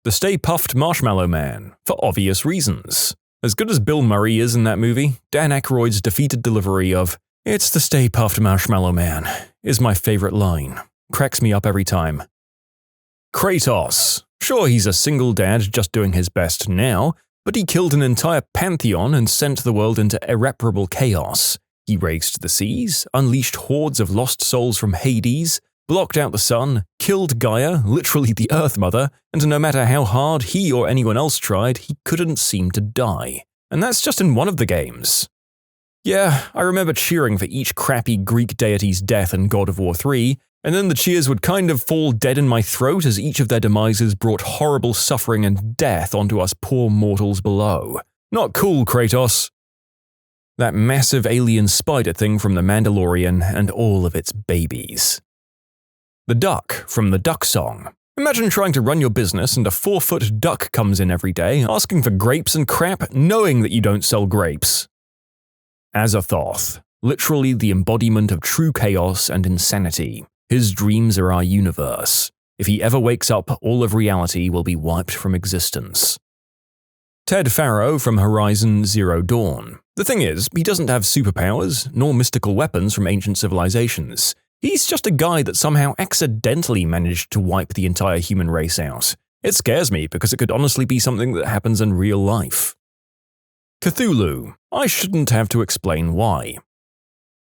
The Stay Puft Marshmallow Man, for obvious reasons. As good as Bill Murray is in that movie, Dan Aykroyd's defeated delivery of "It's the Stay Puft Marshmallow Man" is my favorite line. Cracks me up every time. Kratos. Sure, he's a single dad just doing his best now, but he killed an entire pantheon and sent the world into irreparable chaos. He raised the seas, unleashed hordes of lost souls from Hades, blocked out the sun, killed Gaia, literally the Earth Mother, and no matter how hard he or anyone else tried, he couldn't seem to die. And that's just in one of the games. Yeah, I remember cheering for each crappy Greek deity's death in God of War 3, and then the cheers would kind of fall dead in my throat as each of their demises brought horrible suffering and death onto us poor mortals below. Not cool, Kratos. That massive alien spider thing from The Mandalorian and all of its babies. The duck from the Duck Song. Imagine trying to run your business and a 4-foot duck comes in every day asking for grapes and crap knowing that you don't sell grapes. Azathoth. Literally the embodiment of true chaos and insanity. His dreams are our universe. If he ever wakes up, all of reality will be wiped from existence. Ted Farrow from Horizon Zero Dawn. The thing is, he doesn't have superpowers, nor mystical weapons from ancient civilizations. He's just a guy that somehow accidentally managed to wipe the entire human race out. It scares me because it could honestly be something that happens in real life. Cthulhu. I shouldn't have to explain why.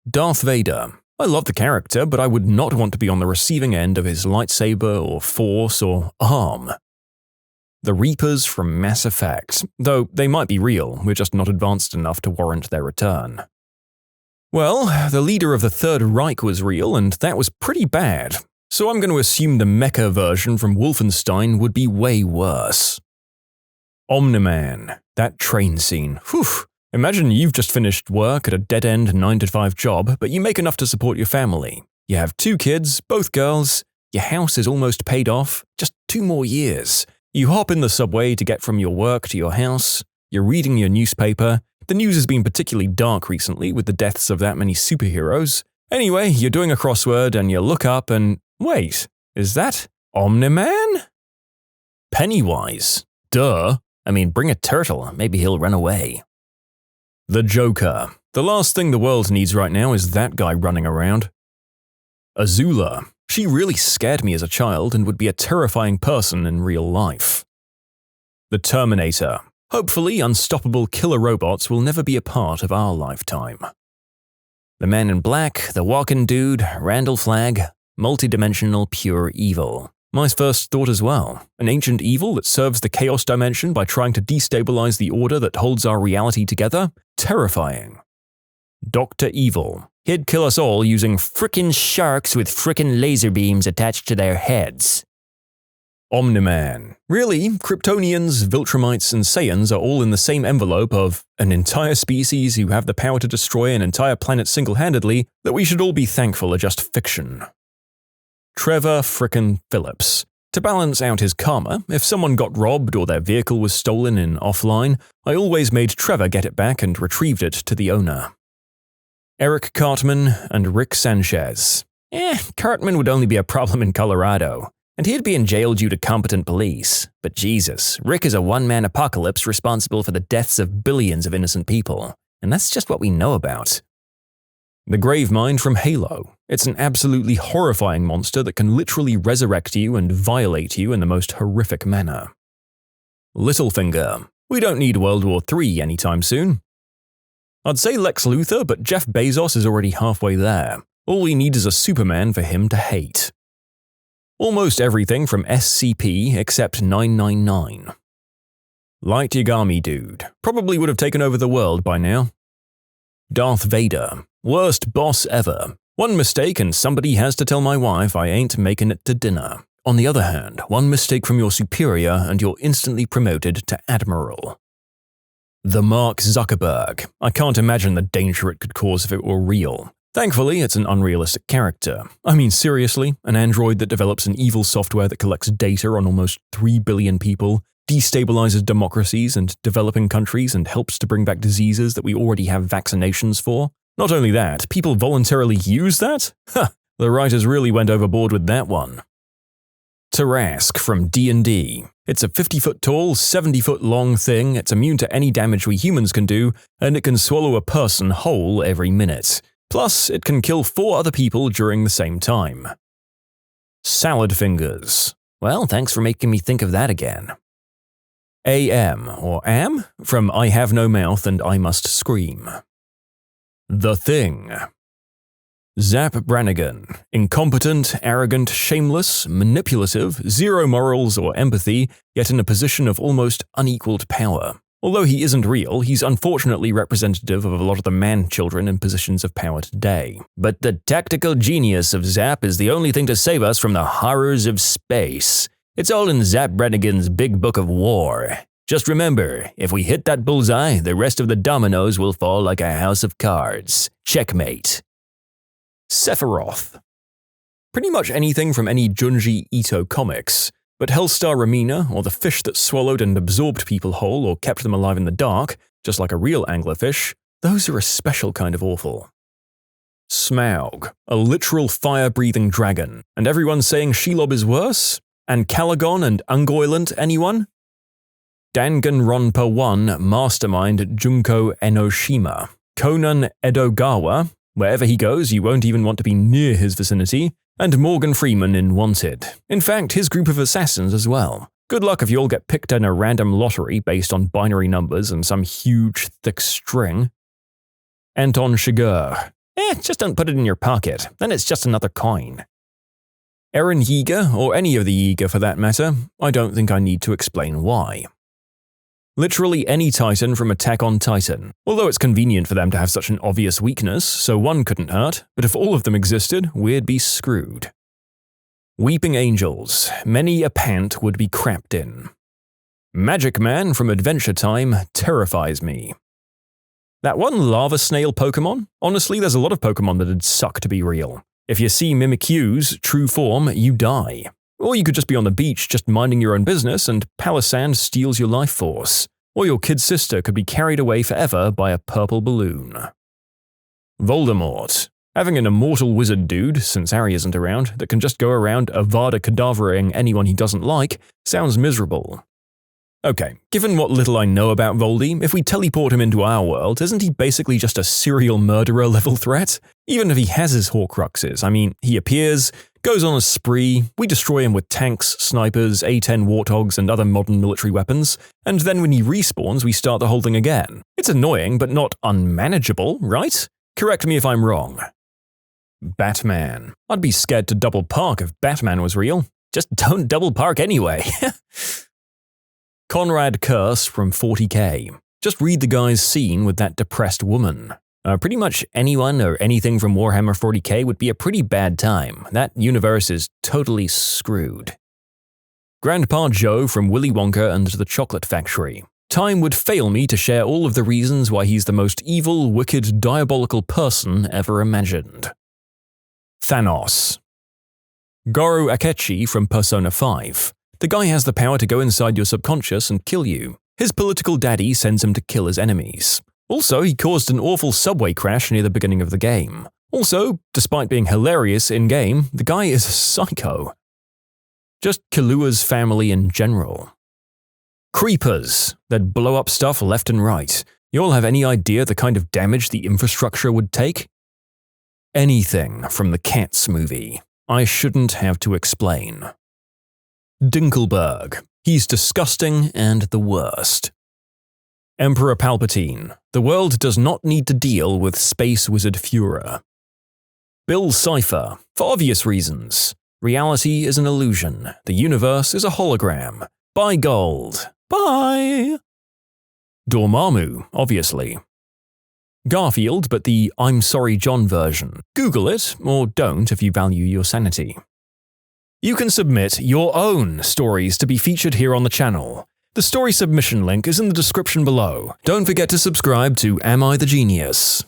Darth Vader. I love the character, but I would not want to be on the receiving end of his lightsaber or force or arm. The Reapers from Mass Effect, though they might be real, we're just not advanced enough to warrant their return. Well, the leader of the Third Reich was real, and that was pretty bad, so I'm going to assume the mecha version from Wolfenstein would be way worse. Omni-Man, that train scene, whew. Imagine you've just finished work at a dead-end 9-to-5 job, but you make enough to support your family. You have 2 kids, both girls, your house is almost paid off, just 2 more years. You hop in the subway to get from your work to your house, you're reading your newspaper, the news has been particularly dark recently with the deaths of that many superheroes. Anyway, you're doing a crossword and you look up and, wait, is that Omni-Man? Pennywise. Duh. Bring a turtle, maybe he'll run away. The Joker. The last thing the world needs right now is that guy running around. Azula. She really scared me as a child and would be a terrifying person in real life. The Terminator. Hopefully, unstoppable killer robots will never be a part of our lifetime. The Man in Black, the Walking Dude, Randall Flagg, multidimensional pure evil. My first thought as well. An ancient evil that serves the chaos dimension by trying to destabilize the order that holds our reality together? Terrifying. Dr. Evil. He'd kill us all using frickin' sharks with frickin' laser beams attached to their heads. Omni-Man. Really, Kryptonians, Viltrumites, and Saiyans are all in the same envelope of an entire species who have the power to destroy an entire planet single-handedly that we should all be thankful are just fiction. Trevor frickin' Phillips. To balance out his karma, if someone got robbed or their vehicle was stolen in offline, I always made Trevor get it back and retrieved it to the owner. Eric Cartman and Rick Sanchez. Cartman would only be a problem in Colorado. And he'd be in jail due to competent police. But Jesus, Rick is a one-man apocalypse responsible for the deaths of billions of innocent people. And that's just what we know about. The Gravemind from Halo. It's an absolutely horrifying monster that can literally resurrect you and violate you in the most horrific manner. Littlefinger. We don't need World War III anytime soon. I'd say Lex Luthor, but Jeff Bezos is already halfway there. All we need is a Superman for him to hate. Almost everything from SCP except 999. Light Yagami dude. Probably would have taken over the world by now. Darth Vader. Worst boss ever. One mistake and somebody has to tell my wife I ain't making it to dinner. On the other hand, one mistake from your superior and you're instantly promoted to Admiral. The Mark Zuckerberg. I can't imagine the danger it could cause if it were real. Thankfully, it's an unrealistic character. I mean, seriously, an android that develops an evil software that collects data on almost 3 billion people, destabilizes democracies and developing countries and helps to bring back diseases that we already have vaccinations for. Not only that, people voluntarily use that? Ha! The writers really went overboard with that one. Tarask from D&D. It's a 50-foot tall, 70-foot long thing, it's immune to any damage we humans can do, and it can swallow a person whole every minute. Plus, it can kill 4 other people during the same time. Salad Fingers. Well, thanks for making me think of that again. AM, or Am, from I Have No Mouth and I Must Scream. The Thing. Zap Brannigan. Incompetent, arrogant, shameless, manipulative, zero morals or empathy, yet in a position of almost unequaled power. Although he isn't real, he's unfortunately representative of a lot of the man-children in positions of power today. But the tactical genius of Zap is the only thing to save us from the horrors of space. It's all in Zap Brannigan's Big Book of War. Just remember, if we hit that bullseye, the rest of the dominoes will fall like a house of cards. Checkmate. Sephiroth. Pretty much anything from any Junji Ito comics, but Hellstar Ramina, or the fish that swallowed and absorbed people whole or kept them alive in the dark, just like a real anglerfish, those are a special kind of awful. Smaug, a literal fire-breathing dragon, and everyone's saying Shelob is worse? And Calagon and Ungoylant, anyone? Danganronpa 1 Mastermind Junko Enoshima, Conan Edogawa, wherever he goes you won't even want to be near his vicinity, and Morgan Freeman in Wanted. In fact, his group of assassins as well. Good luck if you all get picked in a random lottery based on binary numbers and some huge, thick string. Anton Chigurh. Just don't put it in your pocket, then it's just another coin. Eren Yeager, or any of the Yeager for that matter, I don't think I need to explain why. Literally any Titan from Attack on Titan, although it's convenient for them to have such an obvious weakness, so one couldn't hurt, but if all of them existed, we'd be screwed. Weeping Angels, many a pant would be crapped in. Magic Man from Adventure Time terrifies me. That one lava snail Pokemon? Honestly, there's a lot of Pokemon that'd suck to be real. If you see Mimikyu's true form, you die. Or you could just be on the beach just minding your own business and Palisand steals your life force. Or your kid sister could be carried away forever by a purple balloon. Voldemort. Having an immortal wizard dude, since Harry isn't around, that can just go around Avada Kedavraing anyone he doesn't like, sounds miserable. Okay, given what little I know about Voldy, if we teleport him into our world, isn't he basically just a serial murderer level threat? Even if he has his Horcruxes, I mean, he appears, goes on a spree, we destroy him with tanks, snipers, A-10 Warthogs and other modern military weapons, and then when he respawns we start the whole thing again. It's annoying, but not unmanageable, right? Correct me if I'm wrong. Batman. I'd be scared to double park if Batman was real. Just don't double park anyway. Conrad Curse from 40k. Just read the guy's scene with that depressed woman. Pretty much anyone or anything from Warhammer 40k would be a pretty bad time. That universe is totally screwed. Grandpa Joe from Willy Wonka and the Chocolate Factory. Time would fail me to share all of the reasons why he's the most evil, wicked, diabolical person ever imagined. Thanos. Goro Akechi from Persona 5. The guy has the power to go inside your subconscious and kill you. His political daddy sends him to kill his enemies. Also, he caused an awful subway crash near the beginning of the game. Also, despite being hilarious in-game, the guy is a psycho. just Kalua's family in general. Creepers that blow up stuff left and right. You all have any idea the kind of damage the infrastructure would take? Anything from the Cats movie. I shouldn't have to explain. Dinkelberg. He's disgusting and the worst. Emperor Palpatine. The world does not need to deal with Space Wizard Führer. Bill Cipher. For obvious reasons. Reality is an illusion. The universe is a hologram. Buy gold. Bye! Dormammu, obviously. Garfield, but the I'm Sorry John version. Google it, or don't if you value your sanity. You can submit your own stories to be featured here on the channel. The story submission link is in the description below. Don't forget to subscribe to Am I the Genius?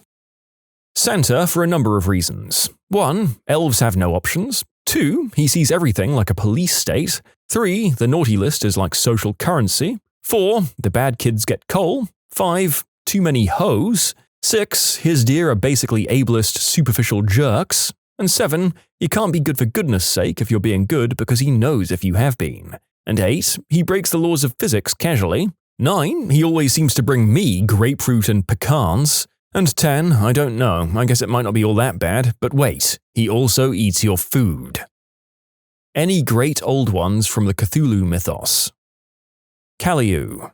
Santa for a number of reasons. 1. Elves have no options. 2. He sees everything like a police state. 3. The naughty list is like social currency. 4. The bad kids get coal. 5. Too many hoes. 6. His deer are basically ableist, superficial jerks. And 7. You can't be good for goodness sake if you're being good because he knows if you have been. And 8. He breaks the laws of physics casually. 9. He always seems to bring me grapefruit and pecans. And 10. I don't know, I guess it might not be all that bad, but wait, he also eats your food. Any great old ones from the Cthulhu mythos. Caliu.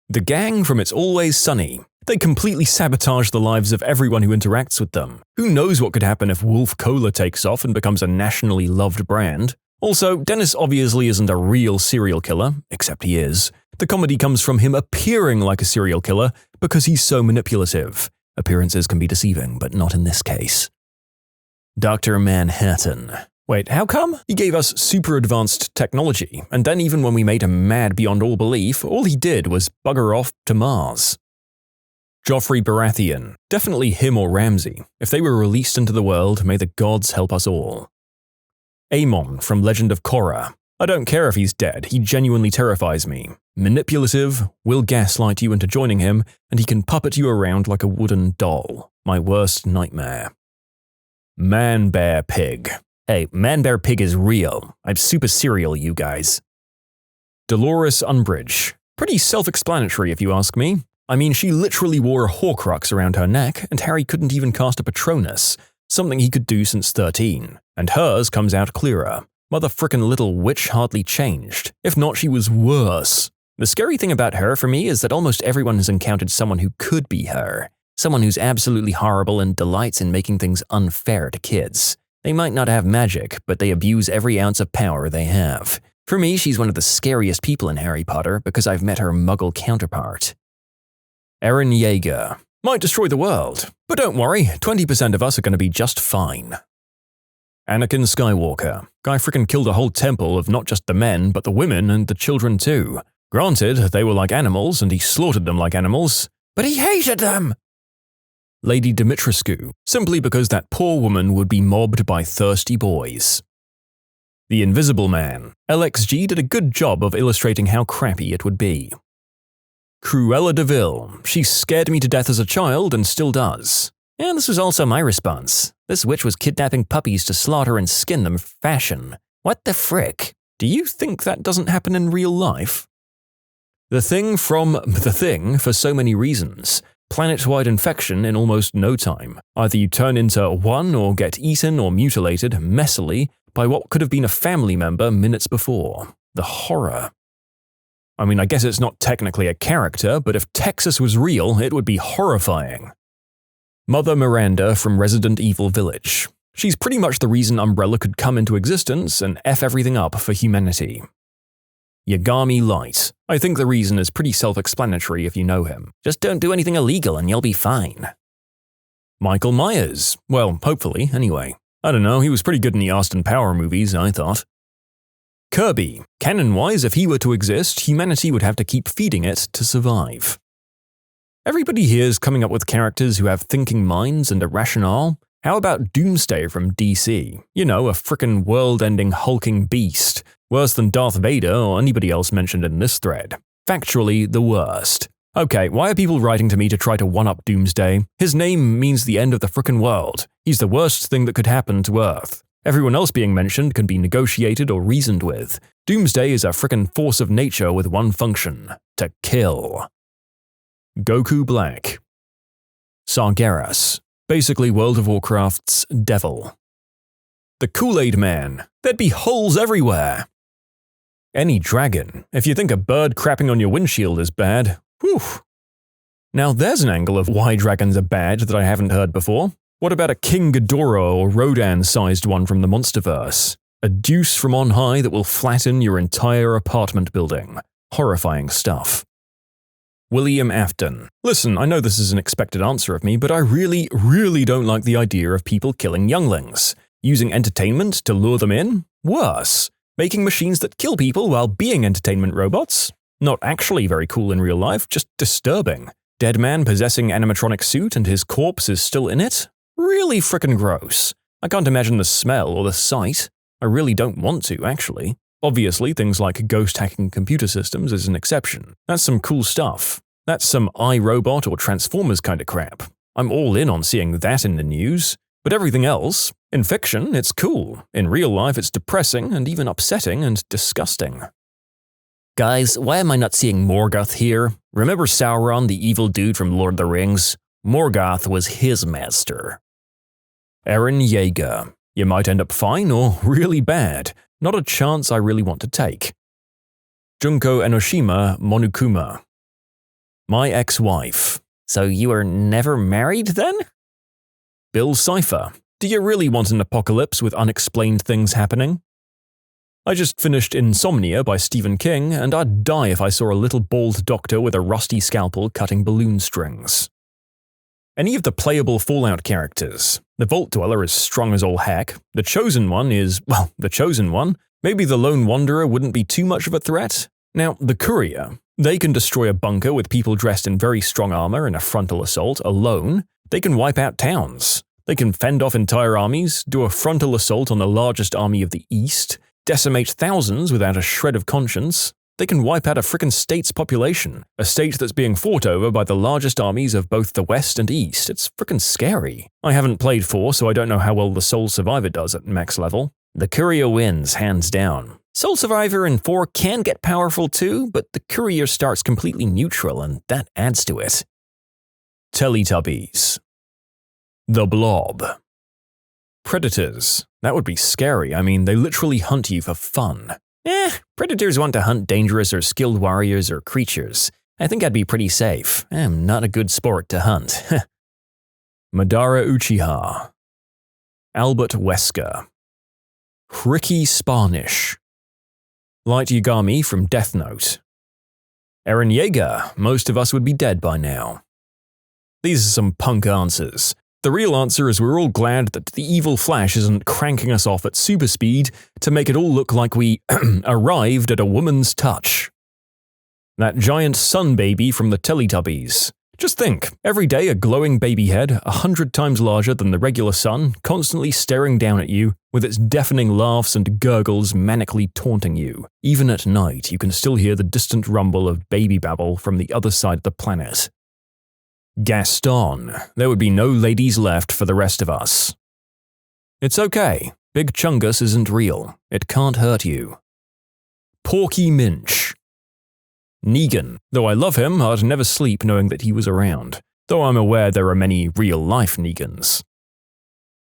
The gang from It's Always Sunny. They completely sabotage the lives of everyone who interacts with them. Who knows what could happen if Wolf Cola takes off and becomes a nationally loved brand? Also, Dennis obviously isn't a real serial killer, except he is. The comedy comes from him appearing like a serial killer because he's so manipulative. Appearances can be deceiving, but not in this case. Dr. Manhattan. Wait, how come? He gave us super advanced technology, and then even when we made him mad beyond all belief, all he did was bugger off to Mars. Joffrey Baratheon. Definitely him or Ramsay. If they were released into the world, may the gods help us all. Aemon from Legend of Korra. I don't care if he's dead, he genuinely terrifies me. Manipulative, will gaslight you into joining him, and he can puppet you around like a wooden doll. My worst nightmare. Man-Bear-Pig. Hey, Man-Bear-Pig is real. I'm super serial, you guys. Dolores Umbridge. Pretty self-explanatory if you ask me. I mean, she literally wore a Horcrux around her neck, and Harry couldn't even cast a Patronus, something he could do since 13. And hers comes out clearer. Mother frickin' little witch hardly changed. If not, she was worse. The scary thing about her for me is that almost everyone has encountered someone who could be her. Someone who's absolutely horrible and delights in making things unfair to kids. They might not have magic, but they abuse every ounce of power they have. For me, she's one of the scariest people in Harry Potter because I've met her muggle counterpart. Eren Yeager. Might destroy the world, but don't worry, 20% of us are going to be just fine. Anakin Skywalker. Guy frickin' killed a whole temple of not just the men, but the women and the children too. Granted, they were like animals and he slaughtered them like animals, but he hated them! Lady Dimitrescu, simply because that poor woman would be mobbed by thirsty boys. The Invisible Man. LXG did a good job of illustrating how crappy it would be. Cruella de Vil. She scared me to death as a child and still does. And this was also my response. This witch was kidnapping puppies to slaughter and skin them for fashion. What the frick? Do you think that doesn't happen in real life? The Thing from The Thing for so many reasons. Planet-wide infection in almost no time. Either you turn into one or get eaten or mutilated messily by what could have been a family member minutes before. The horror. I mean, I guess it's not technically a character, but if Texas was real, it would be horrifying. Mother Miranda from Resident Evil Village. She's pretty much the reason Umbrella could come into existence and F everything up for humanity. Yagami Light. I think the reason is pretty self-explanatory if you know him. Just don't do anything illegal and you'll be fine. Michael Myers. Well, hopefully, anyway. I don't know, he was pretty good in the Austin Power movies, I thought. Kirby. Canon-wise, if he were to exist, humanity would have to keep feeding it to survive. Everybody here is coming up with characters who have thinking minds and a rationale. How about Doomsday from DC? You know, a frickin' world-ending hulking beast. Worse than Darth Vader or anybody else mentioned in this thread. Factually, the worst. Okay, why are people writing to me to try to one-up Doomsday? His name means the end of the frickin' world. He's the worst thing that could happen to Earth. Everyone else being mentioned can be negotiated or reasoned with. Doomsday is a frickin' force of nature with one function: to kill. Goku Black. Sargeras, basically World of Warcraft's devil. The Kool-Aid Man, there'd be holes everywhere. Any dragon, if you think a bird crapping on your windshield is bad, whew. Now there's an angle of why dragons are bad that I haven't heard before. What about a King Ghidorah or Rodan-sized one from the Monsterverse? A deuce from on high that will flatten your entire apartment building. Horrifying stuff. William Afton. Listen, I know this is an expected answer of me, but I really don't like the idea of people killing younglings. Using entertainment to lure them in? Worse. Making machines that kill people while being entertainment robots? Not actually very cool in real life, just disturbing. Dead man possessing animatronic suit and his corpse is still in it? Really frickin' gross. I can't imagine the smell or the sight. I really don't want to, actually. Obviously, things like ghost hacking computer systems is an exception. That's some cool stuff. That's some iRobot or Transformers kind of crap. I'm all in on seeing that in the news. But everything else, in fiction, it's cool. In real life, it's depressing and even upsetting and disgusting. Guys, why am I not seeing Morgoth here? Remember Sauron, the evil dude from Lord of the Rings? Morgoth was his master. Eren Yeager. You might end up fine or really bad. Not a chance I really want to take. Junko Enoshima Monokuma. My ex-wife. So you were never married then? Bill Cipher. Do you really want an apocalypse with unexplained things happening? I just finished Insomnia by Stephen King, and I'd die if I saw a little bald doctor with a rusty scalpel cutting balloon strings. Any of the playable Fallout characters. The Vault Dweller is strong as all heck. The Chosen One is, well, the Chosen One. Maybe the Lone Wanderer wouldn't be too much of a threat. Now, the Courier. They can destroy a bunker with people dressed in very strong armor in a frontal assault alone. They can wipe out towns. They can fend off entire armies, do a frontal assault on the largest army of the East, decimate thousands without a shred of conscience. They can wipe out a frickin' state's population, a state that's being fought over by the largest armies of both the West and East. It's frickin' scary. I haven't played 4, so I don't know how well the Soul Survivor does at max level. The Courier wins, hands down. Soul Survivor in 4 can get powerful too, but the Courier starts completely neutral and that adds to it. Teletubbies. The Blob. Predators. That would be scary. I mean, they literally hunt you for fun. Predators want to hunt dangerous or skilled warriors or creatures. I think I'd be pretty safe. I'm not a good sport to hunt. Madara Uchiha. Albert Wesker. Ricky Spanish. Light Yagami from Death Note. Eren Yeager. Most of us would be dead by now. These are some punk answers. The real answer is we're all glad that the evil Flash isn't cranking us off at super speed to make it all look like we arrived at a woman's touch. That giant sun baby from the Teletubbies. Just think, every day a glowing baby head, 100 times larger than the regular sun, constantly staring down at you, with its deafening laughs and gurgles manically taunting you. Even at night, you can still hear the distant rumble of baby babble from the other side of the planet. Gaston. There would be no ladies left for the rest of us. It's okay. Big Chungus isn't real. It can't hurt you. Porky Minch. Negan. Though I love him, I'd never sleep knowing that he was around, though I'm aware there are many real-life Negans.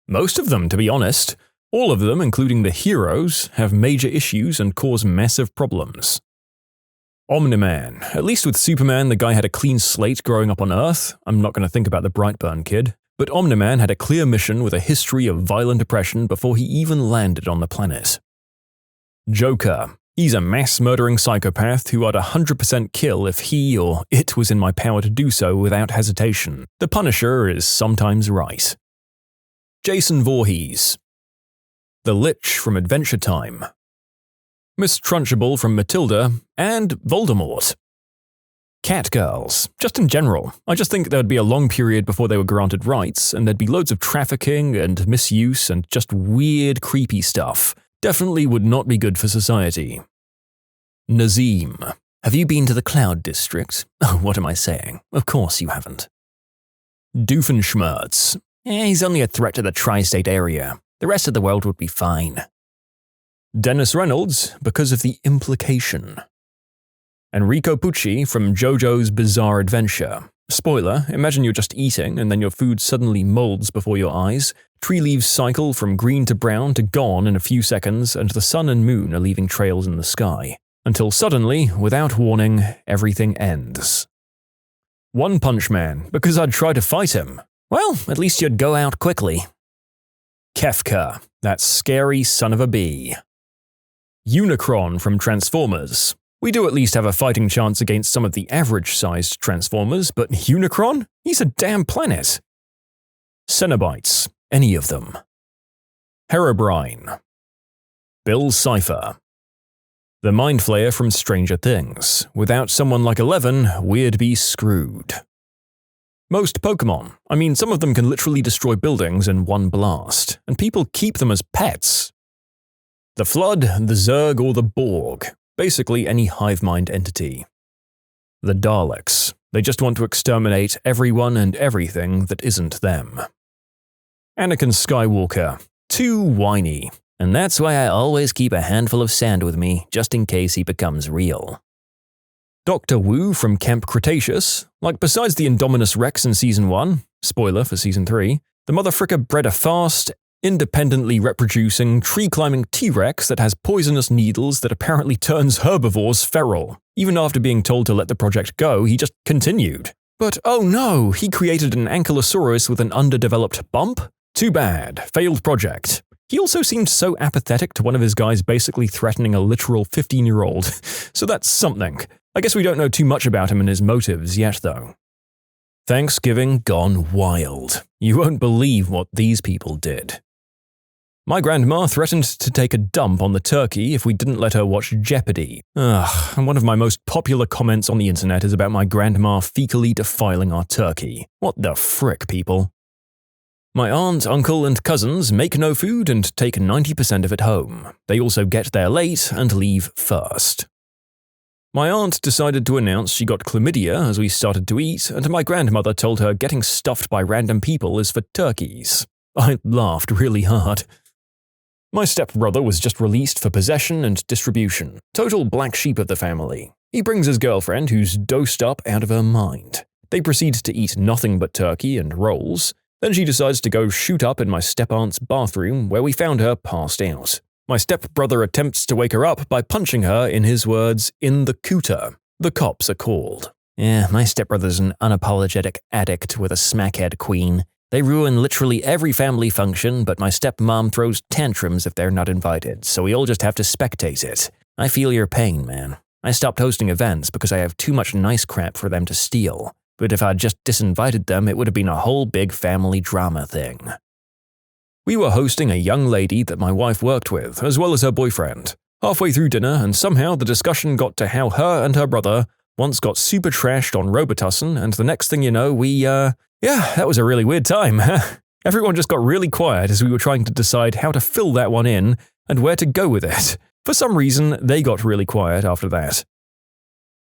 Most of them, to be honest. All of them, including the heroes, have major issues and cause massive problems. Omni-Man. At least with Superman, the guy had a clean slate growing up on Earth. I'm not going to think about the Brightburn kid. But Omni-Man had a clear mission with a history of violent oppression before he even landed on the planet. Joker. He's a mass-murdering psychopath who I'd 100% kill if he or it was in my power to do so without hesitation. The Punisher is sometimes right. Jason Voorhees. The Lich from Adventure Time. Miss Trunchbull from Matilda, and Voldemort. Catgirls. Just in general. I just think there'd be a long period before they were granted rights, and there'd be loads of trafficking and misuse and just weird, creepy stuff. Definitely would not be good for society. Nazim. Have you been to the Cloud District? Oh, what am I saying? Of course you haven't. Doofenshmirtz. He's only a threat to the tri-state area. The rest of the world would be fine. Dennis Reynolds, because of the implication. Enrico Pucci from JoJo's Bizarre Adventure. Spoiler, imagine you're just eating and then your food suddenly molds before your eyes, tree leaves cycle from green to brown to gone in a few seconds, and the sun and moon are leaving trails in the sky. Until suddenly, without warning, everything ends. One Punch Man, because I'd try to fight him. Well, at least you'd go out quickly. Kefka, that scary son of a bee. Unicron from Transformers. We do at least have a fighting chance against some of the average-sized Transformers, but Unicron? He's a damn planet. Cenobites, any of them. Herobrine. Bill Cipher. The Mind Flayer from Stranger Things. Without someone like 11, we'd be screwed. Most Pokemon. I mean, some of them can literally destroy buildings in one blast, and people keep them as pets. The Flood, the Zerg, or the Borg. Basically any hive mind entity. The Daleks. They just want to exterminate everyone and everything that isn't them. Anakin Skywalker. Too whiny. And that's why I always keep a handful of sand with me, just in case he becomes real. Dr. Wu from Camp Cretaceous. Like, besides the Indominus Rex in Season 1, spoiler for Season 3, the motherfricker bred a fast, independently reproducing, tree-climbing T-Rex that has poisonous needles that apparently turns herbivores feral. Even after being told to let the project go, he just continued. But oh no, he created an ankylosaurus with an underdeveloped bump? Too bad, failed project. He also seemed so apathetic to one of his guys basically threatening a literal 15-year-old, so that's something. I guess we don't know too much about him and his motives yet, though. Thanksgiving gone wild. You won't believe what these people did. My grandma threatened to take a dump on the turkey if we didn't let her watch Jeopardy. And one of my most popular comments on the internet is about my grandma fecally defiling our turkey. What the frick, people? My aunt, uncle, and cousins make no food and take 90% of it home. They also get there late and leave first. My aunt decided to announce she got chlamydia as we started to eat, and my grandmother told her getting stuffed by random people is for turkeys. I laughed really hard. My stepbrother was just released for possession and distribution. Total black sheep of the family. He brings his girlfriend who's dosed up out of her mind. They proceed to eat nothing but turkey and rolls. Then she decides to go shoot up in my step-aunt's bathroom, where we found her passed out. My stepbrother attempts to wake her up by punching her, in his words, in the cooter. The cops are called. Yeah, my stepbrother's an unapologetic addict with a smackhead queen. They ruin literally every family function, but my stepmom throws tantrums if they're not invited, so we all just have to spectate it. I feel your pain, man. I stopped hosting events because I have too much nice crap for them to steal. But if I'd just disinvited them, it would have been a whole big family drama thing. We were hosting a young lady that my wife worked with, as well as her boyfriend. Halfway through dinner, and somehow the discussion got to how her and her brother once got super trashed on Robitussin, and the next thing you know, yeah, that was a really weird time. Everyone just got really quiet as we were trying to decide how to fill that one in and where to go with it. For some reason, they got really quiet after that.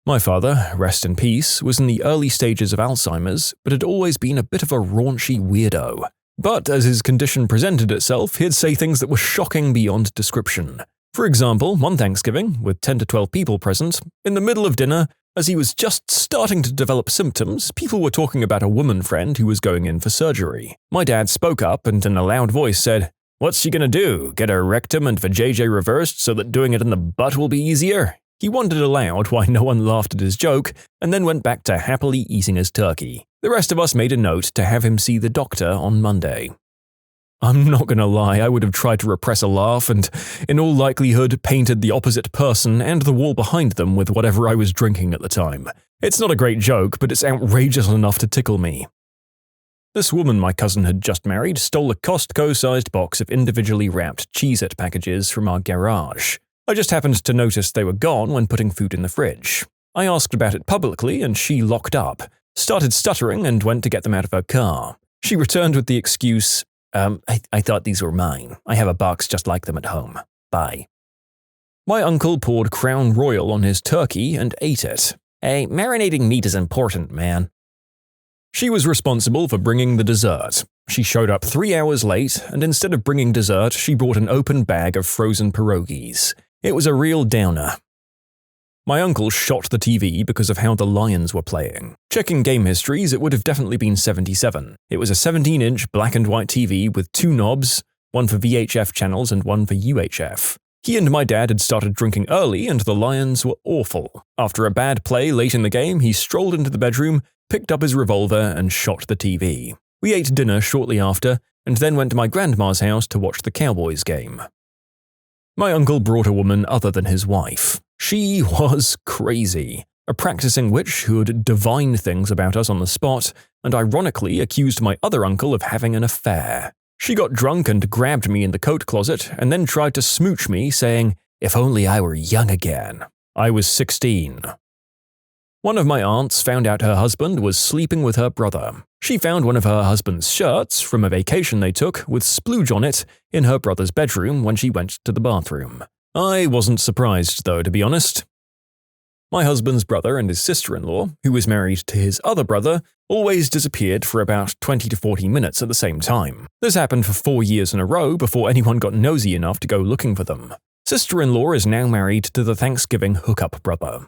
My father, rest in peace, was in the early stages of Alzheimer's, but had always been a bit of a raunchy weirdo. But as his condition presented itself, he'd say things that were shocking beyond description. For example, one Thanksgiving, with 10 to 12 people present, in the middle of dinner, as he was just starting to develop symptoms, people were talking about a woman friend who was going in for surgery. My dad spoke up and in a loud voice said, "What's she gonna do? Get her rectum and vajayjay reversed so that doing it in the butt will be easier?" He wondered aloud why no one laughed at his joke, and then went back to happily eating his turkey. The rest of us made a note to have him see the doctor on Monday. I'm not gonna lie, I would have tried to repress a laugh and, in all likelihood, painted the opposite person and the wall behind them with whatever I was drinking at the time. It's not a great joke, but it's outrageous enough to tickle me. This woman my cousin had just married stole a Costco-sized box of individually wrapped Cheez-It packages from our garage. I just happened to notice they were gone when putting food in the fridge. I asked about it publicly and she locked up, started stuttering and went to get them out of her car. She returned with the excuse, I thought these were mine. I have a box just like them at home. Bye. My uncle poured Crown Royal on his turkey and ate it. Hey, marinating meat is important, man. She was responsible for bringing the dessert. She showed up 3 hours late, and instead of bringing dessert, she brought an open bag of frozen pierogies. It was a real downer. My uncle shot the TV because of how the Lions were playing. Checking game histories, it would have definitely been 77. It was a 17-inch black and white TV with 2 knobs, one for VHF channels and one for UHF. He and my dad had started drinking early, and the Lions were awful. After a bad play late in the game, he strolled into the bedroom, picked up his revolver, and shot the TV. We ate dinner shortly after, and then went to my grandma's house to watch the Cowboys game. My uncle brought a woman other than his wife. She was crazy, a practicing witch who would divine things about us on the spot, and ironically accused my other uncle of having an affair. She got drunk and grabbed me in the coat closet, and then tried to smooch me, saying, "If only I were young again." I was 16. One of my aunts found out her husband was sleeping with her brother. She found one of her husband's shirts from a vacation they took with splooge on it in her brother's bedroom when she went to the bathroom. I wasn't surprised, though, to be honest. My husband's brother and his sister-in-law, who was married to his other brother, always disappeared for about 20 to 40 minutes at the same time. This happened for 4 years in a row before anyone got nosy enough to go looking for them. Sister-in-law is now married to the Thanksgiving hookup brother.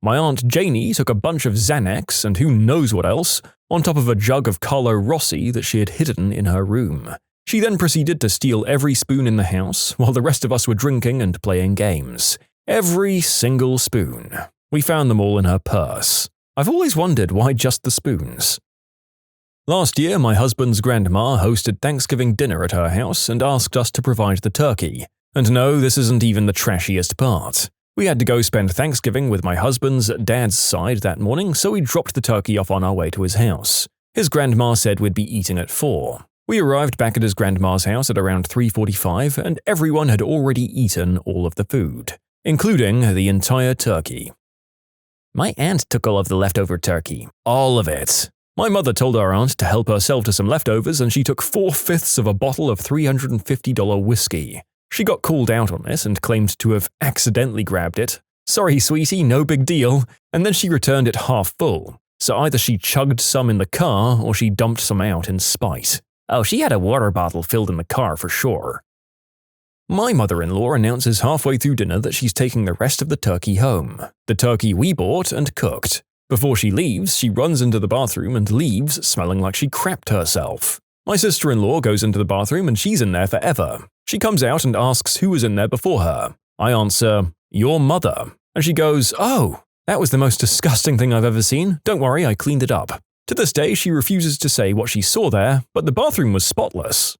My Aunt Janie took a bunch of Xanax and who knows what else, on top of a jug of Carlo Rossi that she had hidden in her room. She then proceeded to steal every spoon in the house while the rest of us were drinking and playing games. Every single spoon. We found them all in her purse. I've always wondered why just the spoons. Last year, my husband's grandma hosted Thanksgiving dinner at her house and asked us to provide the turkey. And no, this isn't even the trashiest part. We had to go spend Thanksgiving with my husband's dad's side that morning, so we dropped the turkey off on our way to his house. His grandma said we'd be eating at 4. We arrived back at his grandma's house at around 3:45, and everyone had already eaten all of the food, including the entire turkey. My aunt took all of the leftover turkey. All of it. My mother told our aunt to help herself to some leftovers, and she took 4/5 of a bottle of $350 whiskey. She got called out on this and claimed to have accidentally grabbed it. "Sorry, sweetie, no big deal." And then she returned it half full. So either she chugged some in the car or she dumped some out in spite. Oh, she had a water bottle filled in the car for sure. My mother-in-law announces halfway through dinner that she's taking the rest of the turkey home. The turkey we bought and cooked. Before she leaves, she runs into the bathroom and leaves smelling like she crapped herself. My sister-in-law goes into the bathroom and she's in there forever. She comes out and asks who was in there before her. I answer, "Your mother." And she goes, "Oh, that was the most disgusting thing I've ever seen. Don't worry, I cleaned it up." To this day, she refuses to say what she saw there, but the bathroom was spotless.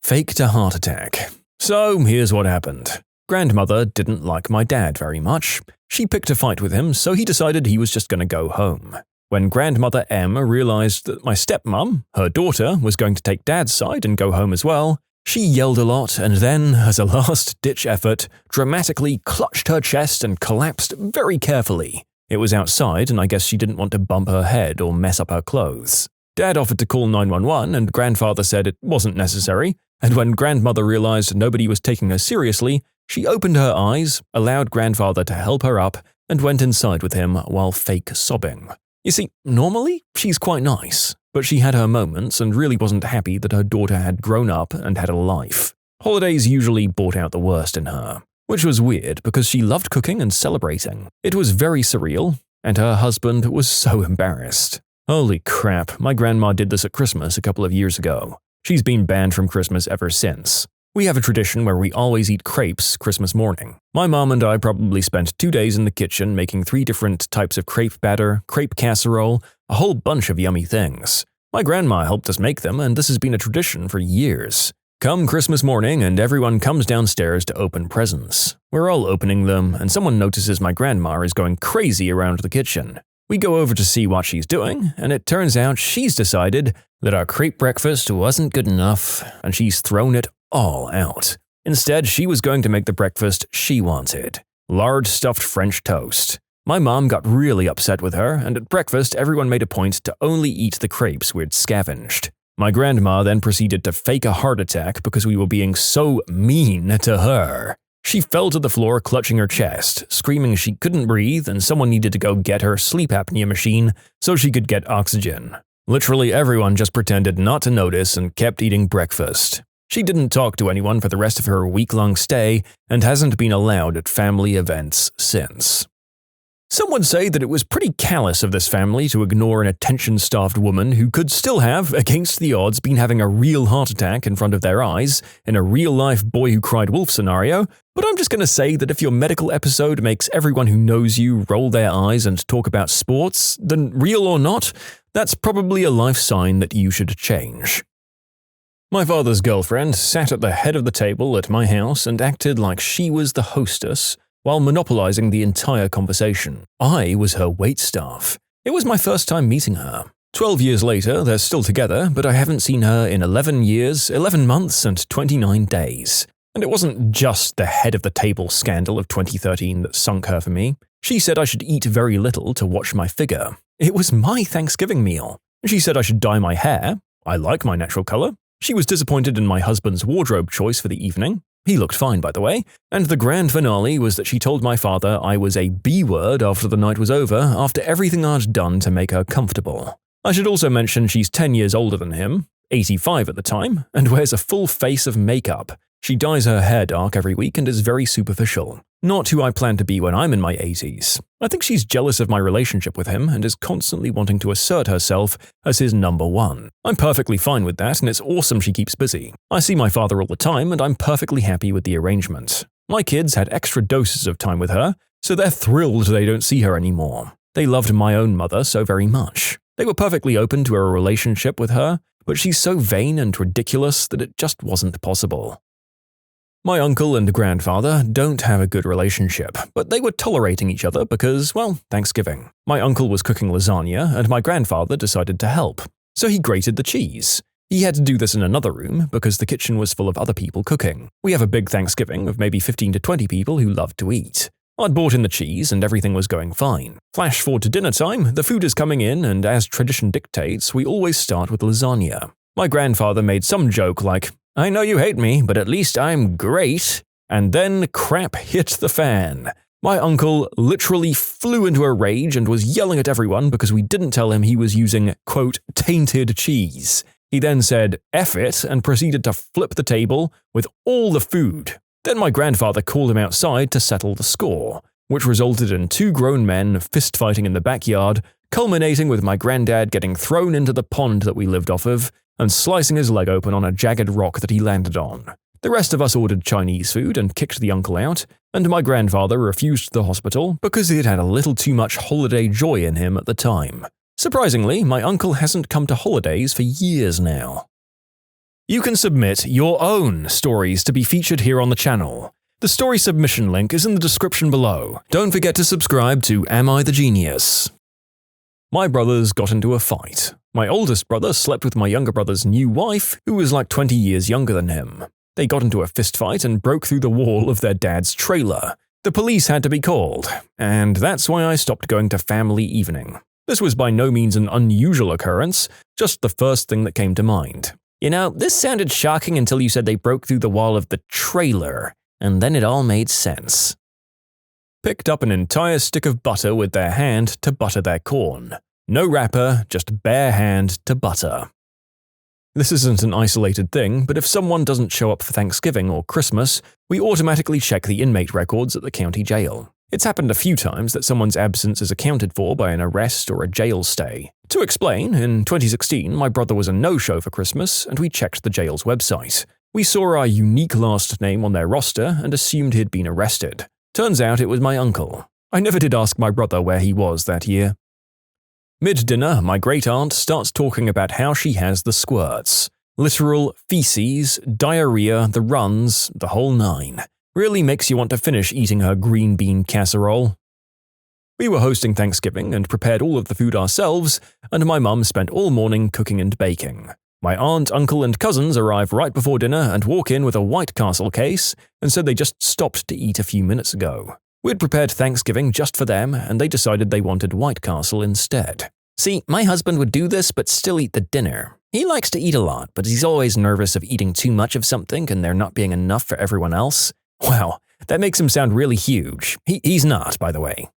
Faked a heart attack. So here's what happened. Grandmother didn't like my dad very much. She picked a fight with him, so he decided he was just going to go home. When Grandmother M realized that my stepmom, her daughter, was going to take Dad's side and go home as well, she yelled a lot and then, as a last-ditch effort, dramatically clutched her chest and collapsed very carefully. It was outside, and I guess she didn't want to bump her head or mess up her clothes. Dad offered to call 911, and Grandfather said it wasn't necessary, and when Grandmother realized nobody was taking her seriously, she opened her eyes, allowed Grandfather to help her up, and went inside with him while fake sobbing. You see, normally, she's quite nice, but she had her moments and really wasn't happy that her daughter had grown up and had a life. Holidays usually brought out the worst in her. Which was weird because she loved cooking and celebrating. It was very surreal, and her husband was so embarrassed. Holy crap, my grandma did this at Christmas a couple of years ago. She's been banned from Christmas ever since. We have a tradition where we always eat crepes Christmas morning. My mom and I probably spent 2 days in the kitchen making 3 different types of crepe batter, crepe casserole, a whole bunch of yummy things. My grandma helped us make them, and this has been a tradition for years. Come Christmas morning and everyone comes downstairs to open presents. We're all opening them and someone notices my grandma is going crazy around the kitchen. We go over to see what she's doing and it turns out she's decided that our crepe breakfast wasn't good enough and she's thrown it all out. Instead, she was going to make the breakfast she wanted. Large stuffed French toast. My mom got really upset with her and at breakfast everyone made a point to only eat the crepes we'd scavenged. My grandma then proceeded to fake a heart attack because we were being so mean to her. She fell to the floor clutching her chest, screaming she couldn't breathe and someone needed to go get her sleep apnea machine so she could get oxygen. Literally everyone just pretended not to notice and kept eating breakfast. She didn't talk to anyone for the rest of her week-long stay and hasn't been allowed at family events since. Some would say that it was pretty callous of this family to ignore an attention-starved woman who could still have, against the odds, been having a real heart attack in front of their eyes in a real-life boy who cried wolf scenario, but I'm just going to say that if your medical episode makes everyone who knows you roll their eyes and talk about sports, then real or not, that's probably a life sign that you should change. My father's girlfriend sat at the head of the table at my house and acted like she was the hostess, while monopolizing the entire conversation. I was her waitstaff. It was my first time meeting her. 12 years later, they're still together, but I haven't seen her in 11 years, 11 months, and 29 days. And it wasn't just the head of the table scandal of 2013 that sunk her for me. She said I should eat very little to watch my figure. It was my Thanksgiving meal. She said I should dye my hair. I like my natural color. She was disappointed in my husband's wardrobe choice for the evening. He looked fine, by the way, and the grand finale was that she told my father I was a B-word after the night was over, after everything I'd done to make her comfortable. I should also mention she's 10 years older than him, 85 at the time, and wears a full face of makeup. She dyes her hair dark every week and is very superficial. Not who I plan to be when I'm in my 80s. I think she's jealous of my relationship with him and is constantly wanting to assert herself as his number one. I'm perfectly fine with that, and it's awesome she keeps busy. I see my father all the time, and I'm perfectly happy with the arrangement. My kids had extra doses of time with her, so they're thrilled they don't see her anymore. They loved my own mother so very much. They were perfectly open to a relationship with her, but she's so vain and ridiculous that it just wasn't possible. My uncle and grandfather don't have a good relationship, but they were tolerating each other because, well, Thanksgiving. My uncle was cooking lasagna, and my grandfather decided to help. So he grated the cheese. He had to do this in another room because the kitchen was full of other people cooking. We have a big Thanksgiving of maybe 15 to 20 people who love to eat. I'd bought in the cheese and everything was going fine. Flash forward to dinner time, the food is coming in, and as tradition dictates, we always start with lasagna. My grandfather made some joke like, "I know you hate me, but at least I'm great," and then crap hit the fan. My uncle literally flew into a rage and was yelling at everyone because we didn't tell him he was using, quote, tainted cheese. He then said, "F it," and proceeded to flip the table with all the food. Then my grandfather called him outside to settle the score, which resulted in two grown men fist-fighting in the backyard, culminating with my granddad getting thrown into the pond that we lived off of and slicing his leg open on a jagged rock that he landed on. The rest of us ordered Chinese food and kicked the uncle out, and my grandfather refused the hospital because he had had a little too much holiday joy in him at the time. Surprisingly, my uncle hasn't come to holidays for years now. You can submit your own stories to be featured here on the channel. The story submission link is in the description below. Don't forget to subscribe to Am I the Genius? My brothers got into a fight. My oldest brother slept with my younger brother's new wife, who was like 20 years younger than him. They got into a fistfight and broke through the wall of their dad's trailer. The police had to be called, and that's why I stopped going to family evening. This was by no means an unusual occurrence, just the first thing that came to mind. You know, this sounded shocking until you said they broke through the wall of the trailer, and then it all made sense. Picked up an entire stick of butter with their hand to butter their corn. No wrapper, just bare hand to butter. This isn't an isolated thing, but if someone doesn't show up for Thanksgiving or Christmas, we automatically check the inmate records at the county jail. It's happened a few times that someone's absence is accounted for by an arrest or a jail stay. To explain, in 2016, my brother was a no-show for Christmas, and we checked the jail's website. We saw our unique last name on their roster and assumed he'd been arrested. Turns out it was my uncle. I never did ask my brother where he was that year. Mid-dinner, my great-aunt starts talking about how she has the squirts. Literal feces, diarrhea, the runs, the whole nine. Really makes you want to finish eating her green bean casserole. We were hosting Thanksgiving and prepared all of the food ourselves, and my mum spent all morning cooking and baking. My aunt, uncle, and cousins arrive right before dinner and walk in with a White Castle case and said they just stopped to eat a few minutes ago. We'd prepared Thanksgiving just for them, and they decided they wanted White Castle instead. See, my husband would do this but still eat the dinner. He likes to eat a lot, but he's always nervous of eating too much of something and there not being enough for everyone else. Wow, that makes him sound really huge. He's not, by the way.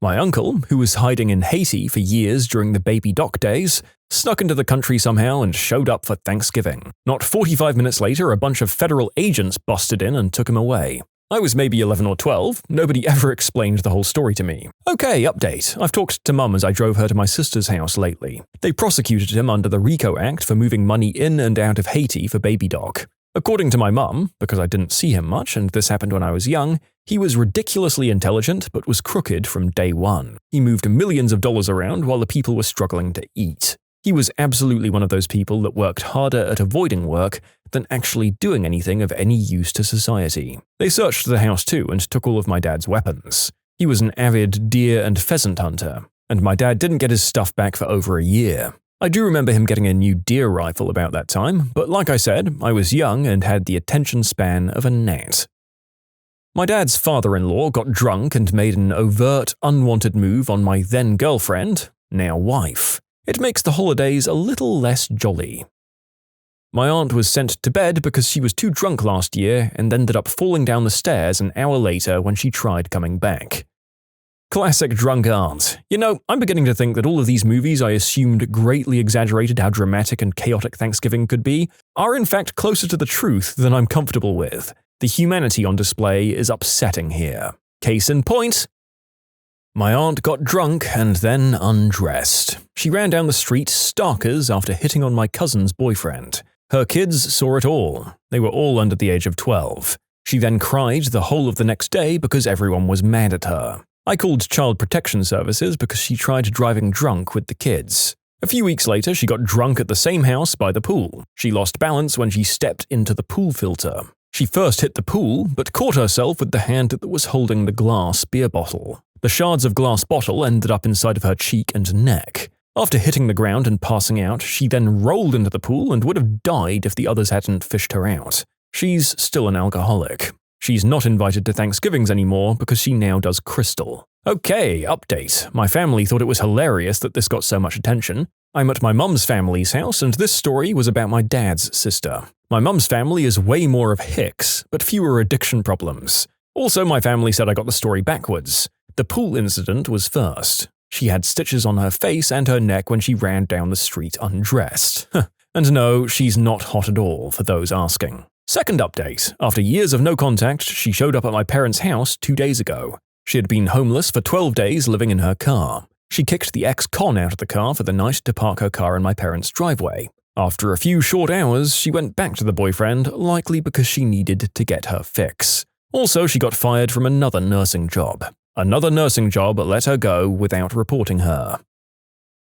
My uncle, who was hiding in Haiti for years during the baby doc days, snuck into the country somehow and showed up for Thanksgiving. Not 45 minutes later, a bunch of federal agents busted in and took him away. I was maybe 11 or 12, nobody ever explained the whole story to me. Okay, update. I've talked to Mum as I drove her to my sister's house lately. They prosecuted him under the RICO Act for moving money in and out of Haiti for baby doc. According to my mum, because I didn't see him much and this happened when I was young, he was ridiculously intelligent but was crooked from day one. He moved millions of dollars around while the people were struggling to eat. He was absolutely one of those people that worked harder at avoiding work than actually doing anything of any use to society. They searched the house too and took all of my dad's weapons. He was an avid deer and pheasant hunter, and my dad didn't get his stuff back for over a year. I do remember him getting a new deer rifle about that time, but like I said, I was young and had the attention span of a gnat. My dad's father-in-law got drunk and made an overt, unwanted move on my then-girlfriend, now wife. It makes the holidays a little less jolly. My aunt was sent to bed because she was too drunk last year and ended up falling down the stairs an hour later when she tried coming back. Classic drunk aunt. You know, I'm beginning to think that all of these movies I assumed greatly exaggerated how dramatic and chaotic Thanksgiving could be are in fact closer to the truth than I'm comfortable with. The humanity on display is upsetting here. Case in point, my aunt got drunk and then undressed. She ran down the street starkers after hitting on my cousin's boyfriend. Her kids saw it all. They were all under the age of 12. She then cried the whole of the next day because everyone was mad at her. I called Child Protection Services because she tried driving drunk with the kids. A few weeks later, she got drunk at the same house by the pool. She lost balance when she stepped into the pool filter. She first hit the pool, but caught herself with the hand that was holding the glass beer bottle. The shards of glass bottle ended up inside of her cheek and neck. After hitting the ground and passing out, she then rolled into the pool and would have died if the others hadn't fished her out. She's still an alcoholic. She's not invited to Thanksgivings anymore because she now does crystal. Okay, update. My family thought it was hilarious that this got so much attention. I'm at my mum's family's house and this story was about my dad's sister. My mum's family is way more of Hicks, but fewer addiction problems. Also, my family said I got the story backwards. The pool incident was first. She had stitches on her face and her neck when she ran down the street undressed. And no, she's not hot at all, for those asking. Second update. After years of no contact, she showed up at my parents' house 2 days ago. She had been homeless for 12 days living in her car. She kicked the ex-con out of the car for the night to park her car in my parents' driveway. After a few short hours, she went back to the boyfriend, likely because she needed to get her fix. Also, she got fired from another nursing job. Another nursing job let her go without reporting her.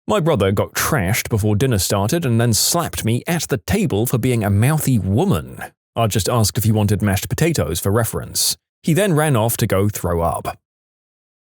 My brother got trashed before dinner started and then slapped me at the table for being a mouthy woman. I just asked if he wanted mashed potatoes for reference. He then ran off to go throw up.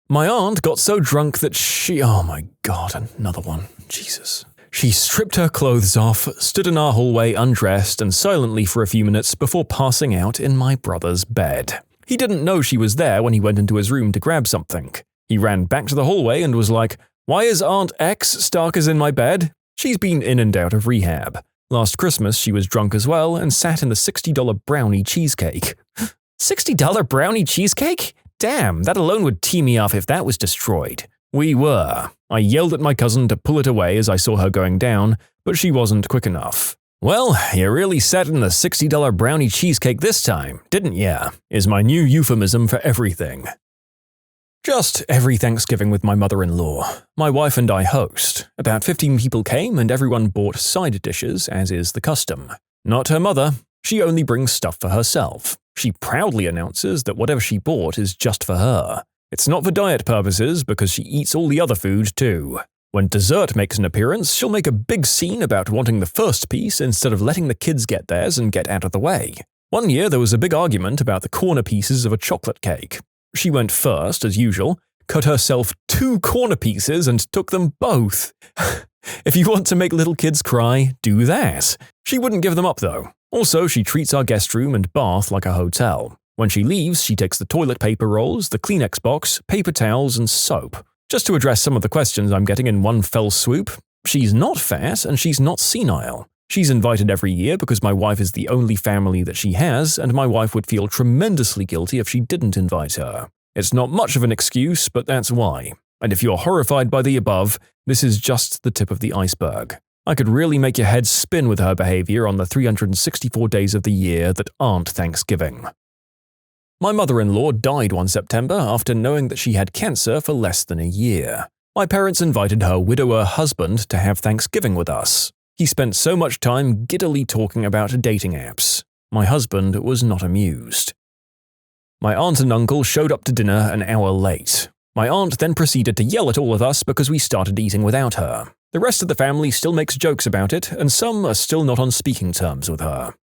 My aunt got so drunk that oh my god, another one. Jesus. She stripped her clothes off, stood in our hallway undressed and silently for a few minutes before passing out in my brother's bed. He didn't know she was there when he went into his room to grab something. He ran back to the hallway and was like, "Why is Aunt X starkers in my bed?" She's been in and out of rehab. Last Christmas she was drunk as well and sat in the $60 brownie cheesecake. $60 brownie cheesecake? Damn, that alone would tee me off if that was destroyed. We were. I yelled at my cousin to pull it away as I saw her going down, but she wasn't quick enough. "Well, you really sat in the $60 brownie cheesecake this time, didn't ya?" is my new euphemism for everything. Just every Thanksgiving with my mother-in-law. My wife and I host. About 15 people came and everyone bought side dishes, as is the custom. Not her mother. She only brings stuff for herself. She proudly announces that whatever she bought is just for her. It's not for diet purposes because she eats all the other food too. When dessert makes an appearance, she'll make a big scene about wanting the first piece instead of letting the kids get theirs and get out of the way. One year there was a big argument about the corner pieces of a chocolate cake. She went first, as usual, cut herself 2 corner pieces and took them both. If you want to make little kids cry, do that. She wouldn't give them up though. Also, she treats our guest room and bath like a hotel. When she leaves, she takes the toilet paper rolls, the Kleenex box, paper towels, and soap. Just to address some of the questions I'm getting in one fell swoop, she's not fat and she's not senile. She's invited every year because my wife is the only family that she has, and my wife would feel tremendously guilty if she didn't invite her. It's not much of an excuse, but that's why. And if you're horrified by the above, this is just the tip of the iceberg. I could really make your head spin with her behavior on the 364 days of the year that aren't Thanksgiving. My mother-in-law died one September after knowing that she had cancer for less than a year. My parents invited her widower husband to have Thanksgiving with us. He spent so much time giddily talking about dating apps. My husband was not amused. My aunt and uncle showed up to dinner an hour late. My aunt then proceeded to yell at all of us because we started eating without her. The rest of the family still makes jokes about it, and some are still not on speaking terms with her.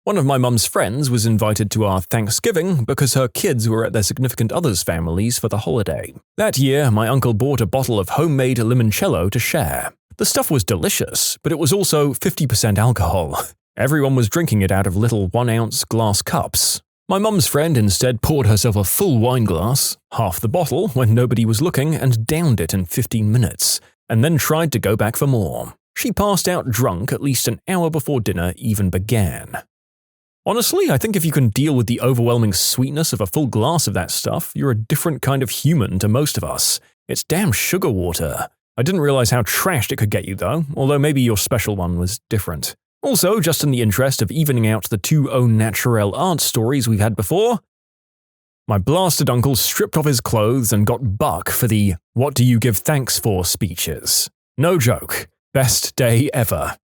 One of my mum's friends was invited to our Thanksgiving because her kids were at their significant others' families for the holiday. That year, my uncle bought a bottle of homemade limoncello to share. The stuff was delicious, but it was also 50% alcohol. Everyone was drinking it out of little 1-ounce glass cups. My mum's friend instead poured herself a full wine glass, half the bottle when nobody was looking, and downed it in 15 minutes, and then tried to go back for more. She passed out drunk at least an hour before dinner even began. Honestly, I think if you can deal with the overwhelming sweetness of a full glass of that stuff, you're a different kind of human to most of us. It's damn sugar water. I didn't realize how trashed it could get you though, although maybe your special one was different. Also, just in the interest of evening out the two au naturel aunt stories we've had before, my blasted uncle stripped off his clothes and got buck for the "what do you give thanks for" speeches. No joke. Best day ever.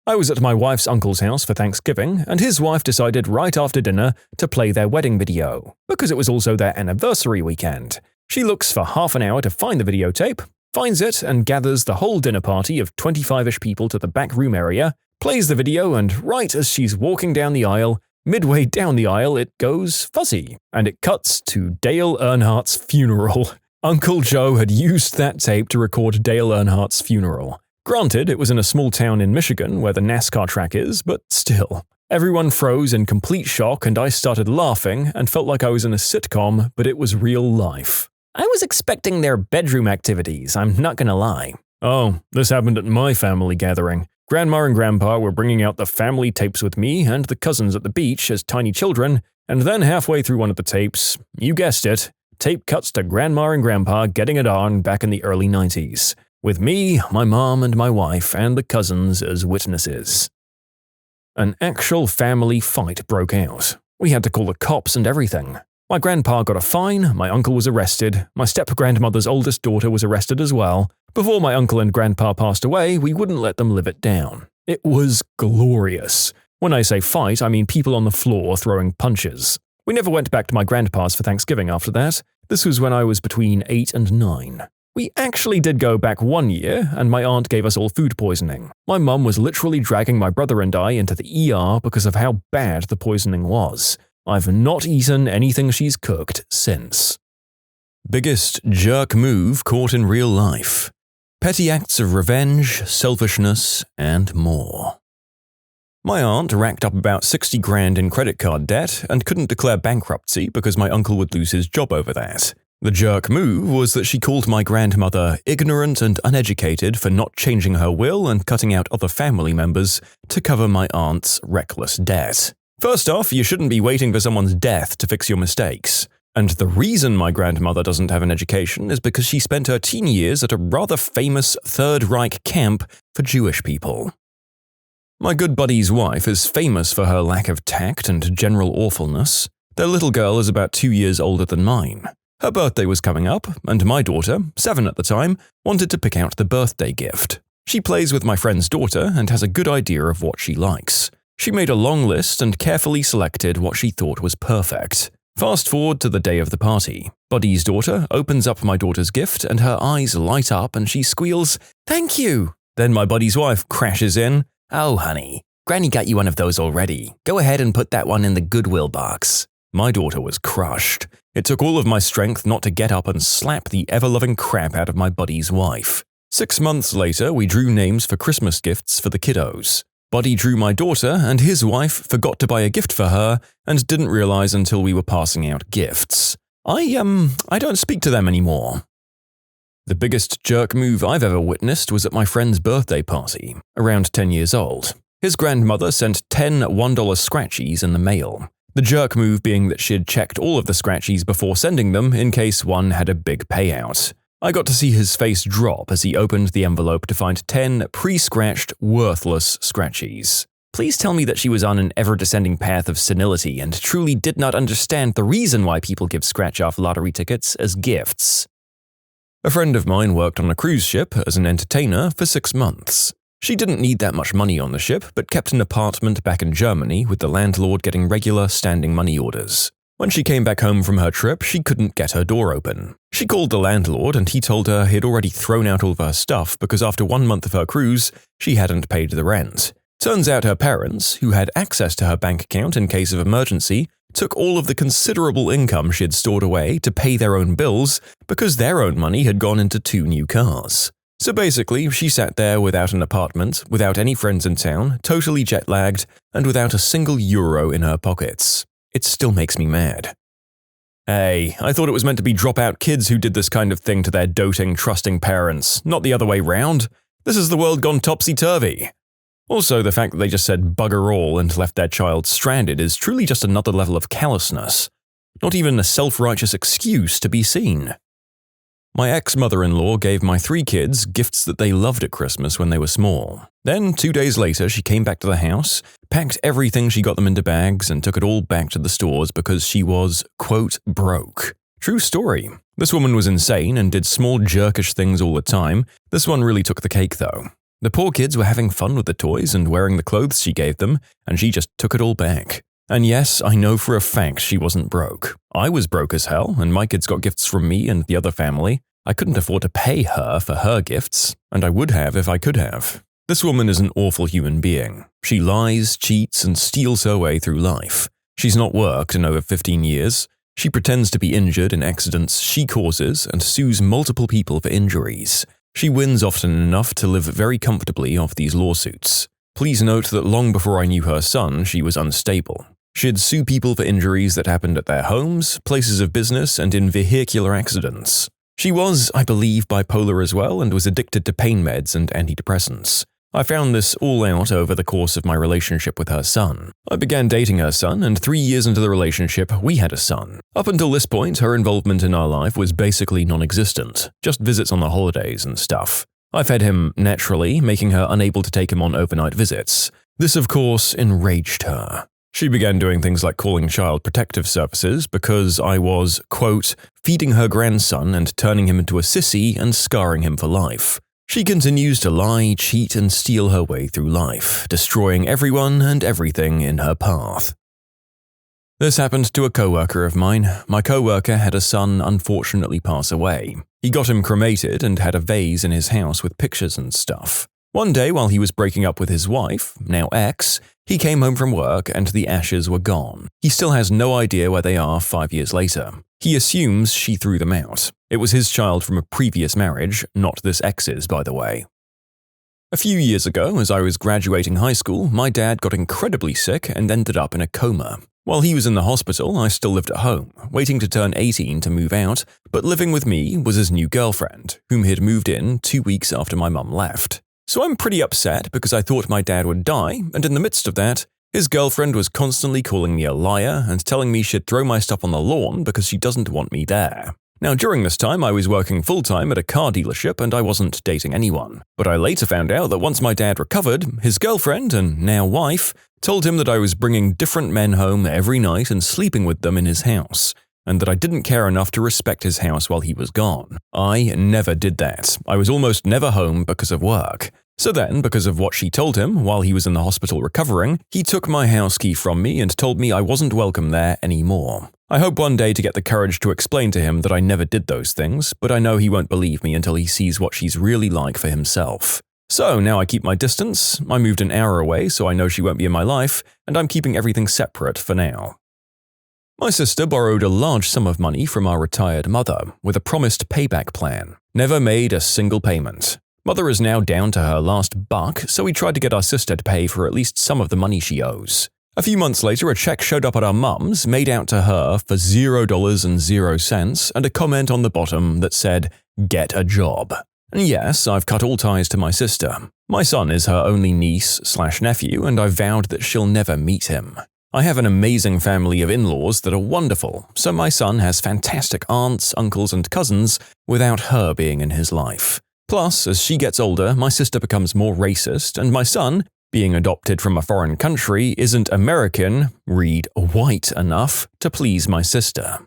I was at my wife's uncle's house for Thanksgiving, and his wife decided right after dinner to play their wedding video, because it was also their anniversary weekend. She looks for half an hour to find the videotape, finds it, and gathers the whole dinner party of 25-ish people to the back room area, plays the video, and right as she's walking down the aisle, midway down the aisle it goes fuzzy, and it cuts to Dale Earnhardt's funeral. Uncle Joe had used that tape to record Dale Earnhardt's funeral. Granted, it was in a small town in Michigan where the NASCAR track is, but still. Everyone froze in complete shock and I started laughing and felt like I was in a sitcom, but it was real life. I was expecting their bedroom activities, I'm not gonna lie. Oh, this happened at my family gathering. Grandma and Grandpa were bringing out the family tapes with me and the cousins at the beach as tiny children, and then halfway through one of the tapes, you guessed it, tape cuts to Grandma and Grandpa getting it on back in the early 90s. With me, my mom and my wife, and the cousins as witnesses. An actual family fight broke out. We had to call the cops and everything. My grandpa got a fine, my uncle was arrested, my step-grandmother's oldest daughter was arrested as well. Before my uncle and grandpa passed away, we wouldn't let them live it down. It was glorious. When I say fight, I mean people on the floor throwing punches. We never went back to my grandpa's for Thanksgiving after that. This was when I was between 8 and 9. We actually did go back 1 year, and my aunt gave us all food poisoning. My mum was literally dragging my brother and I into the ER because of how bad the poisoning was. I've not eaten anything she's cooked since. Biggest jerk move caught in real life. Petty acts of revenge, selfishness, and more. My aunt racked up about 60 grand in credit card debt and couldn't declare bankruptcy because my uncle would lose his job over that. The jerk move was that she called my grandmother ignorant and uneducated for not changing her will and cutting out other family members to cover my aunt's reckless debt. First off, you shouldn't be waiting for someone's death to fix your mistakes. And the reason my grandmother doesn't have an education is because she spent her teen years at a rather famous Third Reich camp for Jewish people. My good buddy's wife is famous for her lack of tact and general awfulness. Their little girl is about 2 years older than mine. Her birthday was coming up, and my daughter, 7 at the time, wanted to pick out the birthday gift. She plays with my friend's daughter and has a good idea of what she likes. She made a long list and carefully selected what she thought was perfect. Fast forward to the day of the party. Buddy's daughter opens up my daughter's gift and her eyes light up and she squeals, "Thank you!" Then my buddy's wife crashes in, "Oh honey, Granny got you one of those already. Go ahead and put that one in the Goodwill box." My daughter was crushed. It took all of my strength not to get up and slap the ever-loving crap out of my buddy's wife. 6 months later, we drew names for Christmas gifts for the kiddos. Buddy drew my daughter, and his wife forgot to buy a gift for her and didn't realize until we were passing out gifts. I don't speak to them anymore. The biggest jerk move I've ever witnessed was at my friend's birthday party, around 10 years old. His grandmother sent 10 $1 scratchies in the mail. The jerk move being that she'd checked all of the scratchies before sending them in case one had a big payout. I got to see his face drop as he opened the envelope to find 10 pre-scratched, worthless scratchies. Please tell me that she was on an ever-descending path of senility and truly did not understand the reason why people give scratch-off lottery tickets as gifts. A friend of mine worked on a cruise ship as an entertainer for 6 months. She didn't need that much money on the ship, but kept an apartment back in Germany with the landlord getting regular standing money orders. When she came back home from her trip, she couldn't get her door open. She called the landlord and he told her he'd already thrown out all of her stuff because after 1 month of her cruise, she hadn't paid the rent. Turns out her parents, who had access to her bank account in case of emergency, took all of the considerable income she had stored away to pay their own bills because their own money had gone into 2 new cars. So basically, she sat there without an apartment, without any friends in town, totally jet-lagged, and without a single euro in her pockets. It still makes me mad. Hey, I thought it was meant to be drop-out kids who did this kind of thing to their doting, trusting parents, not the other way round. This is the world gone topsy-turvy. Also, the fact that they just said bugger all and left their child stranded is truly just another level of callousness. Not even a self-righteous excuse to be seen. My ex-mother-in-law gave my 3 kids gifts that they loved at Christmas when they were small. Then, 2 days later, she came back to the house, packed everything she got them into bags, and took it all back to the stores because she was, quote, broke. True story. This woman was insane and did small jerkish things all the time. This one really took the cake, though. The poor kids were having fun with the toys and wearing the clothes she gave them, and she just took it all back. And yes, I know for a fact she wasn't broke. I was broke as hell, and my kids got gifts from me and the other family. I couldn't afford to pay her for her gifts, and I would have if I could have. This woman is an awful human being. She lies, cheats, and steals her way through life. She's not worked in over 15 years. She pretends to be injured in accidents she causes and sues multiple people for injuries. She wins often enough to live very comfortably off these lawsuits. Please note that long before I knew her son, she was unstable. She'd sue people for injuries that happened at their homes, places of business, and in vehicular accidents. She was, I believe, bipolar as well and was addicted to pain meds and antidepressants. I found this all out over the course of my relationship with her son. I began dating her son, and 3 years into the relationship, we had a son. Up until this point, her involvement in our life was basically non-existent, just visits on the holidays and stuff. I fed him naturally, making her unable to take him on overnight visits. This, of course, enraged her. She began doing things like calling Child Protective Services because I was, quote, feeding her grandson and turning him into a sissy and scarring him for life. She continues to lie, cheat, and steal her way through life, destroying everyone and everything in her path. This happened to a coworker of mine. My coworker had a son unfortunately pass away. He got him cremated and had a vase in his house with pictures and stuff. One day while he was breaking up with his wife, now ex, he came home from work and the ashes were gone. He still has no idea where they are 5 years later. He assumes she threw them out. It was his child from a previous marriage, not this ex's, by the way. A few years ago, as I was graduating high school, my dad got incredibly sick and ended up in a coma. While he was in the hospital, I still lived at home, waiting to turn 18 to move out, but living with me was his new girlfriend, whom he'd moved in 2 weeks after my mum left. So I'm pretty upset because I thought my dad would die, and in the midst of that, his girlfriend was constantly calling me a liar and telling me she'd throw my stuff on the lawn because she doesn't want me there. Now, during this time, I was working full-time at a car dealership and I wasn't dating anyone. But I later found out that once my dad recovered, his girlfriend, and now wife, told him that I was bringing different men home every night and sleeping with them in his house, and that I didn't care enough to respect his house while he was gone. I never did that. I was almost never home because of work. So then, because of what she told him while he was in the hospital recovering, he took my house key from me and told me I wasn't welcome there anymore. I hope one day to get the courage to explain to him that I never did those things, but I know he won't believe me until he sees what she's really like for himself. So now I keep my distance, I moved an hour away so I know she won't be in my life, and I'm keeping everything separate for now. My sister borrowed a large sum of money from our retired mother with a promised payback plan. Never made a single payment. Mother is now down to her last buck, so we tried to get our sister to pay for at least some of the money she owes. A few months later, a check showed up at our mum's, made out to her for $0.00 and a comment on the bottom that said, "Get a job." And yes, I've cut all ties to my sister. My son is her only niece/nephew, and I've vowed that she'll never meet him. I have an amazing family of in-laws that are wonderful, so my son has fantastic aunts, uncles, and cousins without her being in his life. Plus, as she gets older, my sister becomes more racist, and my son, being adopted from a foreign country, isn't American, read white enough, to please my sister.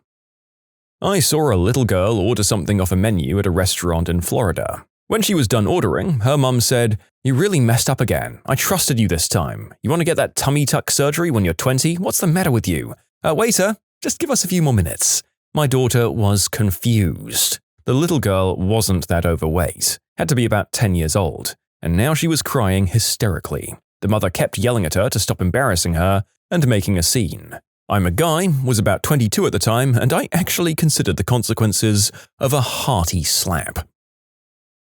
I saw a little girl order something off a menu at a restaurant in Florida. When she was done ordering, her mum said, "You really messed up again. I trusted you this time. You want to get that tummy tuck surgery when you're 20? What's the matter with you? Waiter, just give us a few more minutes." My daughter was confused. The little girl wasn't that overweight, had to be about 10 years old, and now she was crying hysterically. The mother kept yelling at her to stop embarrassing her and making a scene. I'm a guy, was about 22 at the time, and I actually considered the consequences of a hearty slap.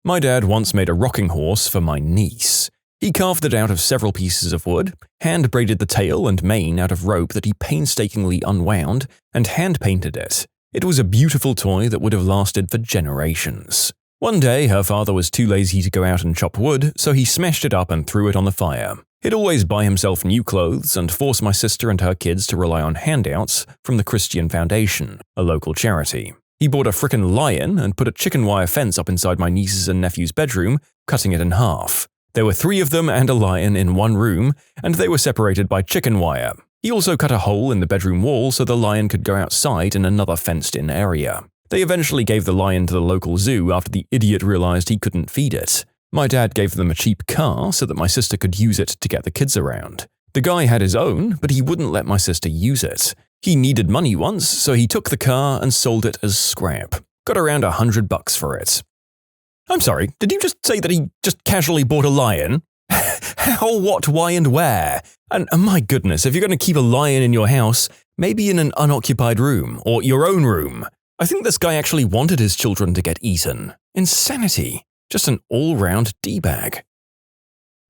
My dad once made a rocking horse for my niece. He carved it out of several pieces of wood, hand-braided the tail and mane out of rope that he painstakingly unwound, and hand-painted it. It was a beautiful toy that would have lasted for generations. One day, her father was too lazy to go out and chop wood, so he smashed it up and threw it on the fire. He'd always buy himself new clothes and force my sister and her kids to rely on handouts from the Christian Foundation, a local charity. He bought a frickin' lion and put a chicken wire fence up inside my niece's and nephew's bedroom, cutting it in half. There were 3 of them and a lion in one room, and they were separated by chicken wire. He also cut a hole in the bedroom wall so the lion could go outside in another fenced-in area. They eventually gave the lion to the local zoo after the idiot realized he couldn't feed it. My dad gave them a cheap car so that my sister could use it to get the kids around. The guy had his own, but he wouldn't let my sister use it. He needed money once, so he took the car and sold it as scrap. Got around $100 for it. I'm sorry, did you just say that he just casually bought a lion? How, what, why, and where? And my goodness, if you're going to keep a lion in your house, maybe in an unoccupied room, or your own room. I think this guy actually wanted his children to get eaten. Insanity. Just an all-round D-bag.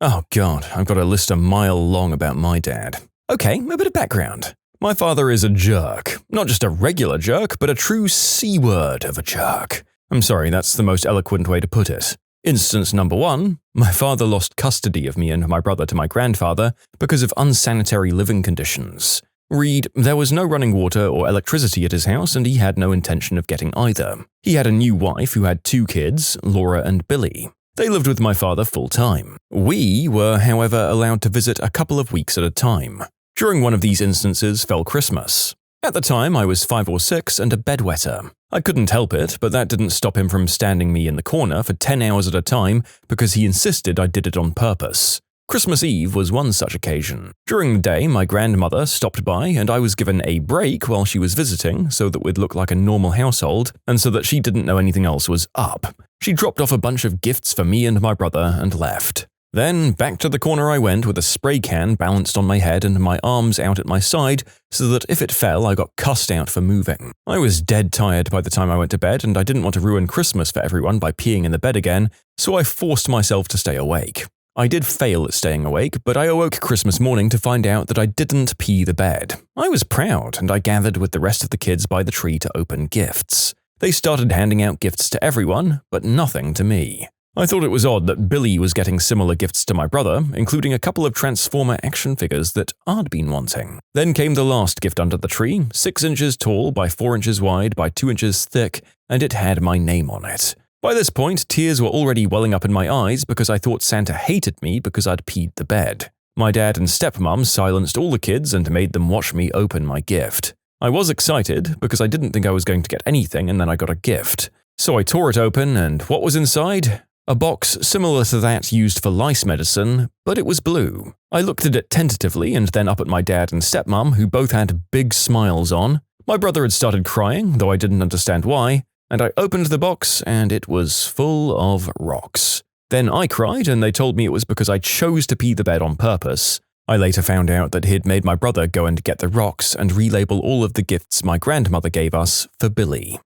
Oh god, I've got a list a mile long about my dad. Okay, a bit of background. My father is a jerk. Not just a regular jerk, but a true C-word of a jerk. I'm sorry, that's the most eloquent way to put it. Instance number 1, my father lost custody of me and my brother to my grandfather because of unsanitary living conditions. Read, there was no running water or electricity at his house and he had no intention of getting either. He had a new wife who had 2 kids, Laura and Billy. They lived with my father full-time. We were, however, allowed to visit a couple of weeks at a time. During one of these instances fell Christmas. At the time, I was 5 or 6 and a bedwetter. I couldn't help it, but that didn't stop him from standing me in the corner for 10 hours at a time because he insisted I did it on purpose. Christmas Eve was one such occasion. During the day, my grandmother stopped by and I was given a break while she was visiting so that we'd look like a normal household and so that she didn't know anything else was up. She dropped off a bunch of gifts for me and my brother and left. Then, back to the corner I went with a spray can balanced on my head and my arms out at my side so that if it fell, I got cussed out for moving. I was dead tired by the time I went to bed and I didn't want to ruin Christmas for everyone by peeing in the bed again, so I forced myself to stay awake. I did fail at staying awake, but I awoke Christmas morning to find out that I didn't pee the bed. I was proud and I gathered with the rest of the kids by the tree to open gifts. They started handing out gifts to everyone, but nothing to me. I thought it was odd that Billy was getting similar gifts to my brother, including a couple of Transformer action figures that I'd been wanting. Then came the last gift under the tree, 6 inches tall by 4 inches wide by 2 inches thick, and it had my name on it. By this point, tears were already welling up in my eyes because I thought Santa hated me because I'd peed the bed. My dad and stepmom silenced all the kids and made them watch me open my gift. I was excited because I didn't think I was going to get anything and then I got a gift. So I tore it open and what was inside? A box similar to that used for lice medicine, but it was blue. I looked at it tentatively and then up at my dad and stepmom, who both had big smiles on. My brother had started crying, though I didn't understand why, and I opened the box and it was full of rocks. Then I cried and they told me it was because I chose to pee the bed on purpose. I later found out that he'd made my brother go and get the rocks and relabel all of the gifts my grandmother gave us for Billy.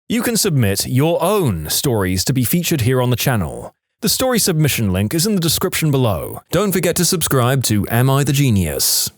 You can submit your own stories to be featured here on the channel. The story submission link is in the description below. Don't forget to subscribe to Am I the Genius?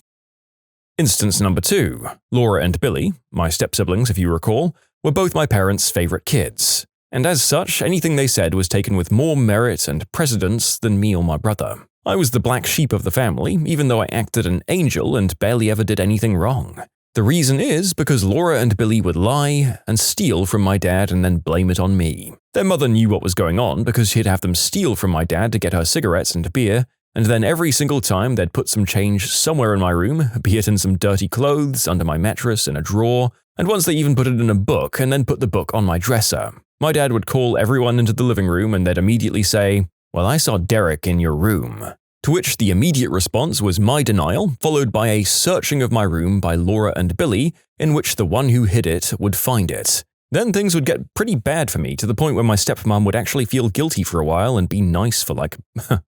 Instance number 2. Laura and Billy, my step-siblings if you recall, were both my parents' favorite kids. And as such, anything they said was taken with more merit and precedence than me or my brother. I was the black sheep of the family, even though I acted an angel and barely ever did anything wrong. The reason is because Laura and Billy would lie and steal from my dad and then blame it on me. Their mother knew what was going on because she'd have them steal from my dad to get her cigarettes and beer, and then every single time they'd put some change somewhere in my room, be it in some dirty clothes, under my mattress, in a drawer, and once they even put it in a book and then put the book on my dresser. My dad would call everyone into the living room and they'd immediately say, "Well, I saw Derek in your room." To which the immediate response was my denial, followed by a searching of my room by Laura and Billy, in which the one who hid it would find it. Then things would get pretty bad for me, to the point where my stepmom would actually feel guilty for a while and be nice for like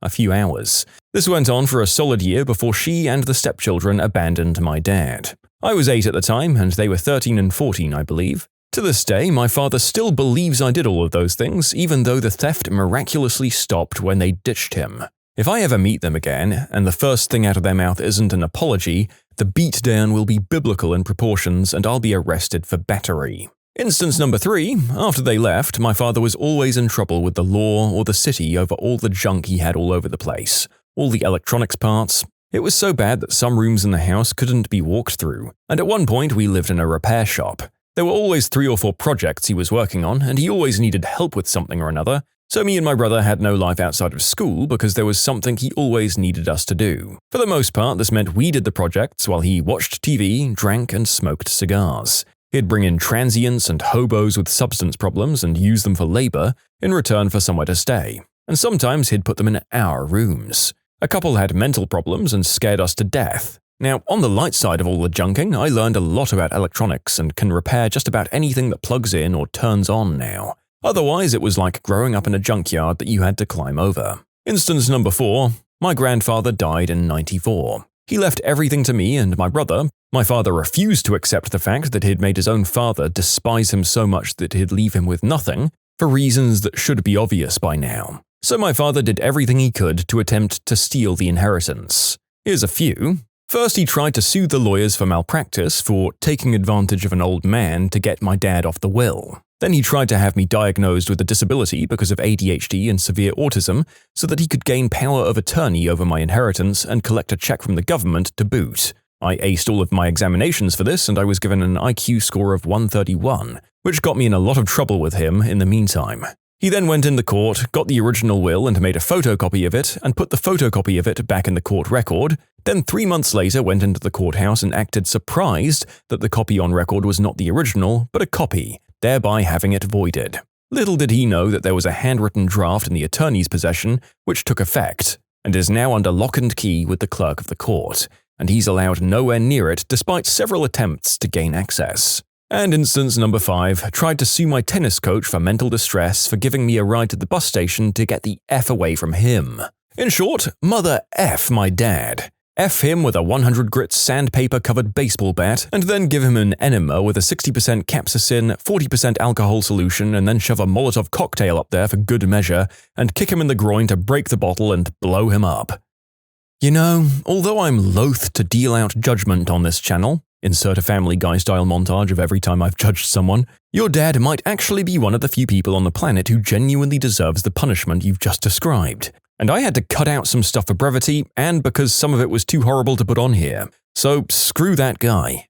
a few hours. This went on for a solid year before she and the stepchildren abandoned my dad. I was 8 at the time, and they were 13 and 14, I believe. To this day, my father still believes I did all of those things, even though the theft miraculously stopped when they ditched him. If I ever meet them again, and the first thing out of their mouth isn't an apology, the beatdown will be biblical in proportions and I'll be arrested for battery. Instance number 3, after they left, my father was always in trouble with the law or the city over all the junk he had all over the place, all the electronics parts. It was so bad that some rooms in the house couldn't be walked through, and at one point we lived in a repair shop. There were always 3 or 4 projects he was working on, and he always needed help with something or another. So me and my brother had no life outside of school because there was something he always needed us to do. For the most part, this meant we did the projects while he watched TV, drank, and smoked cigars. He'd bring in transients and hobos with substance problems and use them for labor in return for somewhere to stay. And sometimes he'd put them in our rooms. A couple had mental problems and scared us to death. Now, on the light side of all the junking, I learned a lot about electronics and can repair just about anything that plugs in or turns on now. Otherwise, it was like growing up in a junkyard that you had to climb over. Instance number 4, my grandfather died in '94. He left everything to me and my brother. My father refused to accept the fact that he'd made his own father despise him so much that he'd leave him with nothing, for reasons that should be obvious by now. So my father did everything he could to attempt to steal the inheritance. Here's a few. First, he tried to sue the lawyers for malpractice for taking advantage of an old man to get my dad off the will. Then he tried to have me diagnosed with a disability because of ADHD and severe autism so that he could gain power of attorney over my inheritance and collect a check from the government to boot. I aced all of my examinations for this and I was given an IQ score of 131, which got me in a lot of trouble with him in the meantime. He then went in the court, got the original will and made a photocopy of it and put the photocopy of it back in the court record, then 3 months later went into the courthouse and acted surprised that the copy on record was not the original, but a copy, thereby having it voided. Little did he know that there was a handwritten draft in the attorney's possession which took effect, and is now under lock and key with the clerk of the court, and he's allowed nowhere near it despite several attempts to gain access. And instance number 5, tried to sue my tennis coach for mental distress for giving me a ride to the bus station to get the F away from him. In short, mother F my dad. F him with a 100 grit sandpaper-covered baseball bat, and then give him an enema with a 60% capsaicin, 40% alcohol solution, and then shove a Molotov cocktail up there for good measure, and kick him in the groin to break the bottle and blow him up. You know, although I'm loath to deal out judgment on this channel, insert a Family Guy-style montage of every time I've judged someone, your dad might actually be one of the few people on the planet who genuinely deserves the punishment you've just described. And I had to cut out some stuff for brevity and because some of it was too horrible to put on here, so screw that guy.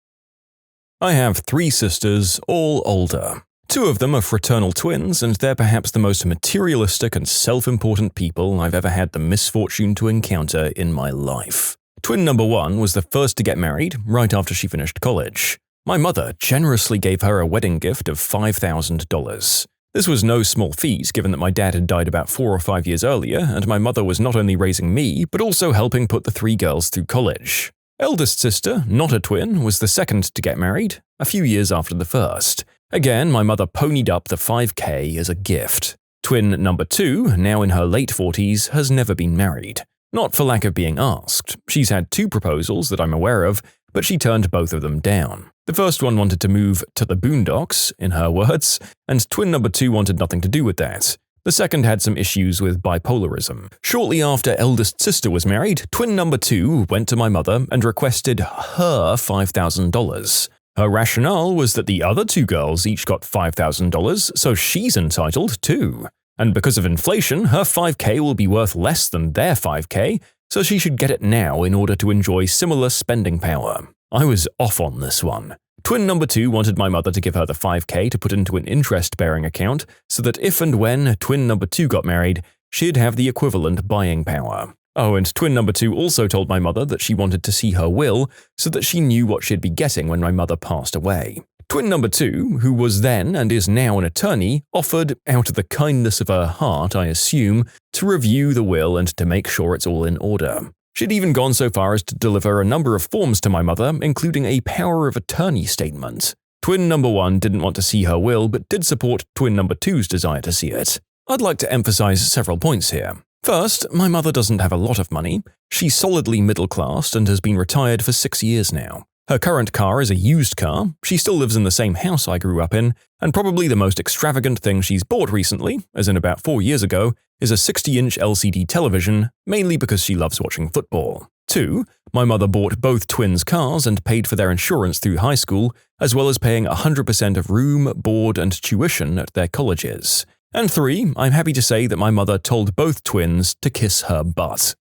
I have 3 sisters, all older. 2 of them are fraternal twins, and they're perhaps the most materialistic and self-important people I've ever had the misfortune to encounter in my life. Twin number 1 was the first to get married right after she finished college. My mother generously gave her a wedding gift of $5,000. This was no small feat given that my dad had died about 4 or 5 years earlier and my mother was not only raising me but also helping put the 3 girls through college. Eldest sister, not a twin, was the second to get married, a few years after the first. Again, my mother ponied up the $5,000 as a gift. Twin number 2, now in her late 40s, has never been married. Not for lack of being asked. She's had 2 proposals that I'm aware of, but she turned both of them down. The first one wanted to move to the boondocks, in her words, and twin number 2 wanted nothing to do with that. The second had some issues with bipolarism. Shortly after eldest sister was married, twin number 2 went to my mother and requested her $5,000. Her rationale was that the other 2 girls each got $5,000, so she's entitled too. And because of inflation, her $5,000 will be worth less than their $5,000, so she should get it now in order to enjoy similar spending power. I was off on this one. Twin number 2 wanted my mother to give her the $5,000 to put into an interest-bearing account so that if and when twin number 2 got married, she'd have the equivalent buying power. Oh, and twin number 2 also told my mother that she wanted to see her will so that she knew what she'd be getting when my mother passed away. Twin number 2, who was then and is now an attorney, offered, out of the kindness of her heart, I assume, to review the will and to make sure it's all in order. She'd even gone so far as to deliver a number of forms to my mother, including a power of attorney statement. Twin number 1 didn't want to see her will, but did support twin number 2's desire to see it. I'd like to emphasize several points here. First, my mother doesn't have a lot of money. She's solidly middle-class and has been retired for 6 years now. Her current car is a used car, she still lives in the same house I grew up in, and probably the most extravagant thing she's bought recently, as in about 4 years ago, is a 60-inch LCD television, mainly because she loves watching football. 2. My mother bought both twins' cars and paid for their insurance through high school, as well as paying 100% of room, board, and tuition at their colleges. And 3. I'm happy to say that my mother told both twins to kiss her butt.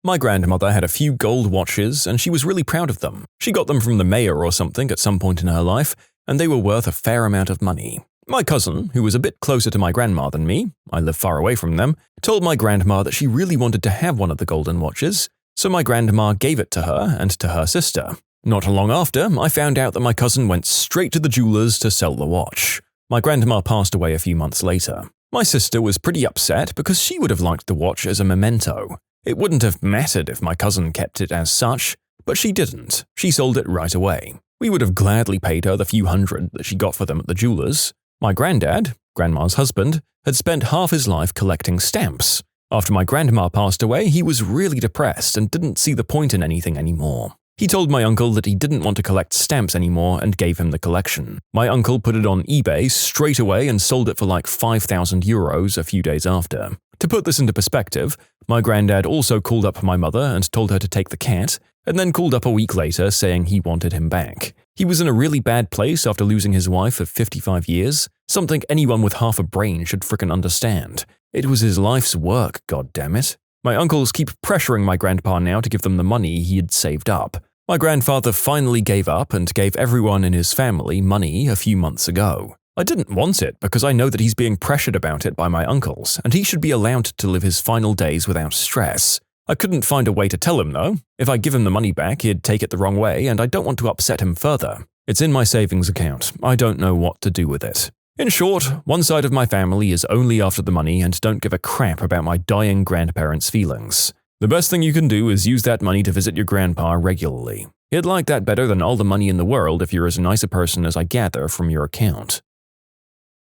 My grandmother had a few gold watches, and she was really proud of them. She got them from the mayor or something at some point in her life, and they were worth a fair amount of money. My cousin, who was a bit closer to my grandma than me, I live far away from them, told my grandma that she really wanted to have one of the golden watches, so my grandma gave it to her and to her sister. Not long after, I found out that my cousin went straight to the jeweler's to sell the watch. My grandma passed away a few months later. My sister was pretty upset because she would have liked the watch as a memento. It wouldn't have mattered if my cousin kept it as such, but she didn't. She sold it right away. We would have gladly paid her the few hundred that she got for them at the jeweler's. My granddad, Grandma's husband, had spent half his life collecting stamps. After my grandma passed away, he was really depressed and didn't see the point in anything anymore. He told my uncle that he didn't want to collect stamps anymore and gave him the collection. My uncle put it on eBay straight away and sold it for like €5,000 a few days after. To put this into perspective, my granddad also called up my mother and told her to take the cat, and then called up a week later saying he wanted him back. He was in a really bad place after losing his wife of 55 years, something anyone with half a brain should frickin' understand. It was his life's work, goddammit. My uncles keep pressuring my grandpa now to give them the money he had saved up. My grandfather finally gave up and gave everyone in his family money a few months ago. I didn't want it because I know that he's being pressured about it by my uncles, and he should be allowed to live his final days without stress. I couldn't find a way to tell him, though. If I give him the money back, he'd take it the wrong way, and I don't want to upset him further. It's in my savings account. I don't know what to do with it. In short, one side of my family is only after the money and don't give a crap about my dying grandparents' feelings. The best thing you can do is use that money to visit your grandpa regularly. He'd like that better than all the money in the world if you're as nice a person as I gather from your account.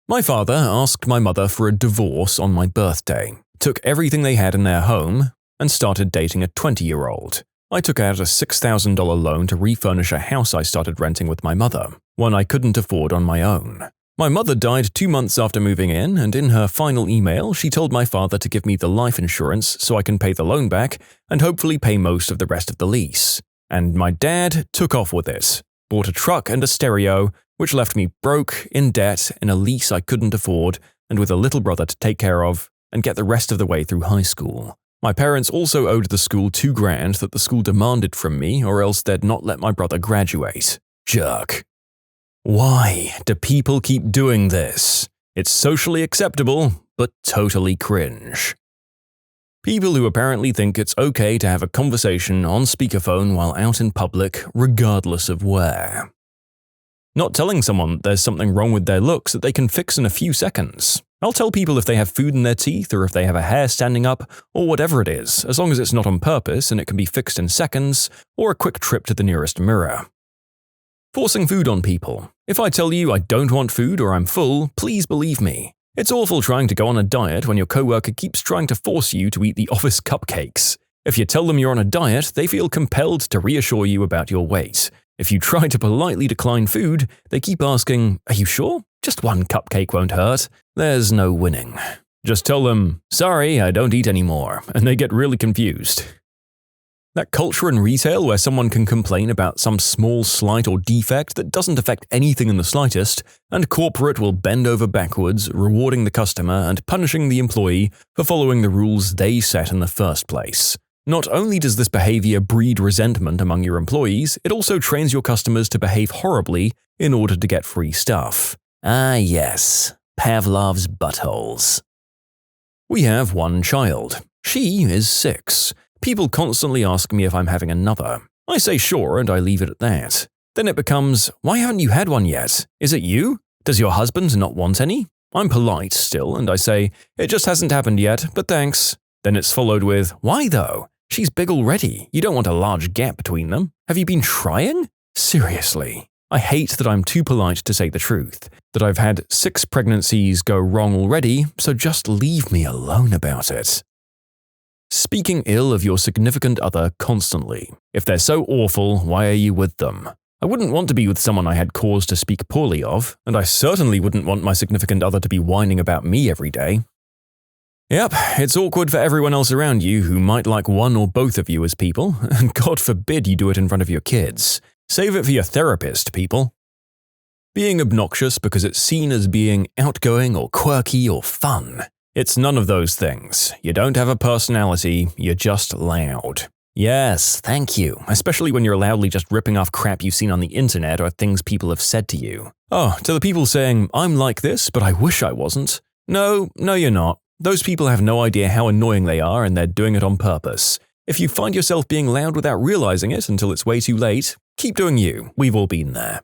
My father asked my mother for a divorce on my birthday, took everything they had in their home, and started dating a 20-year-old. I took out a $6,000 loan to refurnish a house I started renting with my mother, one I couldn't afford on my own. My mother died 2 months after moving in, and in her final email, she told my father to give me the life insurance so I can pay the loan back and hopefully pay most of the rest of the lease. And my dad took off with it, bought a truck and a stereo, which left me broke, in debt, in a lease I couldn't afford, and with a little brother to take care of and get the rest of the way through high school. My parents also owed the school $2,000 that the school demanded from me, or else they'd not let my brother graduate. Jerk. Why do people keep doing this? It's socially acceptable, but totally cringe. People who apparently think it's okay to have a conversation on speakerphone while out in public, regardless of where. Not telling someone there's something wrong with their looks that they can fix in a few seconds. I'll tell people if they have food in their teeth or if they have a hair standing up or whatever it is, as long as it's not on purpose and it can be fixed in seconds or a quick trip to the nearest mirror. Forcing food on people. If I tell you I don't want food or I'm full, please believe me. It's awful trying to go on a diet when your coworker keeps trying to force you to eat the office cupcakes. If you tell them you're on a diet, they feel compelled to reassure you about your weight. If you try to politely decline food, they keep asking, "Are you sure? Just one cupcake won't hurt." There's no winning. Just tell them, "Sorry, I don't eat anymore," and they get really confused. That culture in retail where someone can complain about some small slight or defect that doesn't affect anything in the slightest, and corporate will bend over backwards, rewarding the customer and punishing the employee for following the rules they set in the first place. Not only does this behavior breed resentment among your employees, it also trains your customers to behave horribly in order to get free stuff. Ah yes, Pavlov's buttholes. We have one child. She is 6. People constantly ask me if I'm having another. I say sure and I leave it at that. Then it becomes, why haven't you had one yet? Is it you? Does your husband not want any? I'm polite still and I say, it just hasn't happened yet, but thanks. Then it's followed with, why though? She's big already. You don't want a large gap between them. Have you been trying? Seriously. I hate that I'm too polite to say the truth, that I've had 6 pregnancies go wrong already, so just leave me alone about it. Speaking ill of your significant other constantly. If they're so awful, why are you with them? I wouldn't want to be with someone I had cause to speak poorly of, and I certainly wouldn't want my significant other to be whining about me every day. Yep, it's awkward for everyone else around you who might like one or both of you as people, and God forbid you do it in front of your kids. Save it for your therapist, people. Being obnoxious because it's seen as being outgoing or quirky or fun. It's none of those things. You don't have a personality, you're just loud. Yes, thank you, especially when you're loudly just ripping off crap you've seen on the internet or things people have said to you. Oh, to the people saying, I'm like this, but I wish I wasn't. No, you're not. Those people have no idea how annoying they are and they're doing it on purpose. If you find yourself being loud without realizing it until it's way too late, keep doing you. We've all been there.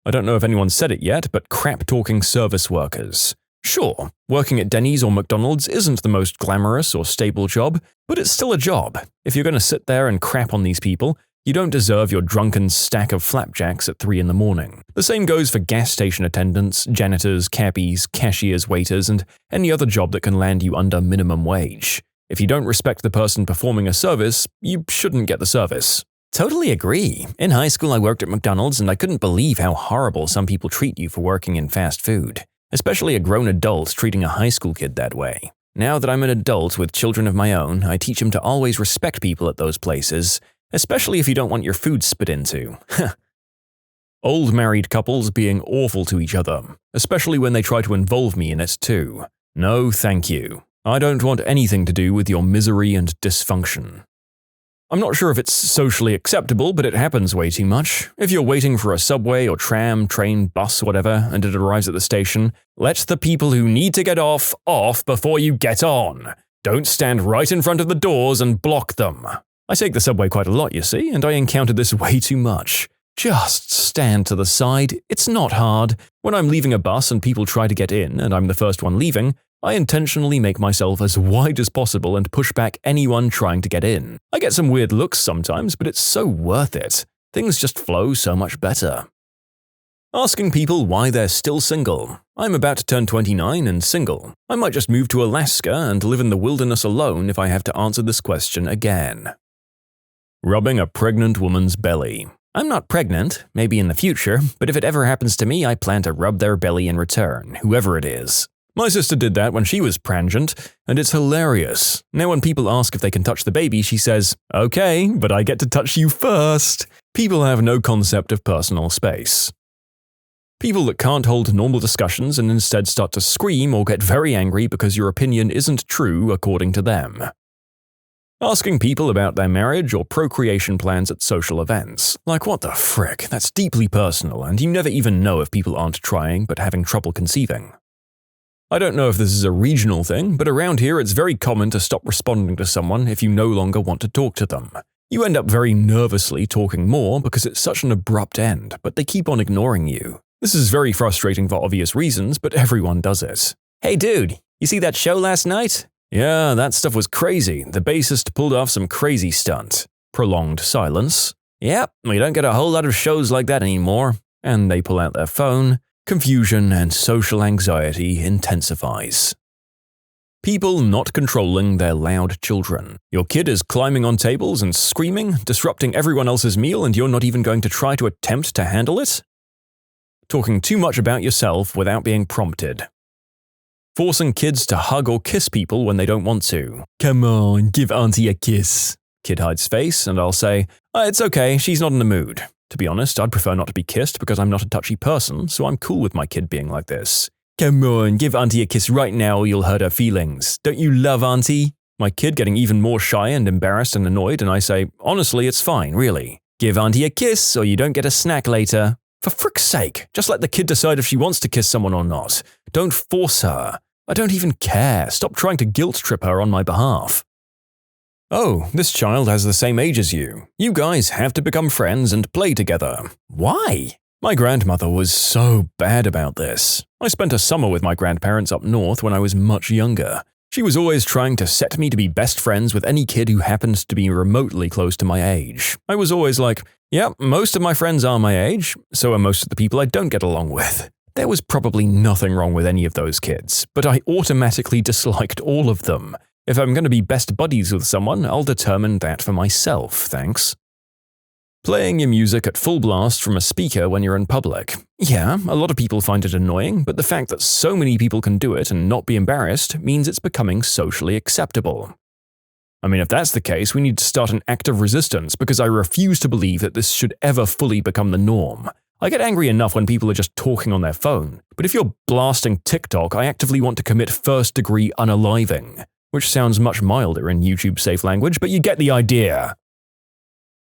I don't know if anyone said it yet, but crap-talking service workers. Sure, working at Denny's or McDonald's isn't the most glamorous or stable job, but it's still a job. If you're going to sit there and crap on these people, you don't deserve your drunken stack of flapjacks at 3 in the morning. The same goes for gas station attendants, janitors, cabbies, cashiers, waiters, and any other job that can land you under minimum wage. If you don't respect the person performing a service, you shouldn't get the service. Totally agree. In high school I worked at McDonald's and I couldn't believe how horrible some people treat you for working in fast food. Especially a grown adult treating a high school kid that way. Now that I'm an adult with children of my own, I teach them to always respect people at those places, especially if you don't want your food spit into. Old married couples being awful to each other, especially when they try to involve me in it too. No, thank you. I don't want anything to do with your misery and dysfunction. I'm not sure if it's socially acceptable, but it happens way too much. If you're waiting for a subway or tram, train, bus, whatever, and it arrives at the station, let the people who need to get off before you get on. Don't stand right in front of the doors and block them. I take the subway quite a lot, you see, and I encounter this way too much. Just stand to the side. It's not hard. When I'm leaving a bus and people try to get in and I'm the first one leaving, I intentionally make myself as wide as possible and push back anyone trying to get in. I get some weird looks sometimes, but it's so worth it. Things just flow so much better. Asking people why they're still single. I'm about to turn 29 and single. I might just move to Alaska and live in the wilderness alone if I have to answer this question again. Rubbing a pregnant woman's belly. I'm not pregnant, maybe in the future, but if it ever happens to me, I plan to rub their belly in return, whoever it is. My sister did that when she was prangent, and it's hilarious. Now when people ask if they can touch the baby, she says, okay, but I get to touch you first. People have no concept of personal space. People that can't hold normal discussions and instead start to scream or get very angry because your opinion isn't true according to them. Asking people about their marriage or procreation plans at social events. Like what the frick, that's deeply personal and you never even know if people aren't trying but having trouble conceiving. I don't know if this is a regional thing, but around here it's very common to stop responding to someone if you no longer want to talk to them. You end up very nervously talking more because it's such an abrupt end, but they keep on ignoring you. This is very frustrating for obvious reasons, but everyone does it. Hey dude, you see that show last night? Yeah, that stuff was crazy. The bassist pulled off some crazy stunt. Prolonged silence. Yep, we don't get a whole lot of shows like that anymore. And they pull out their phone. Confusion and social anxiety intensifies. People not controlling their loud children. Your kid is climbing on tables and screaming, disrupting everyone else's meal, and you're not even going to try to attempt to handle it? Talking too much about yourself without being prompted. Forcing kids to hug or kiss people when they don't want to. Come on, give auntie a kiss. Kid hides face, and I'll say, it's okay, she's not in the mood. To be honest, I'd prefer not to be kissed because I'm not a touchy person, so I'm cool with my kid being like this. Come on, give auntie a kiss right now or you'll hurt her feelings. Don't you love auntie? My kid getting even more shy and embarrassed and annoyed, and I say, honestly, it's fine, really. Give auntie a kiss or you don't get a snack later. For frick's sake, just let the kid decide if she wants to kiss someone or not. Don't force her. I don't even care. Stop trying to guilt trip her on my behalf. Oh, this child has the same age as you. You guys have to become friends and play together. Why? My grandmother was so bad about this. I spent a summer with my grandparents up north when I was much younger. She was always trying to set me to be best friends with any kid who happened to be remotely close to my age. I was always like, yeah, most of my friends are my age, so are most of the people I don't get along with. There was probably nothing wrong with any of those kids, but I automatically disliked all of them. If I'm going to be best buddies with someone, I'll determine that for myself, thanks. Playing your music at full blast from a speaker when you're in public. Yeah, a lot of people find it annoying, but the fact that so many people can do it and not be embarrassed means it's becoming socially acceptable. I mean, if that's the case, we need to start an act of resistance because I refuse to believe that this should ever fully become the norm. I get angry enough when people are just talking on their phone, but if you're blasting TikTok, I actively want to commit first-degree unaliving, which sounds much milder in YouTube-safe language, but you get the idea.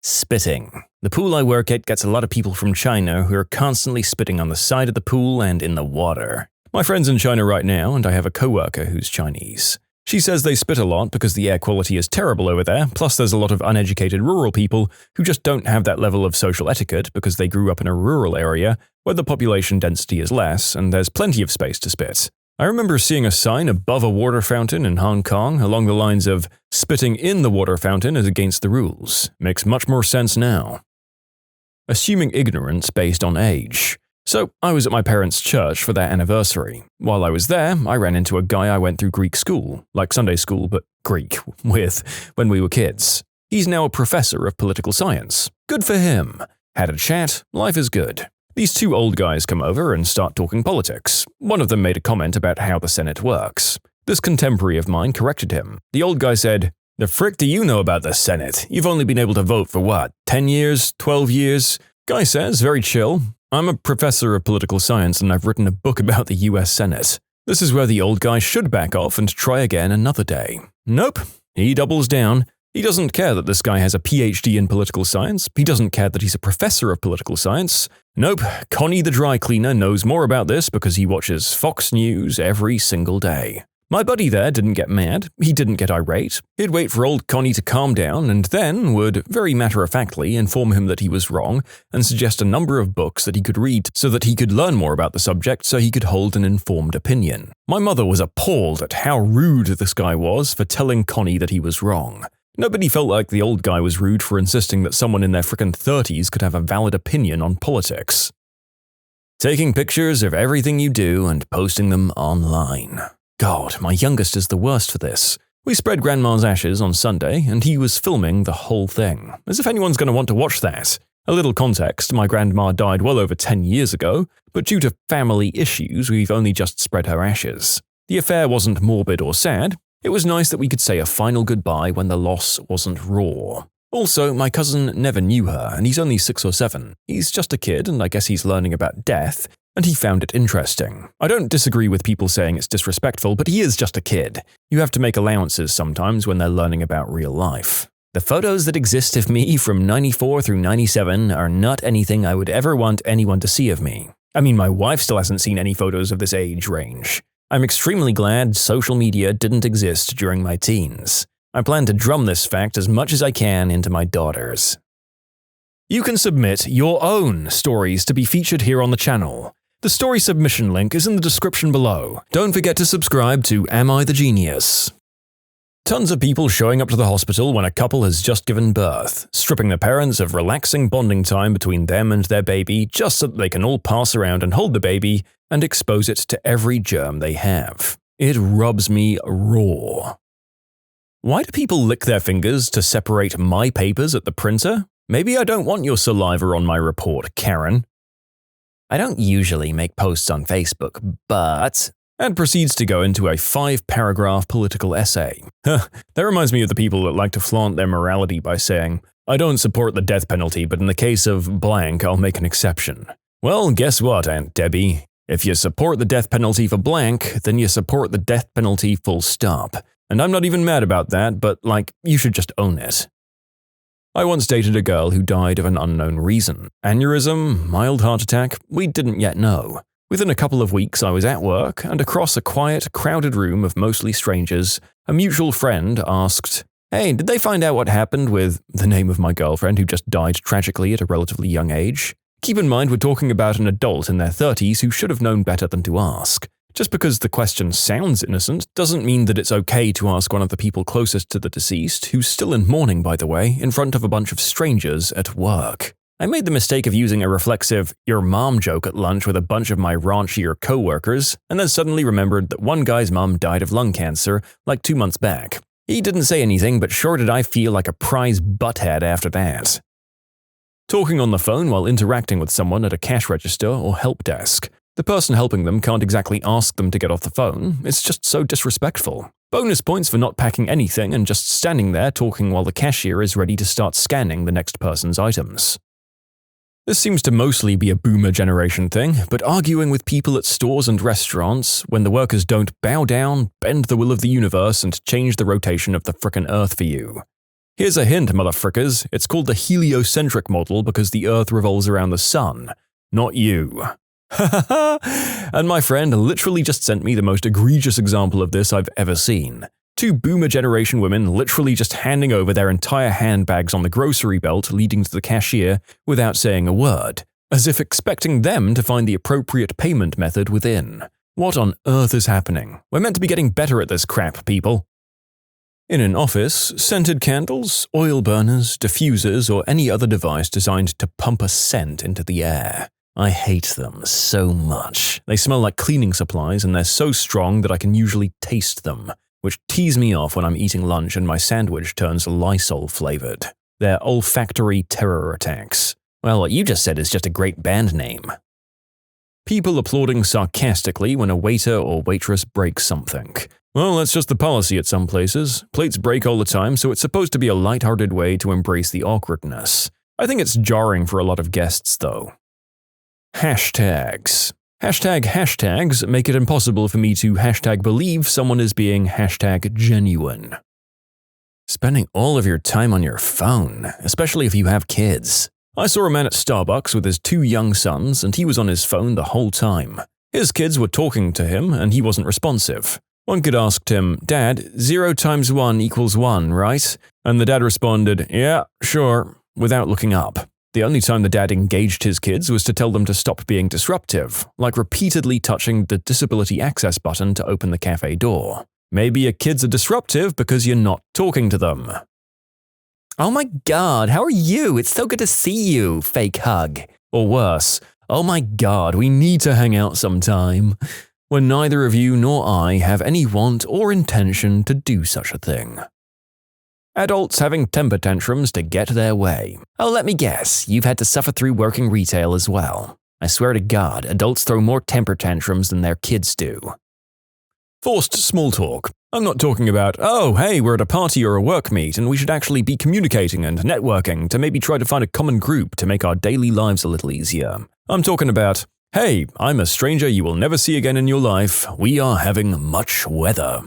Spitting. The pool I work at gets a lot of people from China who are constantly spitting on the side of the pool and in the water. My friend's in China right now, and I have a coworker who's Chinese. She says they spit a lot because the air quality is terrible over there, plus there's a lot of uneducated rural people who just don't have that level of social etiquette because they grew up in a rural area where the population density is less and there's plenty of space to spit. I remember seeing a sign above a water fountain in Hong Kong along the lines of, spitting in the water fountain is against the rules. Makes much more sense now. Assuming ignorance based on age. So, I was at my parents' church for their anniversary. While I was there, I ran into a guy I went through Greek school, like Sunday school, but Greek, with, when we were kids. He's now a professor of political science. Good for him. Had a chat, life is good. These two old guys come over and start talking politics. One of them made a comment about how the Senate works. This contemporary of mine corrected him. The old guy said, "The frick do you know about the Senate? You've only been able to vote for what, 10 years, 12 years? Guy says, very chill, "I'm a professor of political science and I've written a book about the US Senate." This is where the old guy should back off and try again another day. Nope, he doubles down. He doesn't care that this guy has a PhD in political science. He doesn't care that he's a professor of political science. Nope, Connie the dry cleaner knows more about this because he watches Fox News every single day. My buddy there didn't get mad, he didn't get irate. He'd wait for old Connie to calm down and then would, very matter-of-factly, inform him that he was wrong and suggest a number of books that he could read so that he could learn more about the subject so he could hold an informed opinion. My mother was appalled at how rude this guy was for telling Connie that he was wrong. Nobody felt like the old guy was rude for insisting that someone in their frickin' 30s could have a valid opinion on politics. Taking pictures of everything you do and posting them online. God, my youngest is the worst for this. We spread Grandma's ashes on Sunday, and he was filming the whole thing, as if anyone's going to want to watch that. A little context, my grandma died well over 10 years ago, but due to family issues, we've only just spread her ashes. The affair wasn't morbid or sad. It was nice that we could say a final goodbye when the loss wasn't raw. Also, my cousin never knew her, and he's only 6 or 7. He's just a kid, and I guess he's learning about death, and he found it interesting. I don't disagree with people saying it's disrespectful, but he is just a kid. You have to make allowances sometimes when they're learning about real life. The photos that exist of me from 94 through 97 are not anything I would ever want anyone to see of me. I mean, my wife still hasn't seen any photos of this age range. I'm extremely glad social media didn't exist during my teens. I plan to drum this fact as much as I can into my daughters. You can submit your own stories to be featured here on the channel. The story submission link is in the description below. Don't forget to subscribe to Am I the Genius? Tons of people showing up to the hospital when a couple has just given birth, stripping the parents of relaxing bonding time between them and their baby just so that they can all pass around and hold the baby and expose it to every germ they have. It rubs me raw. Why do people lick their fingers to separate my papers at the printer? Maybe I don't want your saliva on my report, Karen. I don't usually make posts on Facebook, but... And proceeds to go into a 5-paragraph political essay. That reminds me of the people that like to flaunt their morality by saying, I don't support the death penalty, but in the case of blank, I'll make an exception. Well, guess what, Aunt Debbie? If you support the death penalty for blank, then you support the death penalty full stop. And I'm not even mad about that, but you should just own it. I once dated a girl who died of an unknown reason. Aneurysm, mild heart attack, we didn't yet know. Within a couple of weeks, I was at work, and across a quiet, crowded room of mostly strangers, a mutual friend asked, "Hey, did they find out what happened with the name of my girlfriend who just died tragically at a relatively young age?" Keep in mind we're talking about an adult in their 30s who should have known better than to ask. Just because the question sounds innocent doesn't mean that it's okay to ask one of the people closest to the deceased, who's still in mourning by the way, in front of a bunch of strangers at work. I made the mistake of using a reflexive "your mom" joke at lunch with a bunch of my raunchier co-workers, and then suddenly remembered that one guy's mom died of lung cancer 2 months back. He didn't say anything, but sure did I feel like a prize butthead after that. Talking on the phone while interacting with someone at a cash register or help desk. The person helping them can't exactly ask them to get off the phone, it's just so disrespectful. Bonus points for not packing anything and just standing there talking while the cashier is ready to start scanning the next person's items. This seems to mostly be a boomer generation thing, but arguing with people at stores and restaurants when the workers don't bow down, bend the will of the universe, and change the rotation of the frickin' earth for you. Here's a hint, motherfrickers, it's called the heliocentric model because the earth revolves around the sun, not you. And my friend literally just sent me the most egregious example of this I've ever seen. 2 boomer generation women literally just handing over their entire handbags on the grocery belt leading to the cashier without saying a word, as if expecting them to find the appropriate payment method within. What on earth is happening? We're meant to be getting better at this crap, people. In an office, scented candles, oil burners, diffusers, or any other device designed to pump a scent into the air. I hate them so much. They smell like cleaning supplies and they're so strong that I can usually taste them, which tees me off when I'm eating lunch and my sandwich turns Lysol flavored. They're olfactory terror attacks. Well, what you just said is just a great band name. People applauding sarcastically when a waiter or waitress breaks something. Well, that's just the policy at some places. Plates break all the time, so it's supposed to be a lighthearted way to embrace the awkwardness. I think it's jarring for a lot of guests, though. Hashtags. Hashtags make it impossible for me to believe someone is being genuine. Spending all of your time on your phone, especially if you have kids. I saw a man at Starbucks with his 2 young sons, and he was on his phone the whole time. His kids were talking to him, and he wasn't responsive. One kid asked him, "Dad, 0 times 1 equals 1, right?" And the dad responded, "Yeah, sure," without looking up. The only time the dad engaged his kids was to tell them to stop being disruptive, like repeatedly touching the disability access button to open the cafe door. Maybe your kids are disruptive because you're not talking to them. "Oh my god, how are you? It's so good to see you, fake hug." Or worse, "Oh my god, we need to hang out sometime," when neither of you nor I have any want or intention to do such a thing. Adults having temper tantrums to get their way. Oh, let me guess, you've had to suffer through working retail as well. I swear to God, adults throw more temper tantrums than their kids do. Forced small talk. I'm not talking about, "Oh, hey, we're at a party or a work meet and we should actually be communicating and networking to maybe try to find a common group to make our daily lives a little easier." I'm talking about, "Hey, I'm a stranger you will never see again in your life. We are having much weather."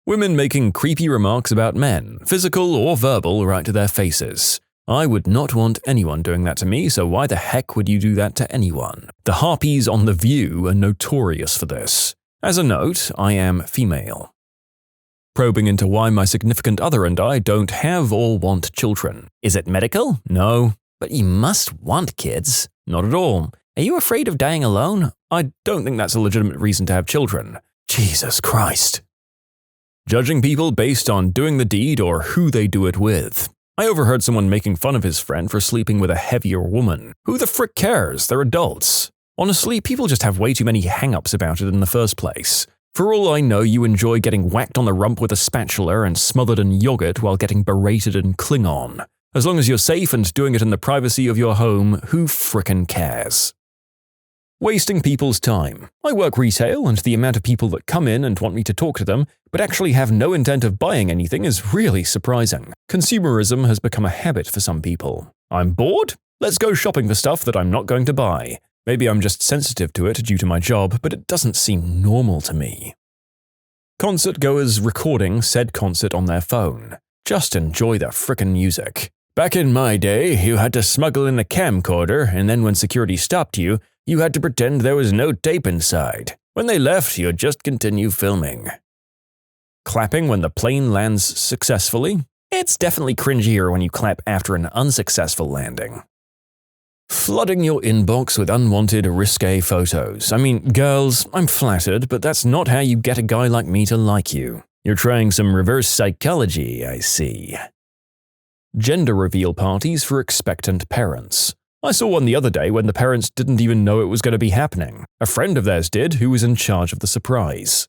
Women making creepy remarks about men, physical or verbal, right to their faces. I would not want anyone doing that to me, so why the heck would you do that to anyone? The harpies on The View are notorious for this. As a note, I am female. Probing into why my significant other and I don't have or want children. Is it medical? No. But you must want kids. Not at all. Are you afraid of dying alone? I don't think that's a legitimate reason to have children. Jesus Christ. Judging people based on doing the deed or who they do it with. I overheard someone making fun of his friend for sleeping with a heavier woman. Who the frick cares? They're adults. Honestly, people just have way too many hang-ups about it in the first place. For all I know, you enjoy getting whacked on the rump with a spatula and smothered in yogurt while getting berated in Klingon. As long as you're safe and doing it in the privacy of your home, who frickin' cares? Wasting people's time. I work retail, and the amount of people that come in and want me to talk to them, but actually have no intent of buying anything is really surprising. Consumerism has become a habit for some people. I'm bored? Let's go shopping for stuff that I'm not going to buy. Maybe I'm just sensitive to it due to my job, but it doesn't seem normal to me. Concert goers recording said concert on their phone. Just enjoy the frickin' music. Back in my day, you had to smuggle in a camcorder, and then when security stopped you, you had to pretend there was no tape inside. When they left, you'd just continue filming. Clapping when the plane lands successfully? It's definitely cringier when you clap after an unsuccessful landing. Flooding your inbox with unwanted, risque photos. I mean, girls, I'm flattered, but that's not how you get a guy like me to like you. You're trying some reverse psychology, I see. Gender reveal parties for expectant parents. I saw one the other day when the parents didn't even know it was going to be happening. A friend of theirs did, who was in charge of the surprise.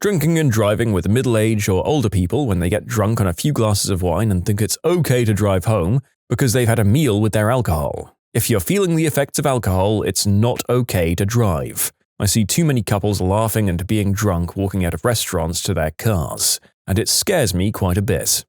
Drinking and driving with middle-aged or older people when they get drunk on a few glasses of wine and think it's okay to drive home because they've had a meal with their alcohol. If you're feeling the effects of alcohol, it's not okay to drive. I see too many couples laughing and being drunk walking out of restaurants to their cars, and it scares me quite a bit.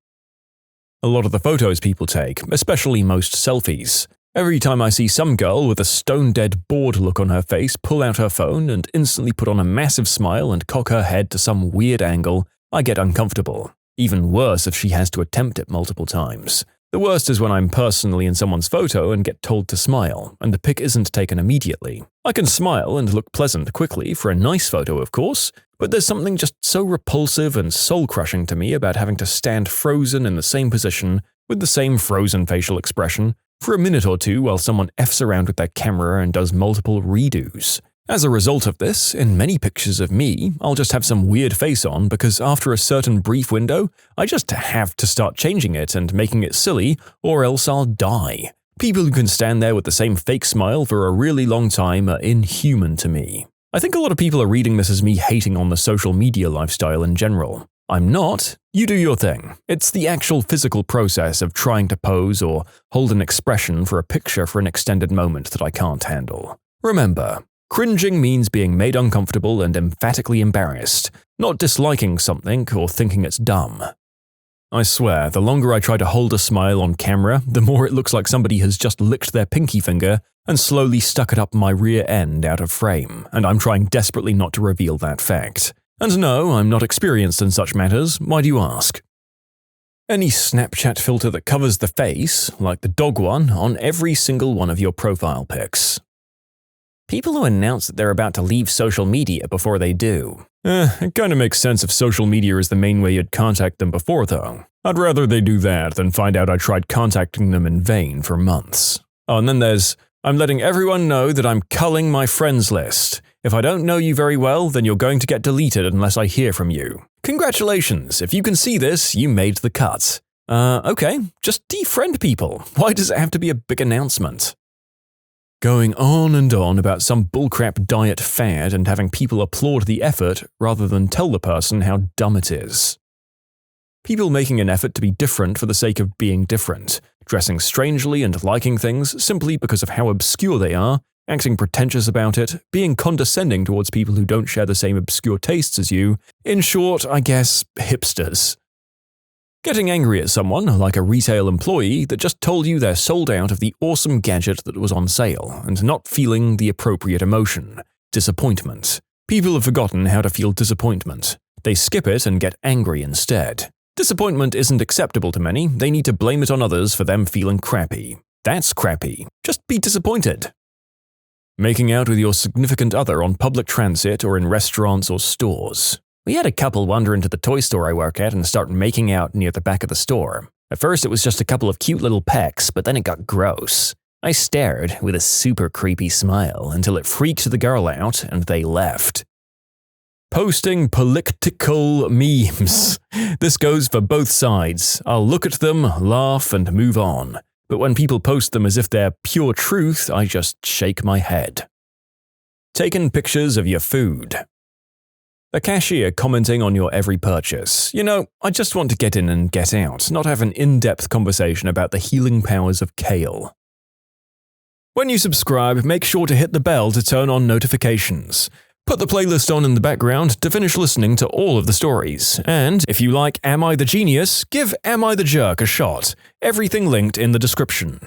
A lot of the photos people take, especially most selfies. Every time I see some girl with a stone-dead bored look on her face pull out her phone and instantly put on a massive smile and cock her head to some weird angle, I get uncomfortable. Even worse if she has to attempt it multiple times. The worst is when I'm personally in someone's photo and get told to smile, and the pic isn't taken immediately. I can smile and look pleasant quickly for a nice photo, of course, but there's something just so repulsive and soul-crushing to me about having to stand frozen in the same position with the same frozen facial expression for a minute or two while someone F's around with their camera and does multiple redos. As a result of this, in many pictures of me, I'll just have some weird face on because after a certain brief window, I just have to start changing it and making it silly, or else I'll die. People who can stand there with the same fake smile for a really long time are inhuman to me. I think a lot of people are reading this as me hating on the social media lifestyle in general. I'm not. You do your thing. It's the actual physical process of trying to pose or hold an expression for a picture for an extended moment that I can't handle. Remember, cringing means being made uncomfortable and emphatically embarrassed, not disliking something or thinking it's dumb. I swear, the longer I try to hold a smile on camera, the more it looks like somebody has just licked their pinky finger and slowly stuck it up my rear end out of frame, and I'm trying desperately not to reveal that fact. And no, I'm not experienced in such matters. Why do you ask? Any Snapchat filter that covers the face, like the dog one, on every single one of your profile pics. People who announce that they're about to leave social media before they do. It kinda makes sense if social media is the main way you'd contact them before, though. I'd rather they do that than find out I tried contacting them in vain for months. Oh, and then there's, I'm letting everyone know that I'm culling my friends list. If I don't know you very well, then you're going to get deleted unless I hear from you. Congratulations, if you can see this, you made the cut. Okay, just defriend people. Why does it have to be a big announcement? Going on and on about some bullcrap diet fad and having people applaud the effort rather than tell the person how dumb it is. People making an effort to be different for the sake of being different, dressing strangely and liking things simply because of how obscure they are, acting pretentious about it, being condescending towards people who don't share the same obscure tastes as you, in short, I guess, hipsters. Getting angry at someone, like a retail employee that just told you they're sold out of the awesome gadget that was on sale, and not feeling the appropriate emotion, disappointment. People have forgotten how to feel disappointment. They skip it and get angry instead. Disappointment isn't acceptable to many, they need to blame it on others for them feeling crappy. That's crappy. Just be disappointed. Making out with your significant other on public transit or in restaurants or stores. We had a couple wander into the toy store I work at and start making out near the back of the store. At first it was just a couple of cute little pecks, but then it got gross. I stared with a super creepy smile until it freaked the girl out and they left. Posting political memes. This goes for both sides. I'll look at them, laugh, and move on. But when people post them as if they're pure truth, I just shake my head. Taking pictures of your food. The cashier commenting on your every purchase. You know, I just want to get in and get out, not have an in-depth conversation about the healing powers of kale. When you subscribe, make sure to hit the bell to turn on notifications. Put the playlist on in the background to finish listening to all of the stories. And if you like Am I the Genius, give Am I the Jerk a shot. Everything linked in the description.